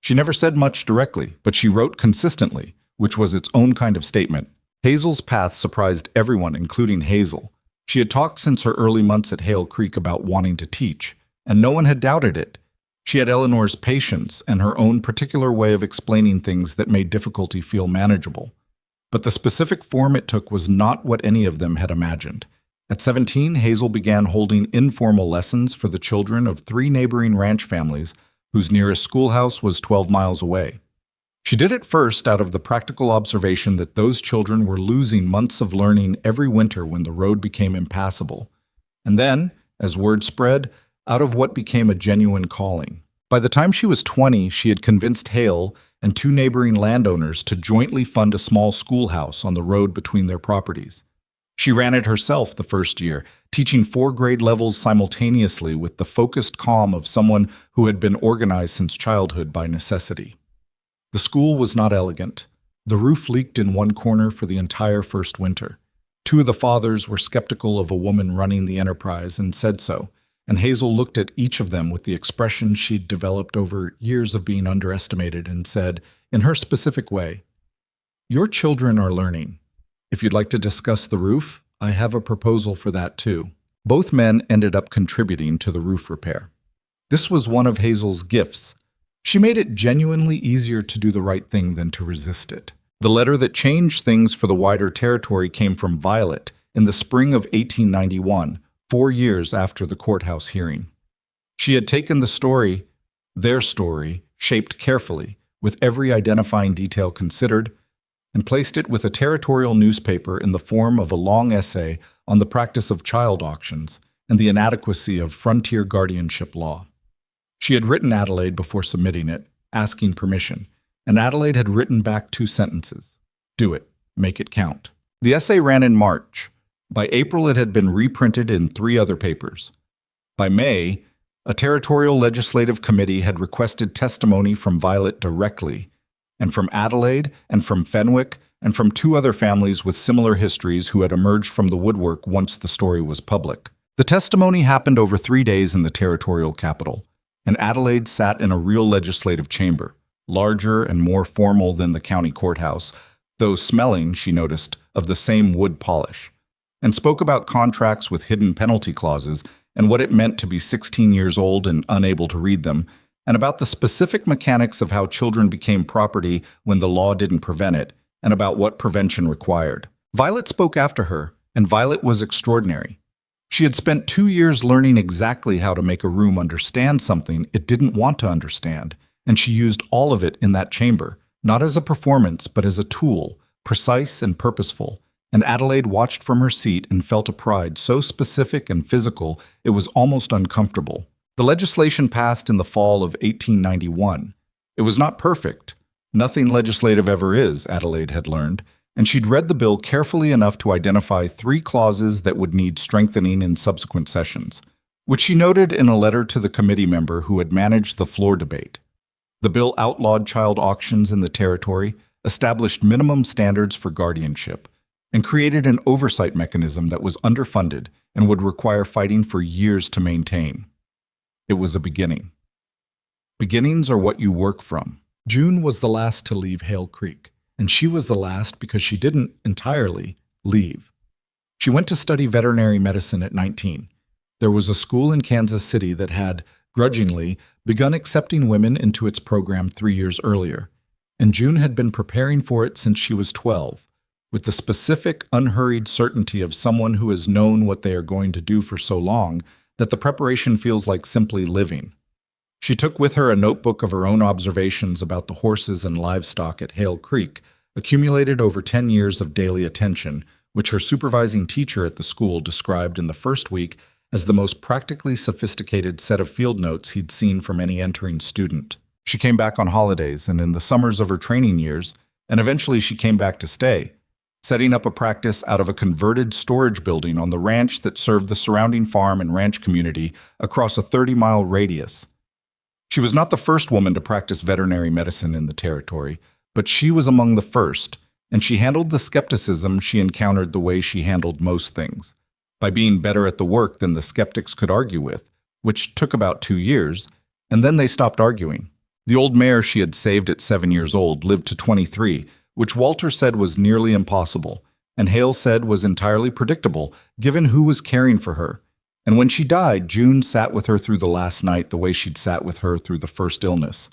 Speaker 1: She never said much directly, but she wrote consistently, which was its own kind of statement. Hazel's path surprised everyone, including Hazel. She had talked since her early months at Hale Creek about wanting to teach, and no one had doubted it. She had Eleanor's patience and her own particular way of explaining things that made difficulty feel manageable. But the specific form it took was not what any of them had imagined. At 17, Hazel began holding informal lessons for the children of 3 neighboring ranch families whose nearest schoolhouse was 12 miles away. She did it first out of the practical observation that those children were losing months of learning every winter when the road became impassable. And then, as word spread, out of what became a genuine calling. By the time she was 20, she had convinced Hale and 2 neighboring landowners to jointly fund a small schoolhouse on the road between their properties. She ran it herself the first year, teaching 4 grade levels simultaneously with the focused calm of someone who had been organized since childhood by necessity. The school was not elegant. The roof leaked in one corner for the entire first winter. 2 of the fathers were skeptical of a woman running the enterprise and said so, and Hazel looked at each of them with the expression she'd developed over years of being underestimated and said, in her specific way, "Your children are learning. If you'd like to discuss the roof, I have a proposal for that too." Both men ended up contributing to the roof repair. This was one of Hazel's gifts. She made it genuinely easier to do the right thing than to resist it. The letter that changed things for the wider territory came from Violet in the spring of 1891, 4 years after the courthouse hearing. She had taken the story, their story, shaped carefully, with every identifying detail considered, and placed it with a territorial newspaper in the form of a long essay on the practice of child auctions and the inadequacy of frontier guardianship law. She had written Adelaide before submitting it, asking permission, and Adelaide had written back 2 sentences. "Do it. Make it count." The essay ran in March. By April, it had been reprinted in 3 other papers. By May, a territorial legislative committee had requested testimony from Violet directly, and from Adelaide, and from Fenwick, and from 2 other families with similar histories who had emerged from the woodwork once the story was public. The testimony happened over 3 days in the territorial capital, and Adelaide sat in a real legislative chamber, larger and more formal than the county courthouse, though smelling, she noticed, of the same wood polish, and spoke about contracts with hidden penalty clauses and what it meant to be 16 years old and unable to read them, and about the specific mechanics of how children became property when the law didn't prevent it, and about what prevention required. Violet spoke after her, and Violet was extraordinary. She had spent 2 years learning exactly how to make a room understand something it didn't want to understand, and she used all of it in that chamber, not as a performance, but as a tool, precise and purposeful. And Adelaide watched from her seat and felt a pride so specific and physical it was almost uncomfortable. The legislation passed in the fall of 1891. It was not perfect. Nothing legislative ever is, Adelaide had learned, and she'd read the bill carefully enough to identify 3 clauses that would need strengthening in subsequent sessions, which she noted in a letter to the committee member who had managed the floor debate. The bill outlawed child auctions in the territory, established minimum standards for guardianship, and created an oversight mechanism that was underfunded and would require fighting for years to maintain. It was a beginning. Beginnings are what you work from. June was the last to leave Hale Creek, and she was the last because she didn't entirely leave. She went to study veterinary medicine at 19. There was a school in Kansas City that had, grudgingly, begun accepting women into its program 3 years earlier, and June had been preparing for it since she was 12, with the specific, unhurried certainty of someone who has known what they are going to do for so long that the preparation feels like simply living. She took with her a notebook of her own observations about the horses and livestock at Hale Creek, accumulated over 10 years of daily attention, which her supervising teacher at the school described in the first week as the most practically sophisticated set of field notes he'd seen from any entering student. She came back on holidays and in the summers of her training years, and eventually she came back to stay, setting up a practice out of a converted storage building on the ranch that served the surrounding farm and ranch community across a 30-mile radius. She was not the first woman to practice veterinary medicine in the territory, but she was among the first, and she handled the skepticism she encountered the way she handled most things, by being better at the work than the skeptics could argue with, which took about 2 years, and then they stopped arguing. The old mare she had saved at 7 years old lived to 23, which Walter said was nearly impossible, and Hale said was entirely predictable, given who was caring for her. And when she died, June sat with her through the last night the way she'd sat with her through the first illness.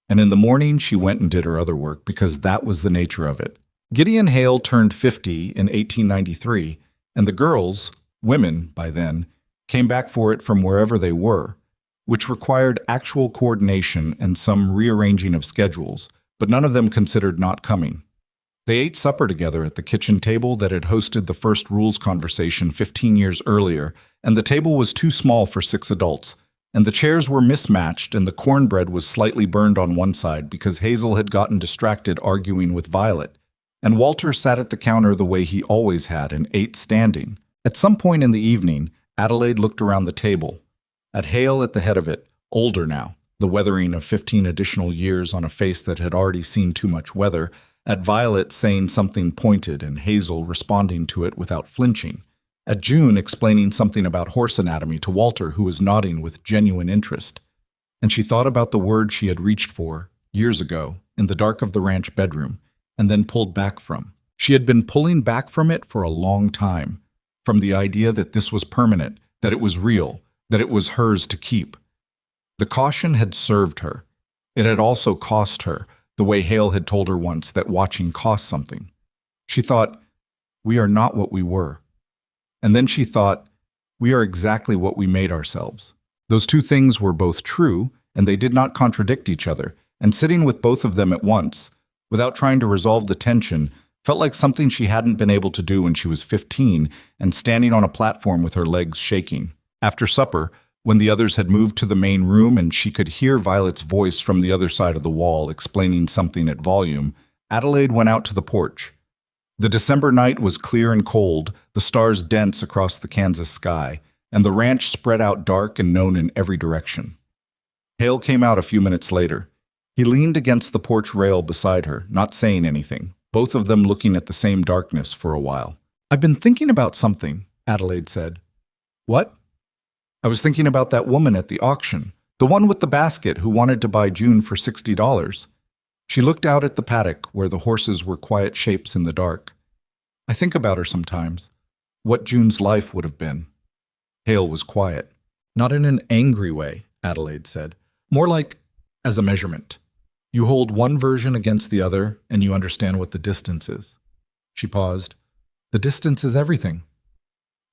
Speaker 1: And in the morning, she went and did her other work, because that was the nature of it. Gideon Hale turned 50 in 1893, and the girls, women by then, came back for it from wherever they were, which required actual coordination and some rearranging of schedules, but none of them considered not coming. They ate supper together at the kitchen table that had hosted the first rules conversation 15 years earlier, and the table was too small for 6 adults, and the chairs were mismatched and the cornbread was slightly burned on one side because Hazel had gotten distracted arguing with Violet, and Walter sat at the counter the way he always had and ate standing. At some point in the evening, Adelaide looked around the table, at Hale at the head of it, older now, the weathering of 15 additional years on a face that had already seen too much weather, at Violet saying something pointed and Hazel responding to it without flinching, at June explaining something about horse anatomy to Walter, who was nodding with genuine interest. And she thought about the word she had reached for, years ago, in the dark of the ranch bedroom, and then pulled back from. She had been pulling back from it for a long time, from the idea that this was permanent, that it was real, that it was hers to keep. The caution had served her. It had also cost her, the way Hale had told her once that watching cost something. She thought, we are not what we were. And then she thought, we are exactly what we made ourselves. Those two things were both true, and they did not contradict each other, and sitting with both of them at once, without trying to resolve the tension, felt like something she hadn't been able to do when she was 15 and standing on a platform with her legs shaking. After supper, when the others had moved to the main room and she could hear Violet's voice from the other side of the wall explaining something at volume, Adelaide went out to the porch. The December night was clear and cold, the stars dense across the Kansas sky, and the ranch spread out dark and known in every direction. Hale came out a few minutes later. He leaned against the porch rail beside her, not saying anything, both of them looking at the same darkness for a while. "I've been thinking about something," Adelaide said. "What?" "I was thinking about that woman at the auction, the one with the basket who wanted to buy June for $60. She looked out at the paddock where the horses were quiet shapes in the dark. "I think about her sometimes, what June's life would have been." Hale was quiet. "Not in an angry way," Adelaide said. "More like as a measurement. You hold one version against the other, and you understand what the distance is." She paused. "The distance is everything."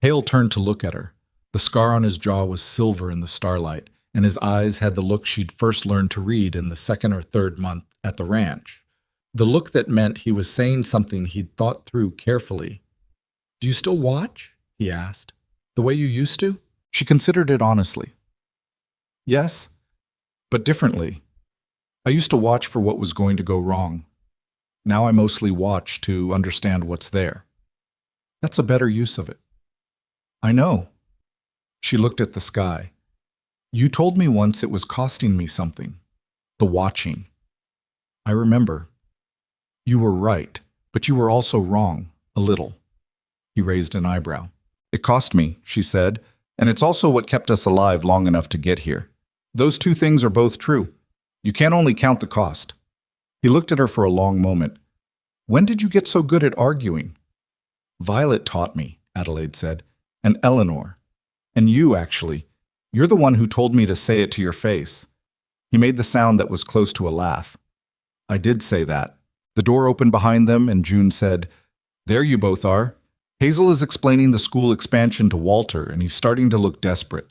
Speaker 1: Hale turned to look at her. The scar on his jaw was silver in the starlight, and his eyes had the look she'd first learned to read in the second or third month at the ranch. The look that meant he was saying something he'd thought through carefully. "Do you still watch?" he asked. "The way you used to?" She considered it honestly. "Yes, but differently. I used to watch for what was going to go wrong. Now I mostly watch to understand what's there. That's a better use of it." "I know." She looked at the sky. "You told me once it was costing me something. The watching." "I remember. You were right, but you were also wrong, a little." He raised an eyebrow. "It cost me," she said, "and it's also what kept us alive long enough to get here. Those two things are both true. You can't only count the cost." He looked at her for a long moment. "When did you get so good at arguing?" "Violet taught me," Adelaide said, "and Eleanor. And you, actually. You're the one who told me to say it to your face." He made the sound that was close to a laugh. "I did say that." The door opened behind them, and June said, "There you both are. Hazel is explaining the school expansion to Walter, and he's starting to look desperate.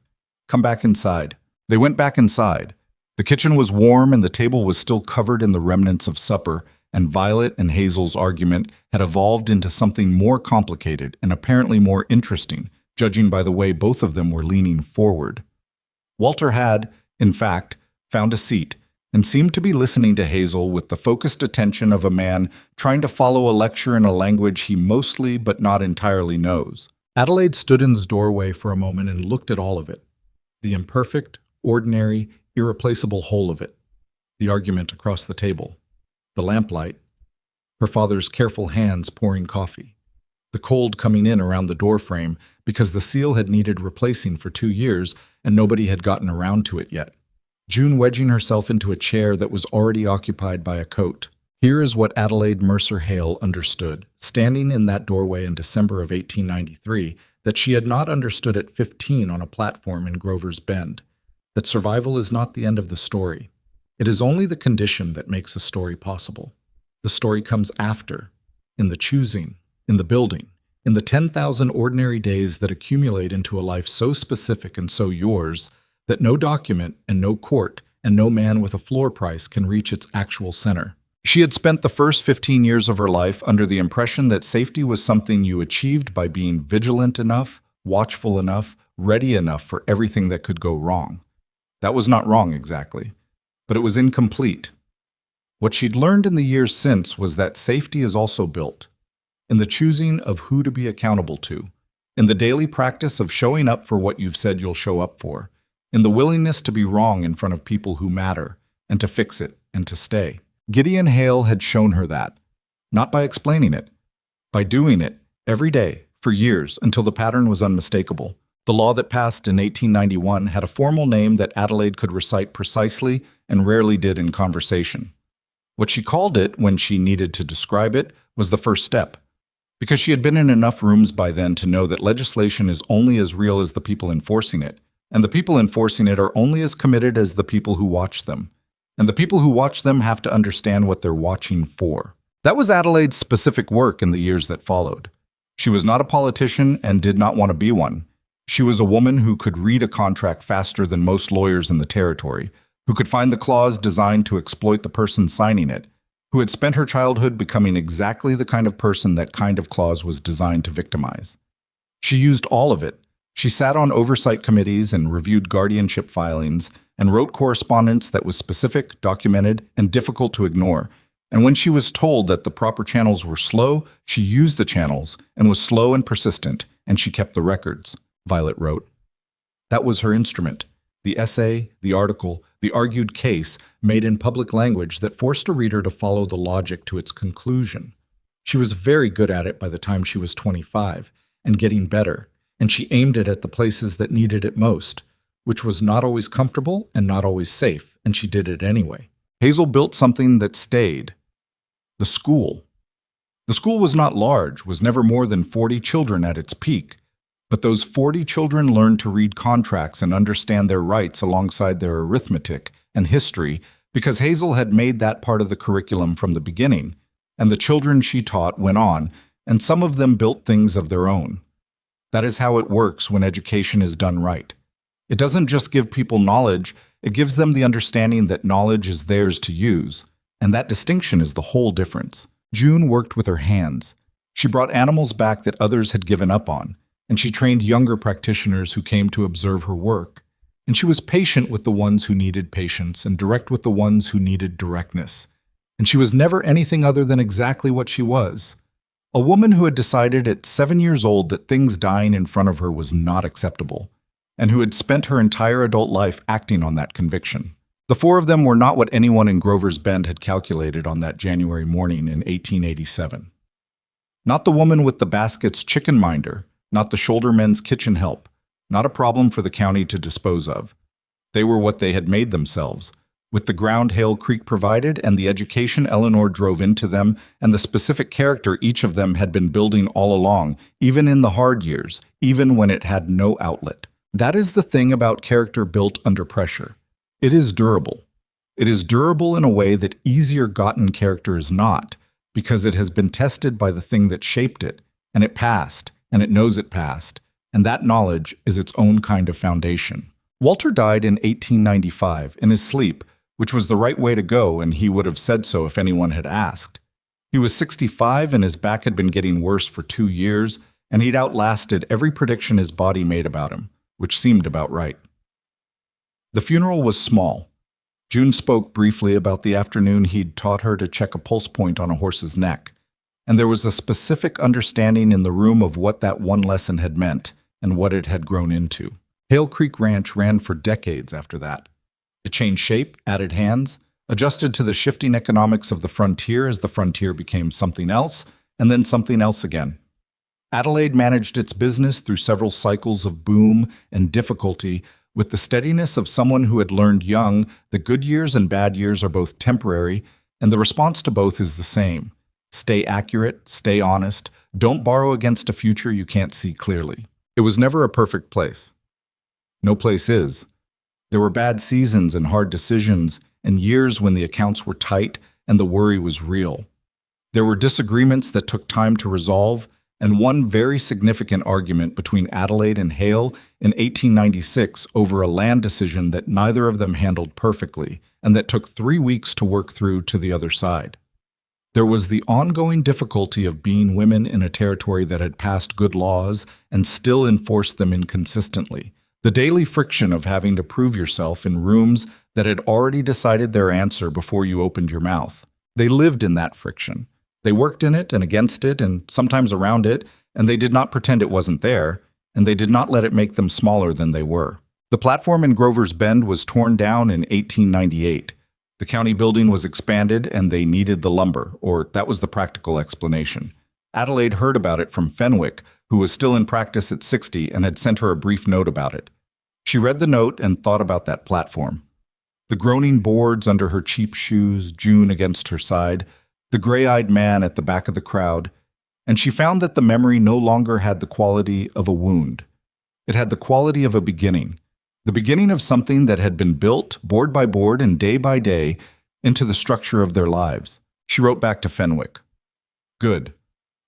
Speaker 1: Come back inside." They went back inside. The kitchen was warm, and the table was still covered in the remnants of supper, and Violet and Hazel's argument had evolved into something more complicated and apparently more interesting, judging by the way both of them were leaning forward. Walter had, in fact, found a seat and seemed to be listening to Hazel with the focused attention of a man trying to follow a lecture in a language he mostly but not entirely knows. Adelaide stood in the doorway for a moment and looked at all of it. The imperfect, ordinary, irreplaceable whole of it. The argument across the table. The lamplight. Her father's careful hands pouring coffee. the cold coming in around the doorframe because the seal had needed replacing for 2 years and nobody had gotten around to it yet. June wedging herself into a chair that was already occupied by a coat. Here is what Adelaide Mercer Hale understood, standing in that doorway in December of 1893, that she had not understood at 15 on a platform in Grover's Bend, that survival is not the end of the story. It is only the condition that makes a story possible. The story comes after, in the choosing, in the building, in the 10,000 ordinary days that accumulate into a life so specific and so yours that no document and no court and no man with a floor price can reach its actual center. She had spent the first 15 years of her life under the impression that safety was something you achieved by being vigilant enough, watchful enough, ready enough for everything that could go wrong. That was not wrong exactly, but it was incomplete. What she'd learned in the years since was that safety is also built in the choosing of who to be accountable to, in the daily practice of showing up for what you've said you'll show up for, in the willingness to be wrong in front of people who matter, and to fix it, and to stay. Gideon Hale had shown her that, not by explaining it, by doing it every day for years until the pattern was unmistakable. The law that passed in 1891 had a formal name that Adelaide could recite precisely and rarely did in conversation. What she called it when she needed to describe it was the first step, because she had been in enough rooms by then to know that legislation is only as real as the people enforcing it, and the people enforcing it are only as committed as the people who watch them. And the people who watch them have to understand what they're watching for. That was Adelaide's specific work in the years that followed. She was not a politician and did not want to be one. She was a woman who could read a contract faster than most lawyers in the territory, who could find the clause designed to exploit the person signing it, who had spent her childhood becoming exactly the kind of person that kind of clause was designed to victimize. She used all of it. She sat on oversight committees and reviewed guardianship filings and wrote correspondence that was specific, documented, and difficult to ignore. And when she was told that the proper channels were slow, she used the channels and was slow and persistent, and she kept the records, Violet wrote. That was her instrument. The essay, the article, the argued case made in public language that forced a reader to follow the logic to its conclusion. She was very good at it by the time she was 25, and getting better, and she aimed it at the places that needed it most, which was not always comfortable and not always safe, and she did it anyway. Hazel built something that stayed. The school. The school was not large, was never more than 40 children at its peak, but those 40 children learned to read contracts and understand their rights alongside their arithmetic and history because Hazel had made that part of the curriculum from the beginning, and the children she taught went on, and some of them built things of their own. That is how it works when education is done right. It doesn't just give people knowledge, it gives them the understanding that knowledge is theirs to use, and that distinction is the whole difference. June worked with her hands. She brought animals back that others had given up on, and she trained younger practitioners who came to observe her work. And she was patient with the ones who needed patience and direct with the ones who needed directness. And she was never anything other than exactly what she was. A woman who had decided at 7 years old that things dying in front of her was not acceptable, and who had spent her entire adult life acting on that conviction. The four of them were not what anyone in Grover's Bend had calculated on that January morning in 1887. Not the woman with the basket's chicken minder, not the shoulderman's kitchen help, not a problem for the county to dispose of. They were what they had made themselves, with the ground Hale Creek provided and the education Eleanor drove into them and the specific character each of them had been building all along, even in the hard years, even when it had no outlet. That is the thing about character built under pressure. It is durable. It is durable in a way that easier-gotten character is not, because it has been tested by the thing that shaped it, and it passed, and it knows it passed, and that knowledge is its own kind of foundation. Walter died in 1895 in his sleep, which was the right way to go, and he would have said so if anyone had asked. He was 65 and his back had been getting worse for 2 years, and he'd outlasted every prediction his body made about him, which seemed about right. The funeral was small. June spoke briefly about the afternoon he'd taught her to check a pulse point on a horse's neck, and there was a specific understanding in the room of what that one lesson had meant and what it had grown into. Hale Creek Ranch ran for decades after that. It changed shape, added hands, adjusted to the shifting economics of the frontier as the frontier became something else, and then something else again. Adelaide managed its business through several cycles of boom and difficulty with the steadiness of someone who had learned young that good years and bad years are both temporary, and the response to both is the same. Stay accurate, stay honest, don't borrow against a future you can't see clearly. It was never a perfect place. No place is. There were bad seasons and hard decisions, and years when the accounts were tight and the worry was real. There were disagreements that took time to resolve, and one very significant argument between Adelaide and Hale in 1896 over a land decision that neither of them handled perfectly, and that took 3 weeks to work through to the other side. There was the ongoing difficulty of being women in a territory that had passed good laws and still enforced them inconsistently. The daily friction of having to prove yourself in rooms that had already decided their answer before you opened your mouth. They lived in that friction. They worked in it and against it and sometimes around it, and they did not pretend it wasn't there, and they did not let it make them smaller than they were. The platform in Grover's Bend was torn down in 1898. The county building was expanded and they needed the lumber, or that was the practical explanation. Adelaide heard about it from Fenwick, who was still in practice at 60 and had sent her a brief note about it. She read the note and thought about that platform. The groaning boards under her cheap shoes, June against her side, the gray-eyed man at the back of the crowd, and she found that the memory no longer had the quality of a wound. It had the quality of a beginning, the beginning of something that had been built, board by board and day by day, into the structure of their lives. She wrote back to Fenwick. Good.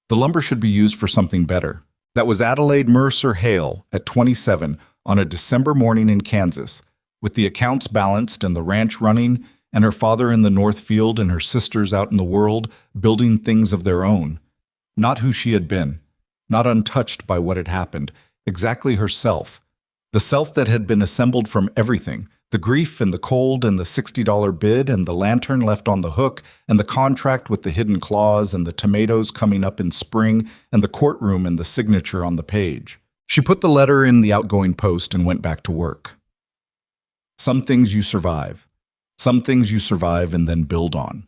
Speaker 1: The lumber should be used for something better. That was Adelaide Mercer Hale, at 27, on a December morning in Kansas, with the accounts balanced and the ranch running, and her father in the North Field and her sisters out in the world, building things of their own. Not who she had been, not untouched by what had happened, exactly herself. The self that had been assembled from everything, the grief and the cold and the $60 bid and the lantern left on the hook and the contract with the hidden clause and the tomatoes coming up in spring and the courtroom and the signature on the page. She put the letter in the outgoing post and went back to work. Some things you survive. Some things you survive and then build on.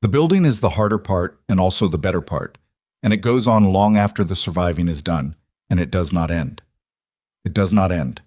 Speaker 1: The building is the harder part and also the better part, and it goes on long after the surviving is done, and it does not end. It does not end.